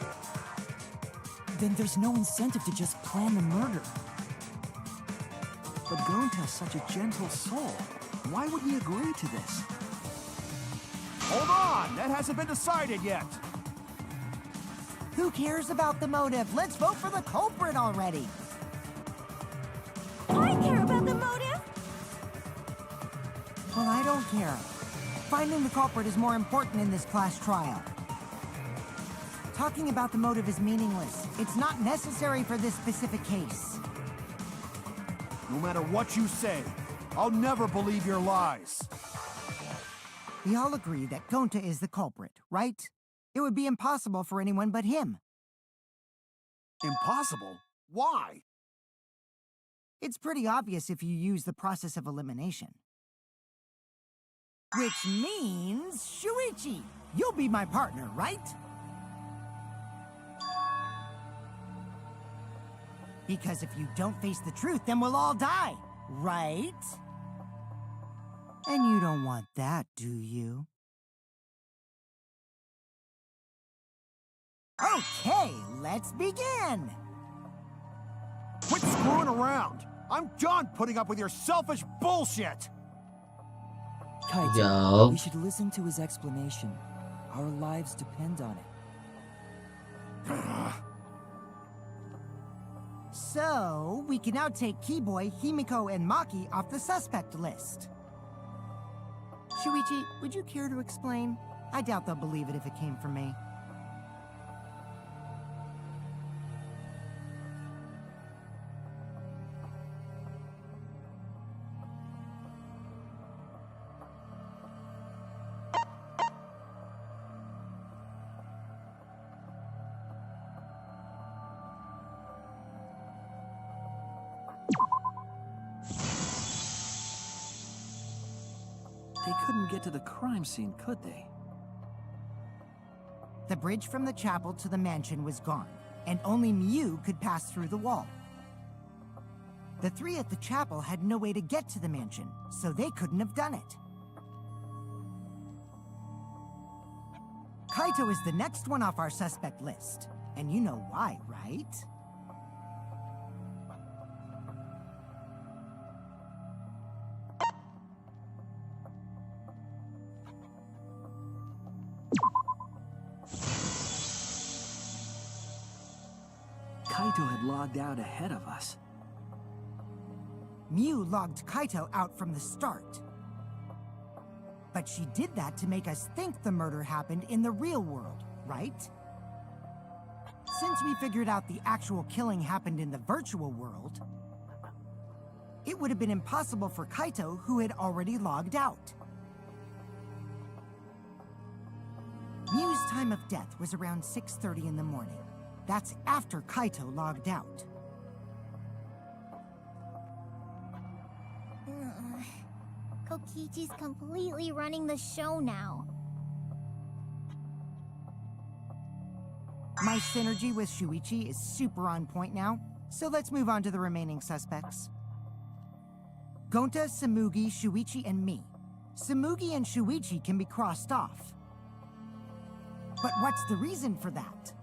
Then there's no incentive to just plan the murder. But Gonta's such a gentle soul. Why would he agree to this? Hold on! That hasn't been decided yet! Who cares about the motive? Let's vote for the culprit already! I care about the motive! Well, I don't care. Finding the culprit is more important in this class trial. Talking about the motive is meaningless. It's not necessary for this specific case. No matter what you say, I'll never believe your lies. We all agree that Gonta is the culprit, right? It would be impossible for anyone but him. Impossible? Why? It's pretty obvious if you use the process of elimination. Which means, Shuichi, you'll be my partner, right? Because if you don't face the truth, then we'll all die, right? And you don't want that, do you? Okay, let's begin! Quit screwing around! I'm done putting up with your selfish bullshit! Kaito, Yo. we should listen to his explanation. Our lives depend on it. So, we can now take Keyboy, Himiko, and Maki off the suspect list. Shuichi, would you care to explain? I doubt they'll believe it if it came from me. They couldn't get to the crime scene, could they? The bridge from the chapel to the mansion was gone, and only Mew could pass through the wall. The three at the chapel had no way to get to the mansion, so they couldn't have done it. Kaito is the next one off our suspect list. And you know why, right? Kaito had logged out ahead of us. Mew logged Kaito out from the start. But she did that to make us think the murder happened in the real world, right? Since we figured out the actual killing happened in the virtual world, it would have been impossible for Kaito, who had already logged out. Mew's time of death was around 6:30 in the morning. That's after Kaito logged out. Kokichi's completely running the show now. My synergy with Shuichi is super on point now, so let's move on to the remaining suspects. Gonta, Samugi, Shuichi, and me. Samugi and Shuichi can be crossed off. But what's the reason for that?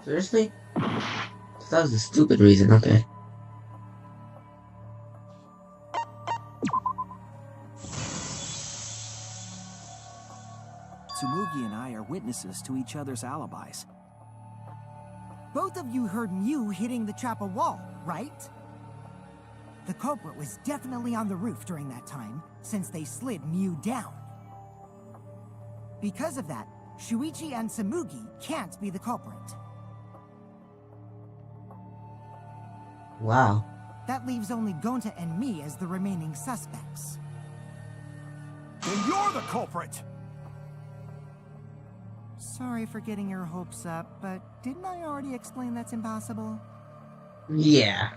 Seriously? That was a stupid reason, okay. Tsumugi and I are witnesses to each other's alibis. Both of you heard Mew hitting the chapel wall, right? The culprit was definitely on the roof during that time, since they slid Mew down. Because of that, Shuichi and Samugi can't be the culprit. Wow. That leaves only Gonta and me as the remaining suspects. Then you're the culprit! Sorry for getting your hopes up, but didn't I already explain that's impossible? Yeah.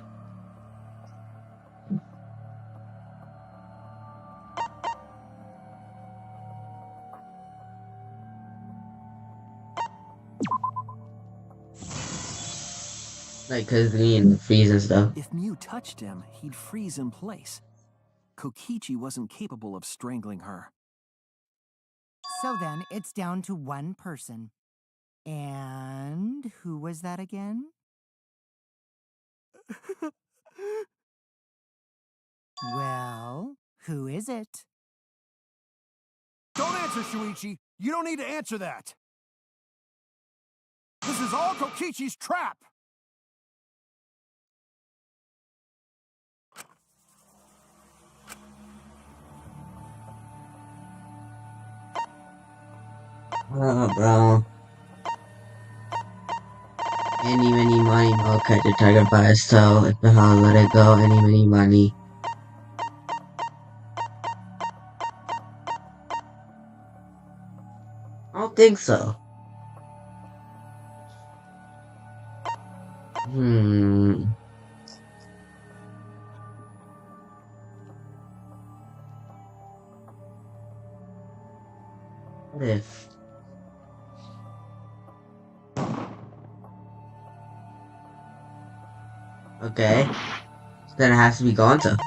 Like, cause me and freeze and stuff. If Mew touched him, he'd freeze in place. Kokichi wasn't capable of strangling her. So then, it's down to one person. And who was that again? Well, who is it? Don't answer, Shuichi! You don't need to answer that! This is all Kokichi's trap! Oh, bro. Any, many, money, no, catch a tiger by its toe. If the hell let it go, any, many, money. I don't think so. What if? Okay. Then it has to be Gonta.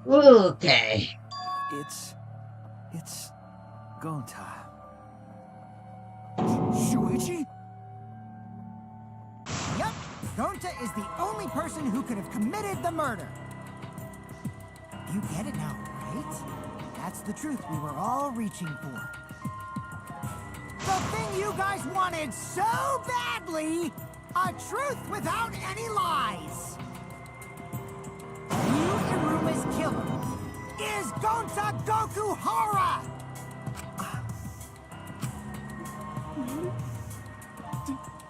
Okay. It's Gonta. Shuichi? Yup, Gonta is the only person who could have committed the murder. You get it now, right? That's the truth we were all reaching for. The thing you guys wanted so badly! A truth without any lies! Yu Iruma's killer is Gonta Gokuhara!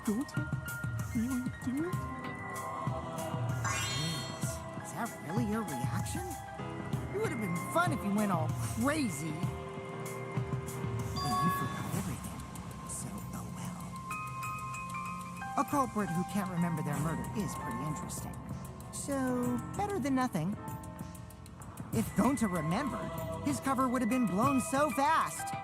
Gonta? went all crazy. And you forgot everything. So, oh well. A culprit who can't remember their murder is pretty interesting. So, better than nothing. If Gonta remembered, his cover would have been blown so fast.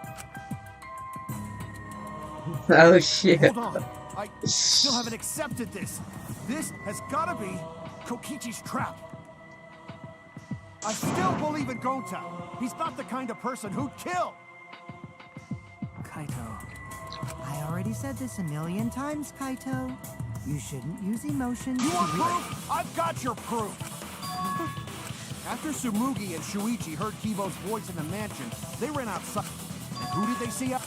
Oh shit. Hold on. I still haven't accepted this. This has gotta be Kokichi's trap. I still believe in Gonta. He's not the kind of person who'd kill. Kaito. I already said this a million times, Kaito. You shouldn't use emotions. You to want really- proof? I've got your proof. After Tsumugi and Shuichi heard Kibo's voice in the mansion, they ran outside. And who did they see out?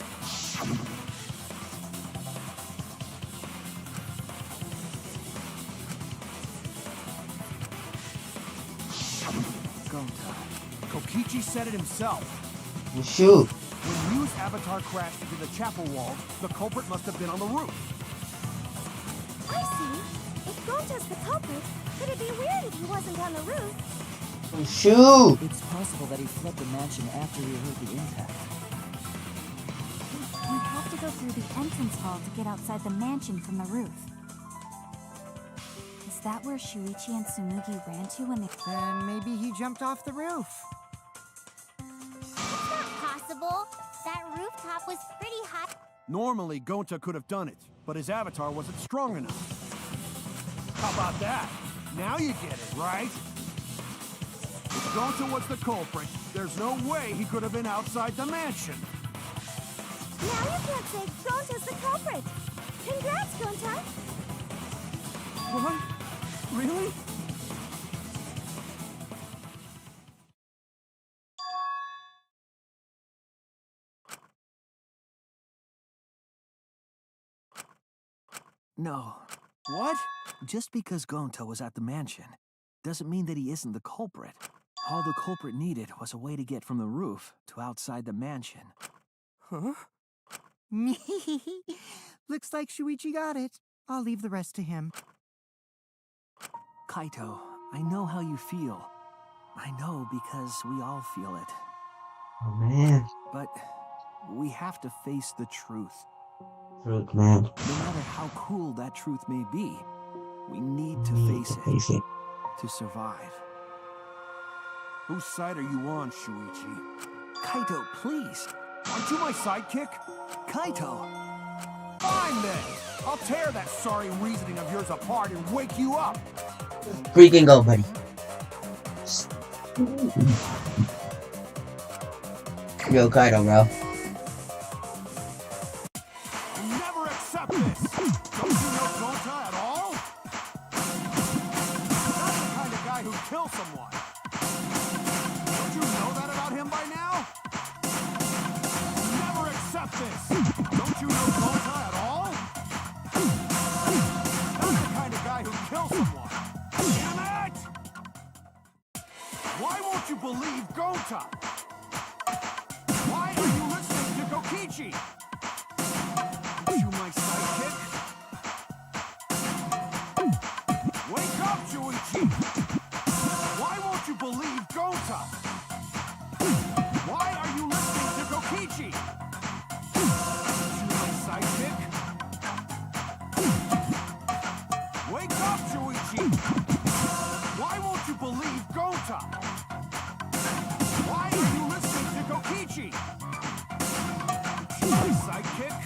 Gonta. Kokichi said it himself. Shoot. When Ryu's avatar crashed into the chapel wall, the culprit must have been on the roof. I see. If Gonta's the culprit, could it be weird if he wasn't on the roof? Shoot. It's possible that he fled the mansion after he heard the impact. You have to go through the entrance hall to get outside the mansion from the roof. Is that where Shuichi and Tsumugi ran to when they... Then maybe he jumped off the roof. It's not possible. That rooftop was pretty high. Normally, Gonta could have done it, but his avatar wasn't strong enough. How about that? Now you get it, right? If Gonta was the culprit, there's no way he could have been outside the mansion. Now you can't say Gonta's the culprit. Congrats, Gonta. What? Really? No. What? Just because Gonta was at the mansion doesn't mean that he isn't the culprit. All the culprit needed was a way to get from the roof to outside the mansion. Huh? Looks like Shuichi got it. I'll leave the rest to him. Kaito, I know how you feel. I know because we all feel it. Oh man. But we have to face the truth. Truth, man. No matter how cruel that truth may be, we need to face it to survive. Whose side are you on, Shuichi? Kaito, please. Aren't you my sidekick? Kaito! Fine then! I'll tear that sorry reasoning of yours apart and wake you up! Freaking go, buddy. Yo, Kaido, bro. Never accept this! Don't you know Gonta at all? Not the kind of guy who'd kill someone. Don't you know that about him by now? Never accept this! Don't you know Gonta at all? Not the kind of guy who'd kill someone. Damn it! Why won't you believe Gonta? Why are you listening to Kokichi? Are you my sidekick? Wake up, Shuichi! Why won't you believe Gonta? Why are you listening to Kokichi? Are you my sidekick? Wake up, Shuichi! Why won't you believe Gonta? Why are you listening to Kokichi? My sidekick?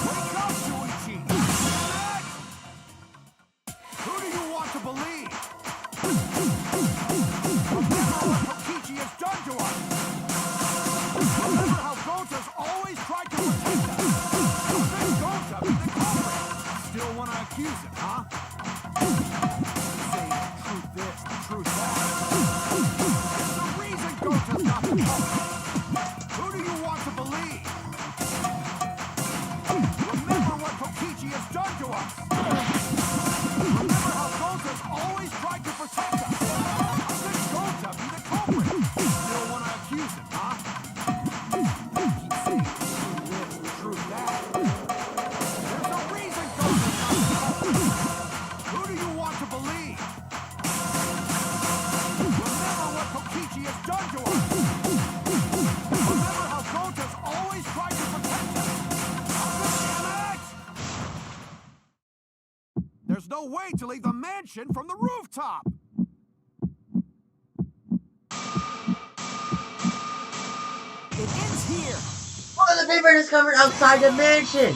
Wake up, Shuichi! Who do you want to believe? Remember what Kokichi has done to us! Remember how Gonta's always tried to protect us! You think Gonta be the culprit? Still want to accuse him, huh? Say the truth this, the truth that. There's a reason Gonta's not the culprit. Who do you want to believe? Remember what Kokichi has done to us. Remember how Gonta's always tried to protect us. Let Gonta be the culprit. Still want to accuse him, huh? Keep saying the truth this, the truth that. There's a reason Gonta's not the culprit. Who do you want to believe? Remember way to leave the mansion from the rooftop! It ends here! Oh, the paper discovered outside the mansion!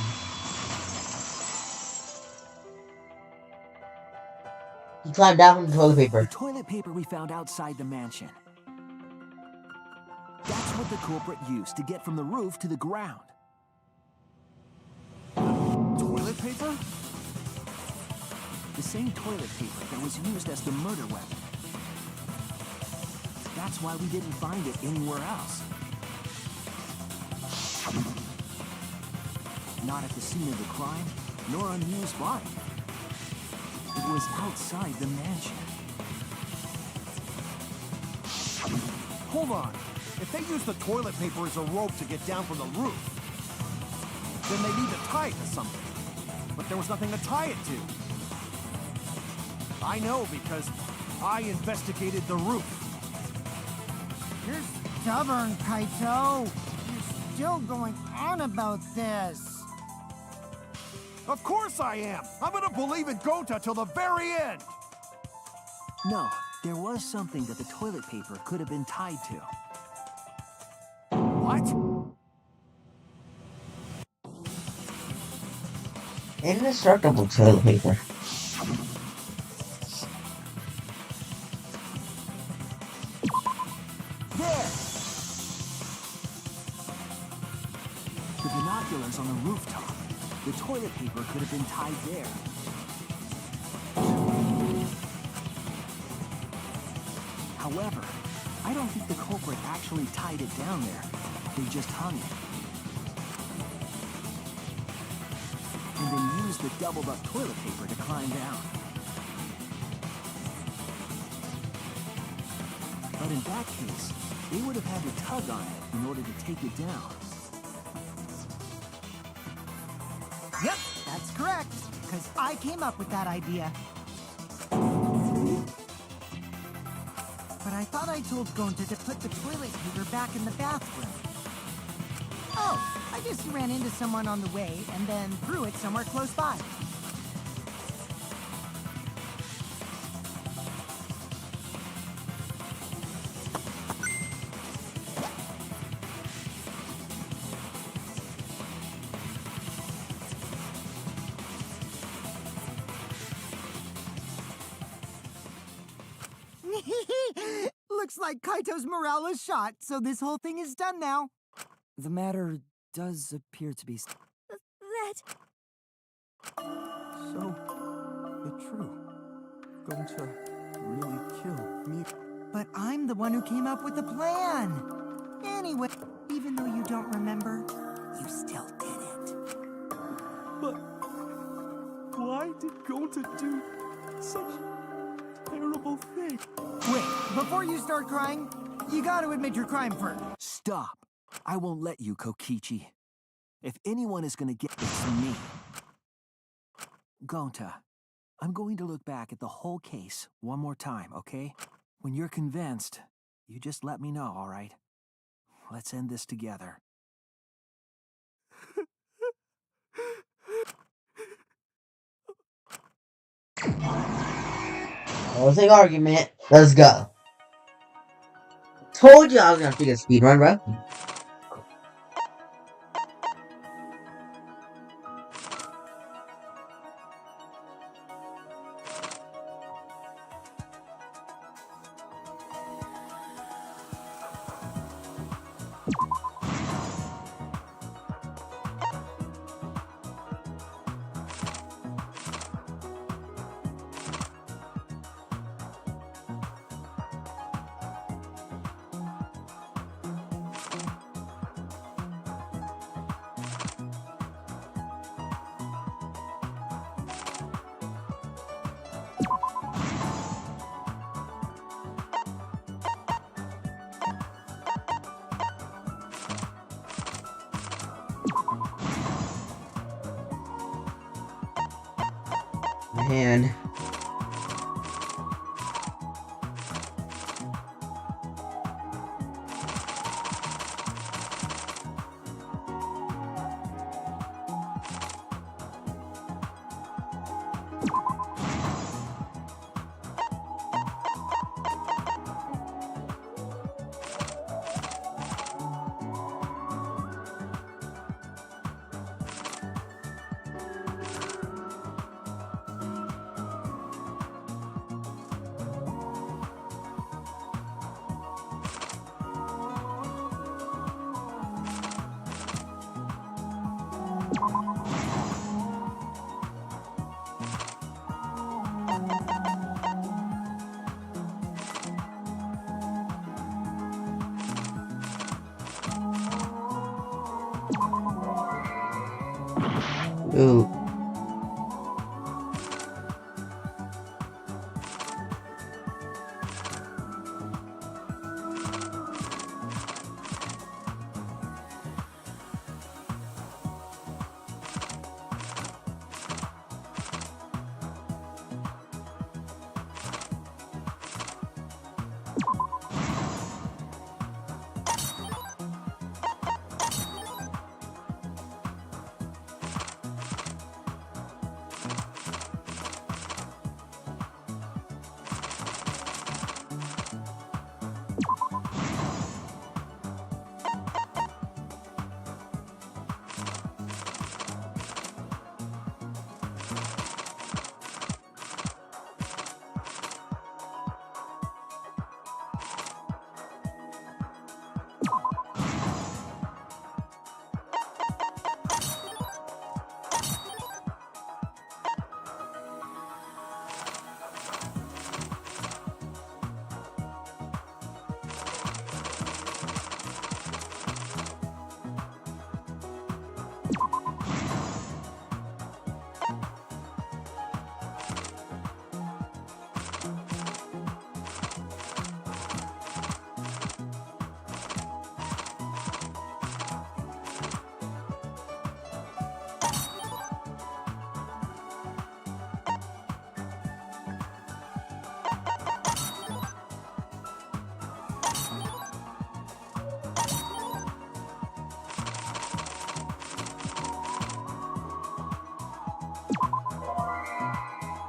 He climbed down from the toilet The paper. toilet paper we found outside the mansion. That's what the culprit used to get from the roof to the ground. Toilet paper? The same toilet paper that was used as the murder weapon. That's why we didn't find it anywhere else. Not at the scene of the crime, nor on Mew's body. It was outside the mansion. Hold on. If they used the toilet paper as a rope to get down from the roof, then they need to tie it to something. But there was nothing to tie it to. I know because I investigated the roof. You're stubborn, Kaito. You're still going on about this. Of course I am. I'm gonna believe in Gota till the very end. No, there was something that the toilet paper could have been tied to. What? Indestructible toilet paper. There! The binoculars on the rooftop. The toilet paper could have been tied there. However, I don't think the culprit actually tied it down there. They just hung it. And then used the doubled up toilet paper to climb down. But in that case, they would have had to tug on it in order to take it down. Yep, that's correct. Because I came up with that idea. But I thought I told Gonta to put the toilet paper back in the bathroom. Oh, I just ran into someone on the way and then threw it somewhere close by. Looks like Kaito's morale is shot, so this whole thing is done now. The matter does appear to be... That... So, it's true. Gota really killed me. But I'm the one who came up with the plan. Anyway, even though you don't remember, you still did it. But why did Gota do such a terrible thing? Wait, before you start crying, you gotta admit your crime first. Stop! I won't let you, Kokichi. If anyone is gonna get it's me. Gonta, I'm going to look back at the whole case one more time, okay? When you're convinced, you just let me know, all right? Let's end this together. Closing argument. Let's go. Told you I was gonna figure speedrun, bro. Man. Ooh.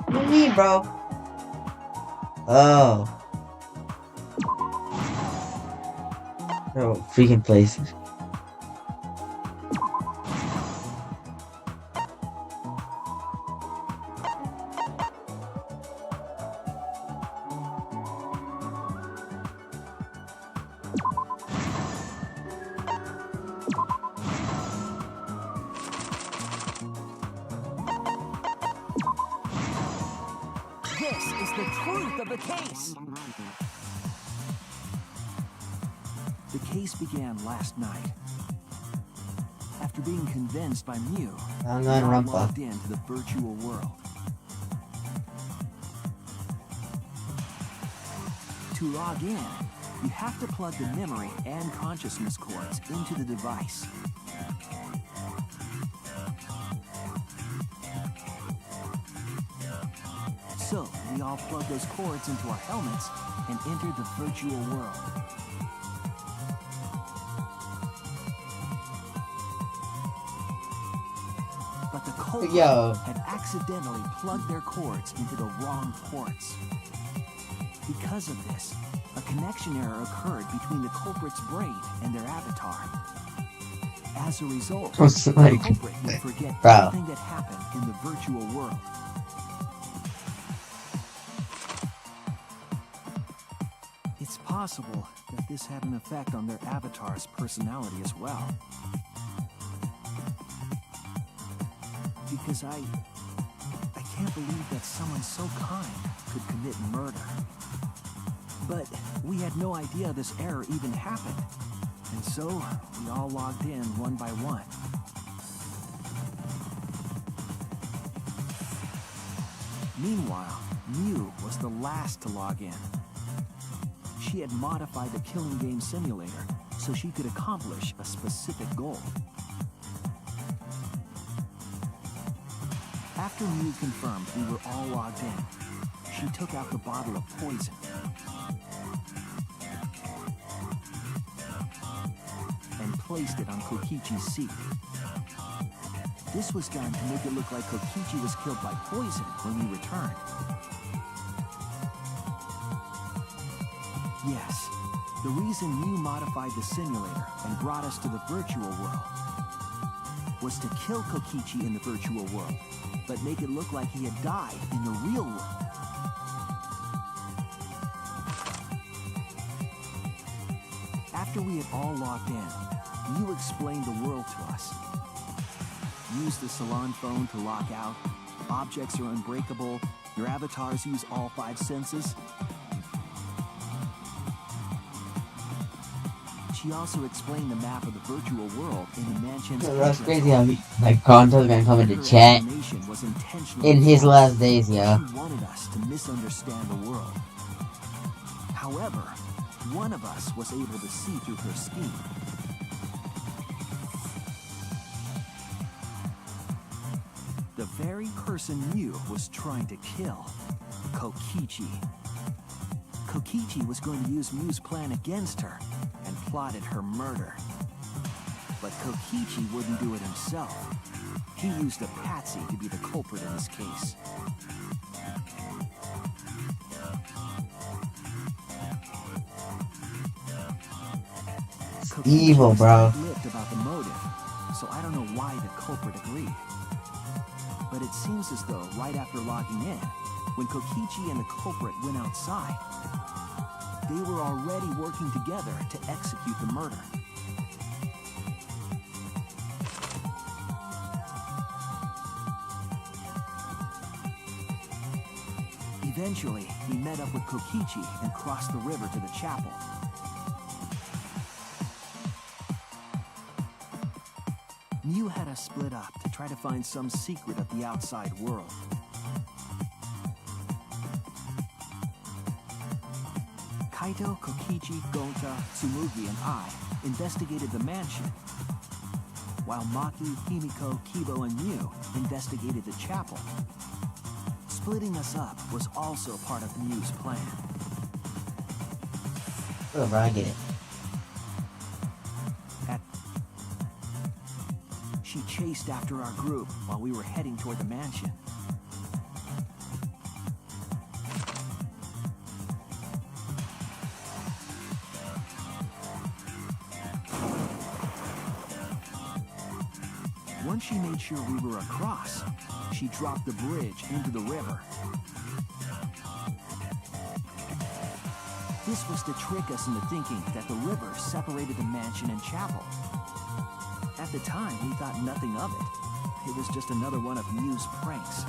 What do you mean, bro? Oh. Oh, freaking places. This is the truth of the case. The case began last night. After being convinced by Mew, Danganronpa. logged into the virtual world. To log in, you have to plug the memory and consciousness cords into the device. So, we all plug those cords into our helmets and enter the virtual world. But the culprit had accidentally plugged their cords into the wrong ports. Because of this, a connection error occurred between the culprit's brain and their avatar. As a result, the culprit would forget everything that happened in the virtual world. It's possible that this had an effect on their avatar's personality as well. Because I can't believe that someone so kind could commit murder. But we had no idea this error even happened. And so, we all logged in one by one. Meanwhile, Mew was the last to log in. She had modified the killing game simulator so she could accomplish a specific goal. After Mew confirmed we were all logged in, she took out the bottle of poison and placed it on Kokichi's seat. This was done to make it look like Kokichi was killed by poison when we returned. Yes, the reason Mew modified the simulator and brought us to the virtual world was to kill Kokichi in the virtual world, but make it look like he had died in the real world. After we had all logged in, Mew explained the world to us. Use the salon phone to lock out. Objects are unbreakable. Your avatars use all 5 senses. She She also explained the map of the virtual world in the mansion's That's entrance crazy hall. how like Gonto's gonna come into Her chat explanation was intentionally in his false. last days, yo. She wanted us to misunderstand the world. However, one of us was able to see through her scheme. The very person Mew was trying to kill, Kokichi. Kokichi was going to use Mew's plan against her and plotted her murder. But Kokichi wouldn't do it himself. He used a patsy to be the culprit in this case. Evil, Kokichi bro. was tight-lipped about the motive, so I don't know why the culprit agreed. But it seems as though right after logging in, when Kokichi and the culprit went outside, they were already working together to execute the murder. Eventually, we met up with Kokichi and crossed the river to the chapel. Mew had us split up to try to find some secret of the outside world. Kaito, Kokichi, Gonta, Tsumugi, and I investigated the mansion, while Maki, Himiko, Kibo, and Mew investigated the chapel. Splitting us up was also part of Mew's plan. Oh, bro, I get it. She chased after our group while we were heading toward the mansion. Once she made sure we were across, she dropped the bridge into the river. This was to trick us into thinking that the river separated the mansion and chapel. At the time, we thought nothing of it. It was just another one of Mew's pranks.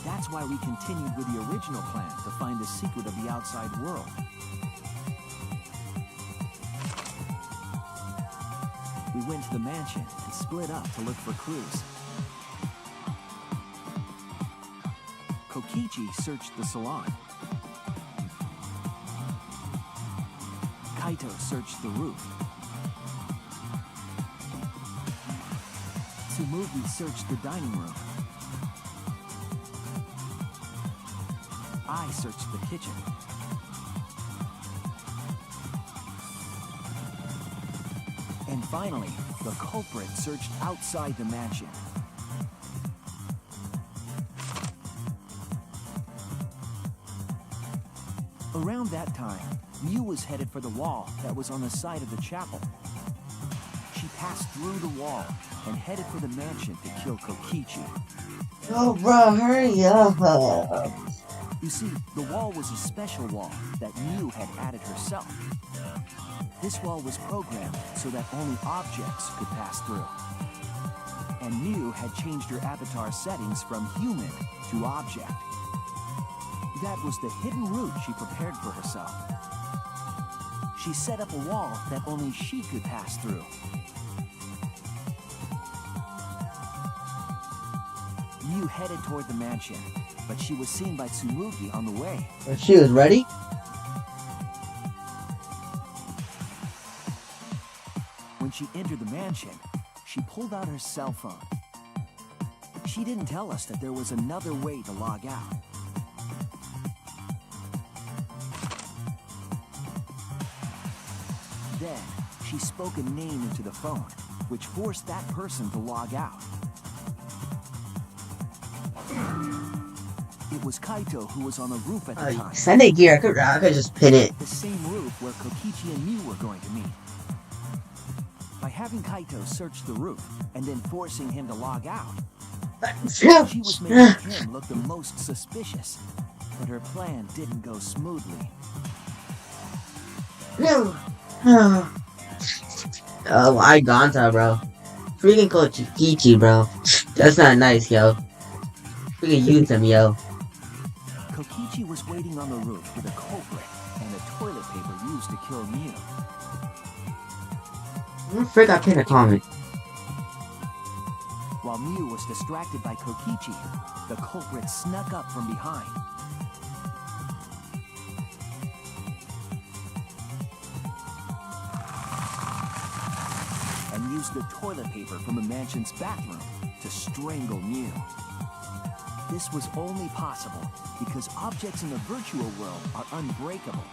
That's why we continued with the original plan to find the secret of the outside world. We went to the mansion and split up to look for clues. Kokichi searched the salon. Kaito searched the roof. Tsumugi searched the dining room. I searched the kitchen. And finally, the culprit searched outside the mansion. Around that time, Mew was headed for the wall that was on the side of the chapel. She passed through the wall and headed for the mansion to kill Kokichi. Oh, bro, hurry up. You see, the wall was a special wall that Mew had added herself. This wall was programmed so that only objects could pass through. And Mew had changed her avatar settings from human to object. That was the hidden route she prepared for herself. She set up a wall that only she could pass through. Mew headed toward the mansion, but she was seen by Tsumugi on the way. She was ready? When she entered the mansion, she pulled out her cell phone. She didn't tell us that there was another way to log out. Then, she spoke a name into the phone, which forced that person to log out. It was Kaito who was on the roof at the time. Send it here. I could just pin it. The same roof where Kokichi and Mew were going to meet. By having Kaito search the roof and then forcing him to log out, she was making him look the most suspicious. But her plan didn't go smoothly. Oh, I Gonta, bro. Freaking Kokichi, bro. That's not nice, yo. Freaking use him, yo. Kokichi was waiting on the roof with a culprit and the toilet paper used to kill Mew. I forgot to pick a comment. While Mew was distracted by Kokichi, the culprit snuck up from behind. And used the toilet paper from the mansion's bathroom to strangle Mew. This was only possible because objects in the virtual world are unbreakable.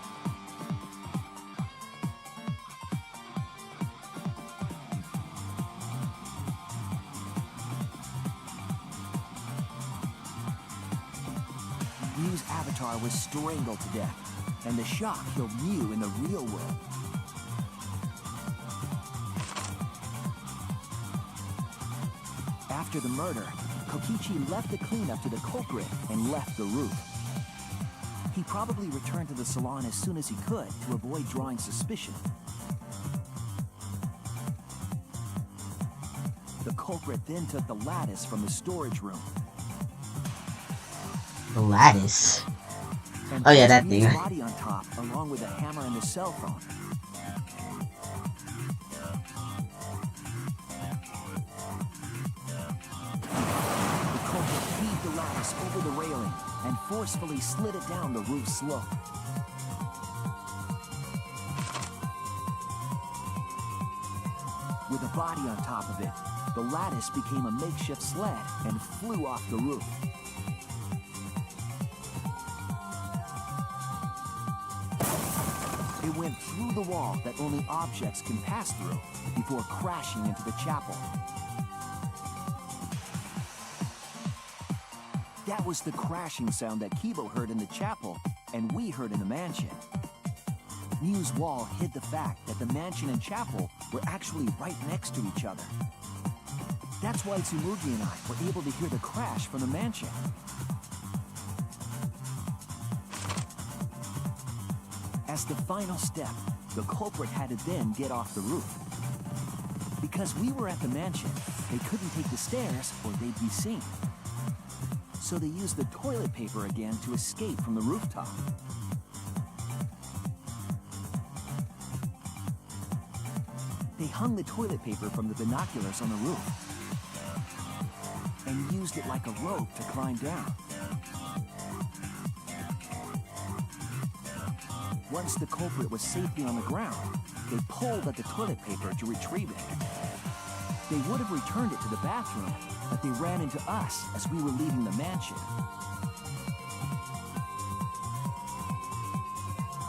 Mew's avatar was strangled to death, and the shock killed Mew in the real world. After the murder, Kokichi left the cleanup to the culprit and left the roof. He probably returned to the salon as soon as he could to avoid drawing suspicion. The culprit then took the lattice from the storage room. The lattice. And Oh yeah, that placed thing. Mew's body on top, along with a hammer and a cell phone. The culprit heaved the lattice over the railing and forcefully slid it down the roof slope. With a body on top of it, the lattice became a makeshift sled and flew off the roof. It went through the wall that only objects can pass through before crashing into the chapel. That was the crashing sound that Kibo heard in the chapel and we heard in the mansion. Mew's wall hid the fact that the mansion and chapel were actually right next to each other. That's why Tsumugi and I were able to hear the crash from the mansion. As the final step, the culprit had to then get off the roof. Because we were at the mansion, they couldn't take the stairs or they'd be seen. So they used the toilet paper again to escape from the rooftop. They hung the toilet paper from the binoculars on the roof and used it like a rope to climb down. Once the culprit was safely on the ground, they pulled at the toilet paper to retrieve it. They would have returned it to the bathroom, but they ran into us as we were leaving the mansion.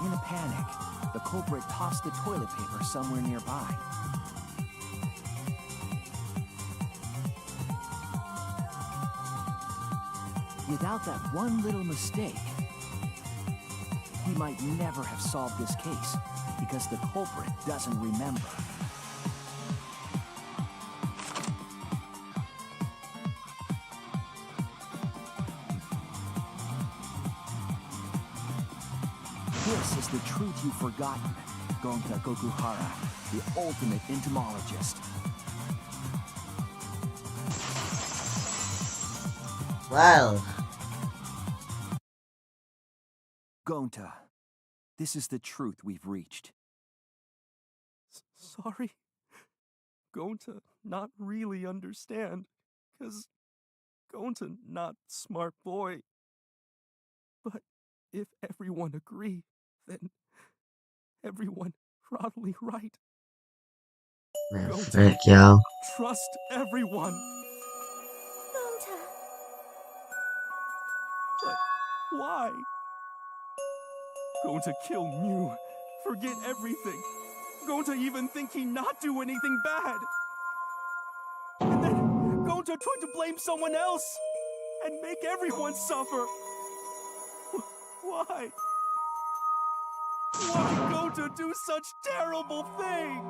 In a panic, the culprit tossed the toilet paper somewhere nearby. Without that one little mistake, we might never have solved this case because the culprit doesn't remember. This is the truth you've forgotten, Gonta Gokuhara, the ultimate entomologist. Wow. Gonta, this is the truth we've reached. Sorry. Going to not really understand, 'cause going to not smart boy. But if everyone agree, then everyone probably right. Man, frick, yo. Trust everyone. Gonta. But why? Going to kill Mew, forget everything. Going to even think he not do anything bad. And then going to try to blame someone else and make everyone suffer. Why? Why going to do such terrible thing?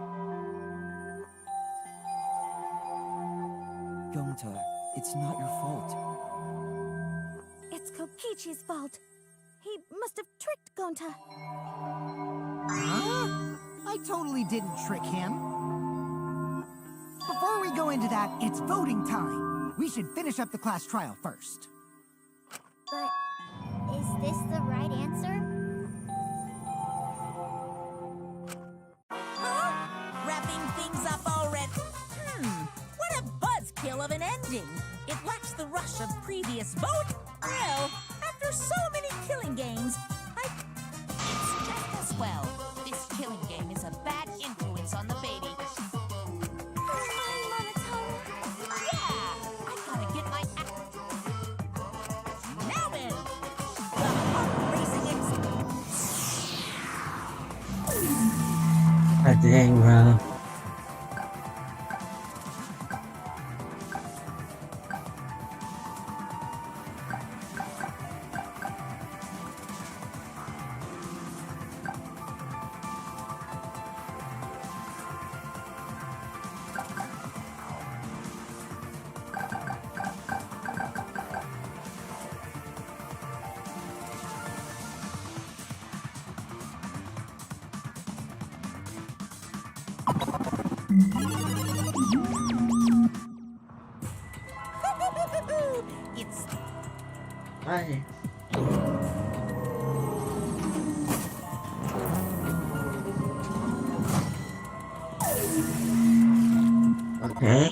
Gonta, it's not your fault. It's Kokichi's fault. He must have tricked Gonta. Huh? I totally didn't trick him. Before we go into that, it's voting time. We should finish up the class trial first. But is this the right answer? Huh? Wrapping things up already. What a buzzkill of an ending. It lacks the rush of previous vote. Well, after so many killing games, it's just as well. This killing game is a bad influence on the baby. Yeah, I gotta get my act. Now then, the heart racing God dang, bro. It's Right. Okay.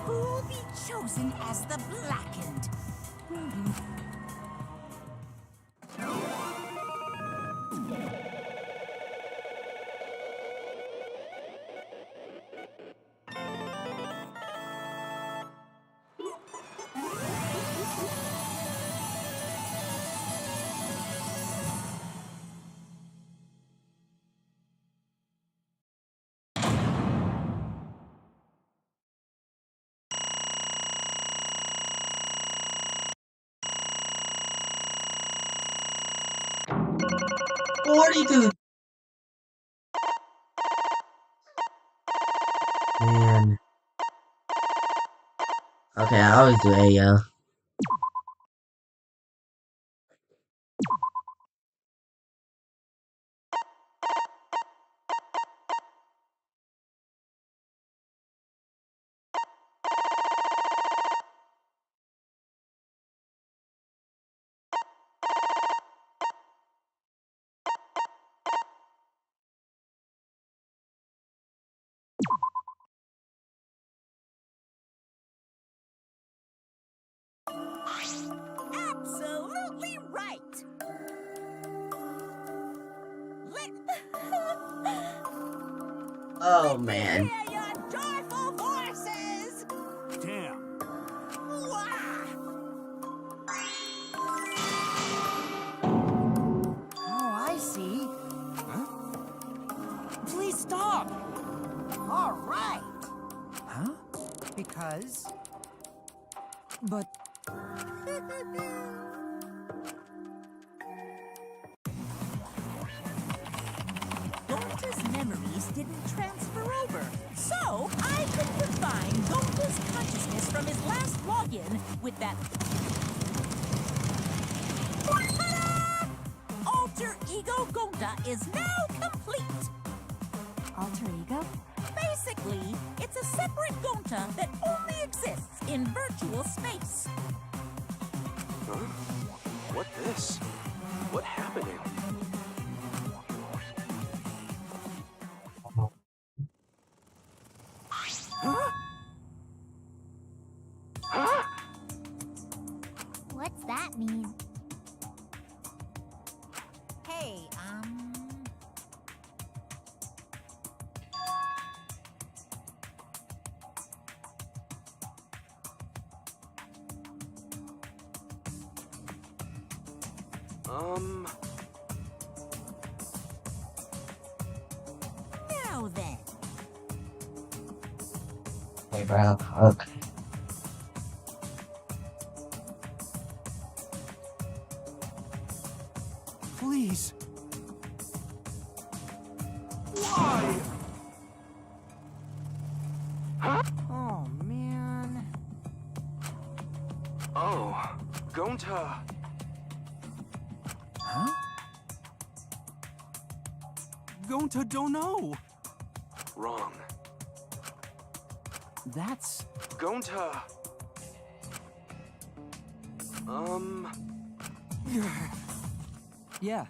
who will be chosen as the blackened. Man. Okay, I always do Ayo. Absolutely right. Let Oh man. hear your joyful voices. Damn. Wah! Oh, I see. Please stop! All right. Huh? Because But Gonta's memories didn't transfer over, so I could combine Gonta's consciousness from his last login with that Ta-da! Alter Ego Gonta is now complete. Alter ego? Basically, it's a separate Gonta that only exists in virtual space. Huh? What this? What happening? Huh? Huh? What's that mean? Hey, now then. Hey, bro. Okay. Please. Why? oh man. Oh, Gonta. huh? Gonta don't know. Wrong. That's... Gonta... Yeah.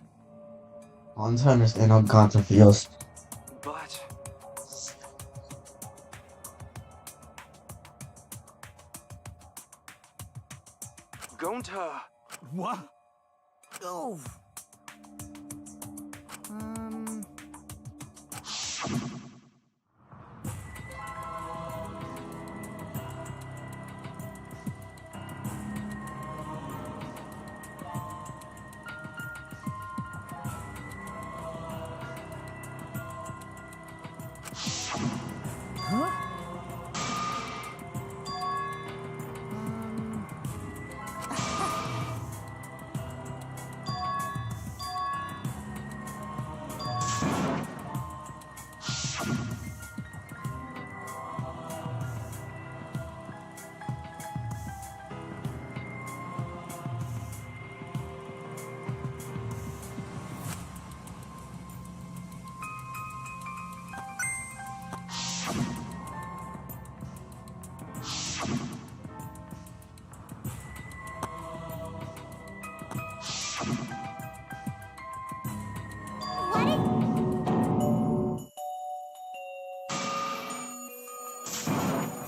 I want to understand how Gonta feels. But... Gonta... What? Oh. Huh?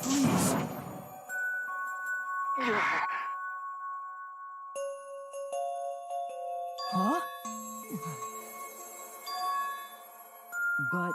Please. Huh? But...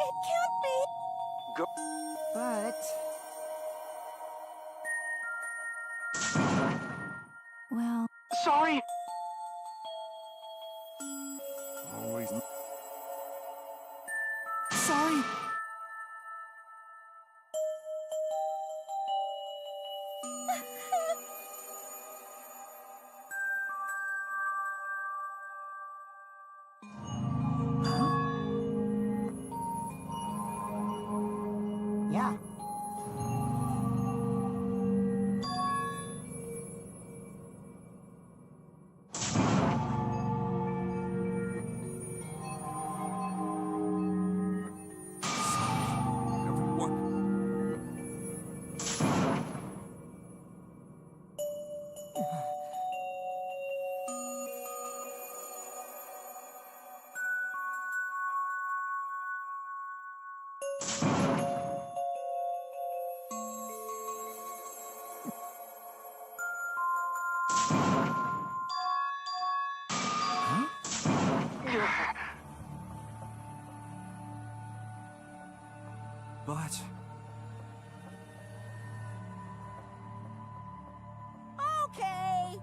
It can't be. But... Well, Sorry! Always. Sorry. Yeah. Everyone... But... Okay.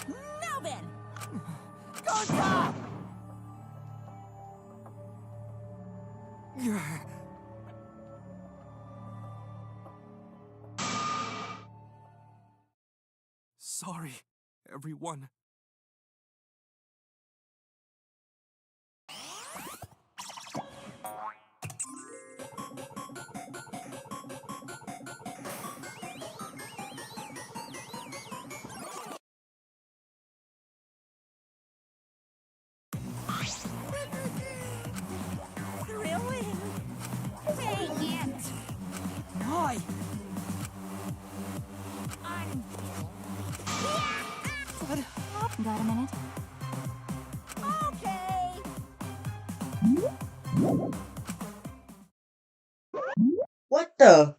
Now then. Gonta! Sorry, everyone. Thrilling. Thank you. Got a minute? Okay. What the?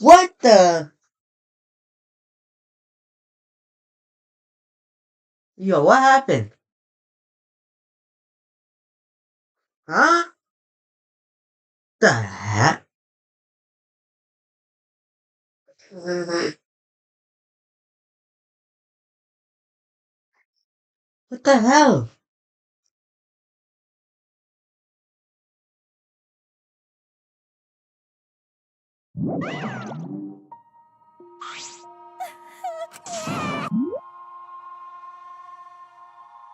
What the? Yo, what happened? Huh? The heck? What the hell?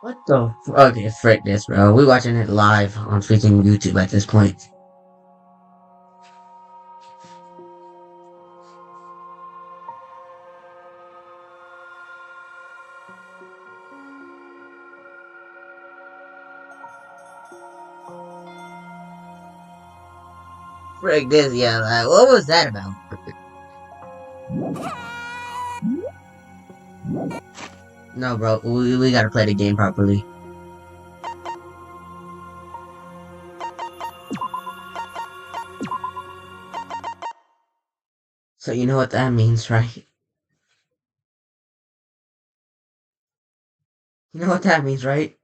What the? Okay, frick this, bro. We watching it live on freaking YouTube at this point. Frick this, yeah. Like, what was that about? No, bro. We gotta play the game properly. So you know what that means, right? You know what that means, right?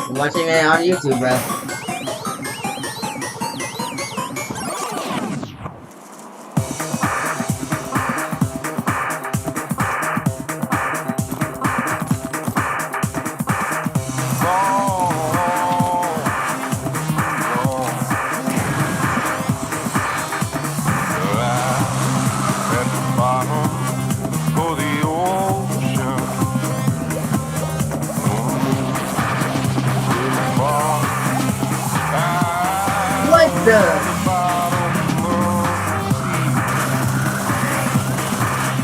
I'm watching it on YouTube, bro. What the?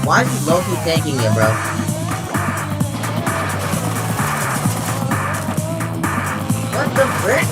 Why is he low-key taking it, bro? What the frick?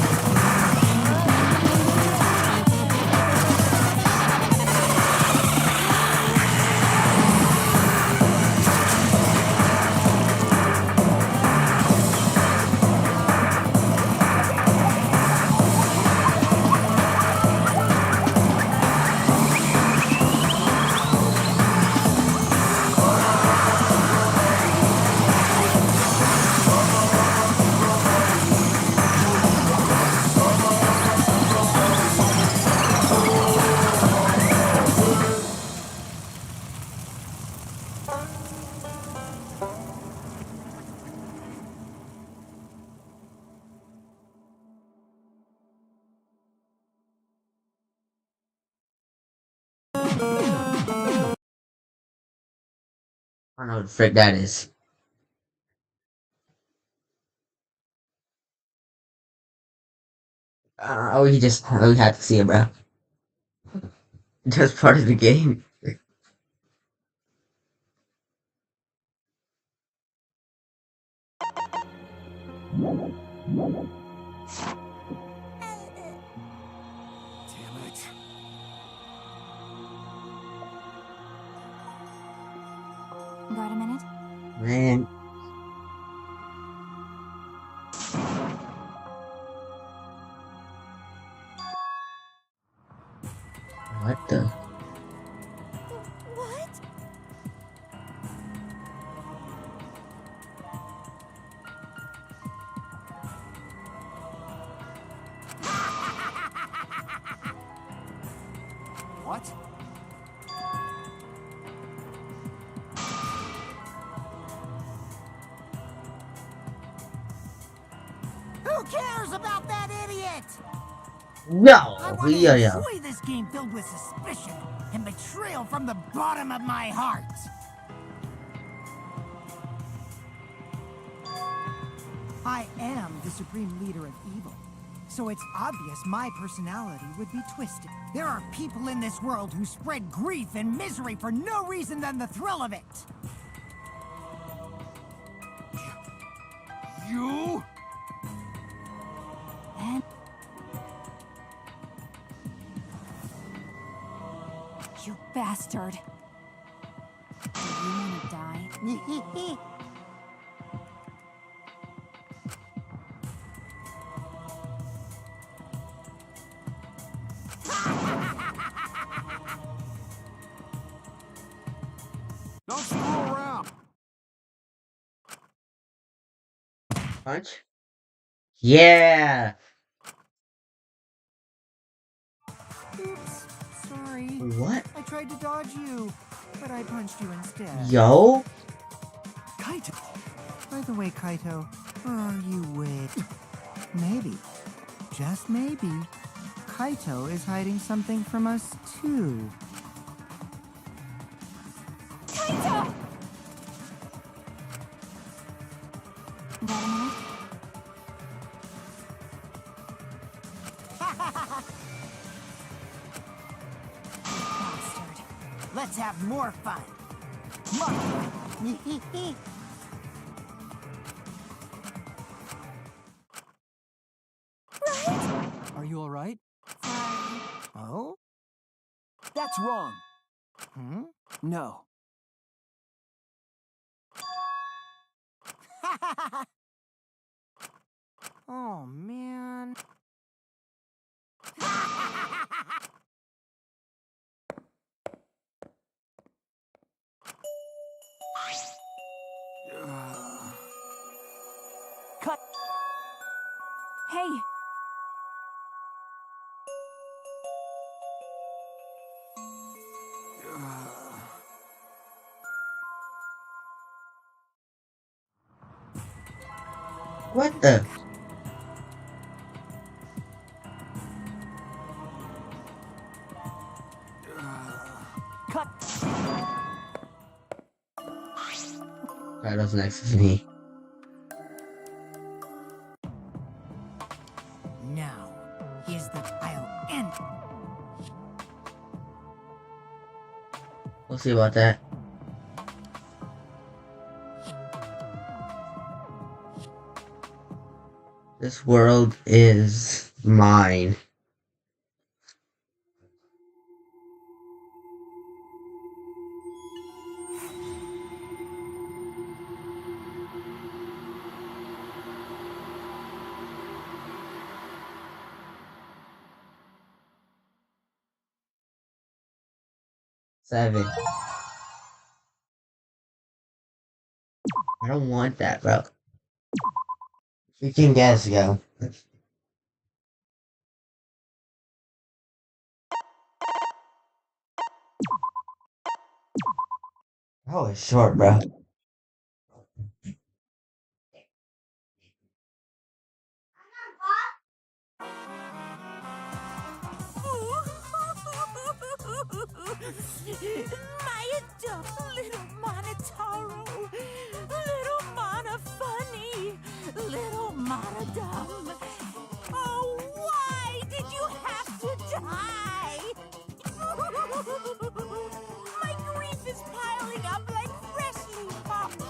I don't know what the frick that is. We had to see it, bro. Just part of the game. Damn it. Got a minute? Man. What the? What? What? Who cares about that idiot? I No, want to yo. enjoy this game filled with suspicion and betrayal from the bottom of my heart. I am the supreme leader of evil, so it's obvious my personality would be twisted. There are people in this world who spread grief and misery for no reason than the thrill of it. You? And you bastard. Do you want to die? Don't screw around. Punch? Yeah! Oops, sorry. What? I tried to dodge you, but I punched you instead. Yo? Kaito. By the way, Kaito, where are you with? Maybe, just maybe, Kaito is hiding something from us too. Kaito! Got a minute? Bastard. Let's have more fun. Are you alright? Oh? That's wrong. Hmm? No. Oh, man. Cut. Hey! What the? Cut. Kaido's next to me. Now, here's the I'll end. We'll see about that. This world is mine. Seven. I don't want that, bro. Freaking guess, yo. That was short, bro. My adult little Monotaro, little Mana funny, little Mana dumb. Oh, why did you have to die? My grief is piling up like freshly popped.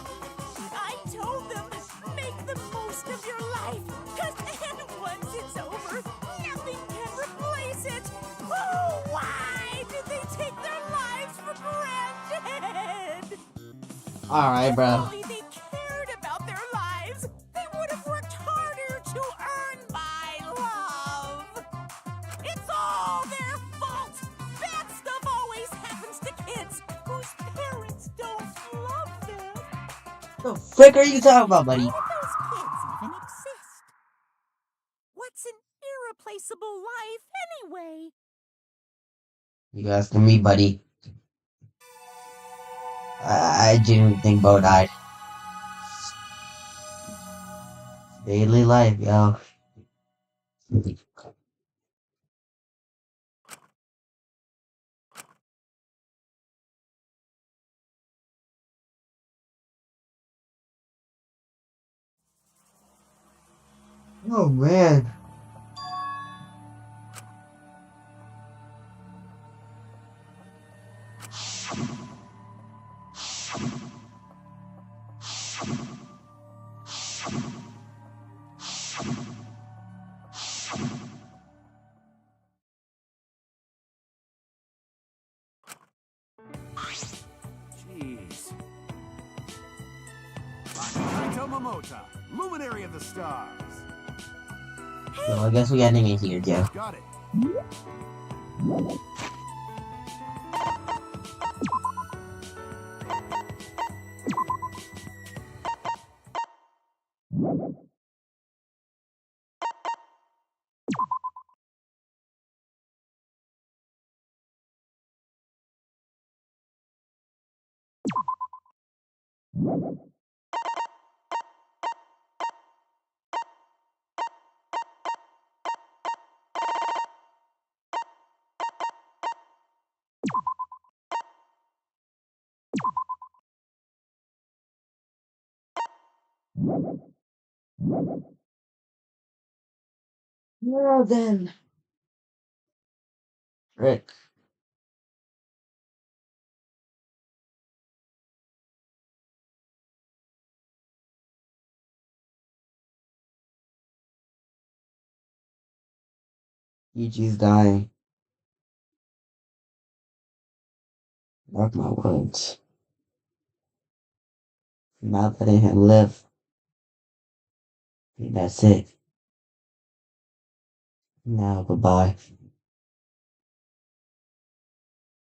I told them, make the most of your life, 'cause then once it's over, nothing can replace it. Oh, why did they take their lives for granted? Alright, bro. If only they cared about their lives, they would have worked harder to earn my love. It's all their fault. Bad stuff always happens to kids whose parents don't love them. The frick are you talking about, buddy? How do those kids even exist? What's an irreplaceable life anyway? You asking me, buddy? I didn't think Bo died. Daily life, yo. Oh man. Jeez. Kaito Momota, luminary of the stars. Well, I guess we got an it here, Joe. Got it. Well then. Rick. Yuji's dying. Mark my words. I'm not letting him live. And that's it. Now, goodbye.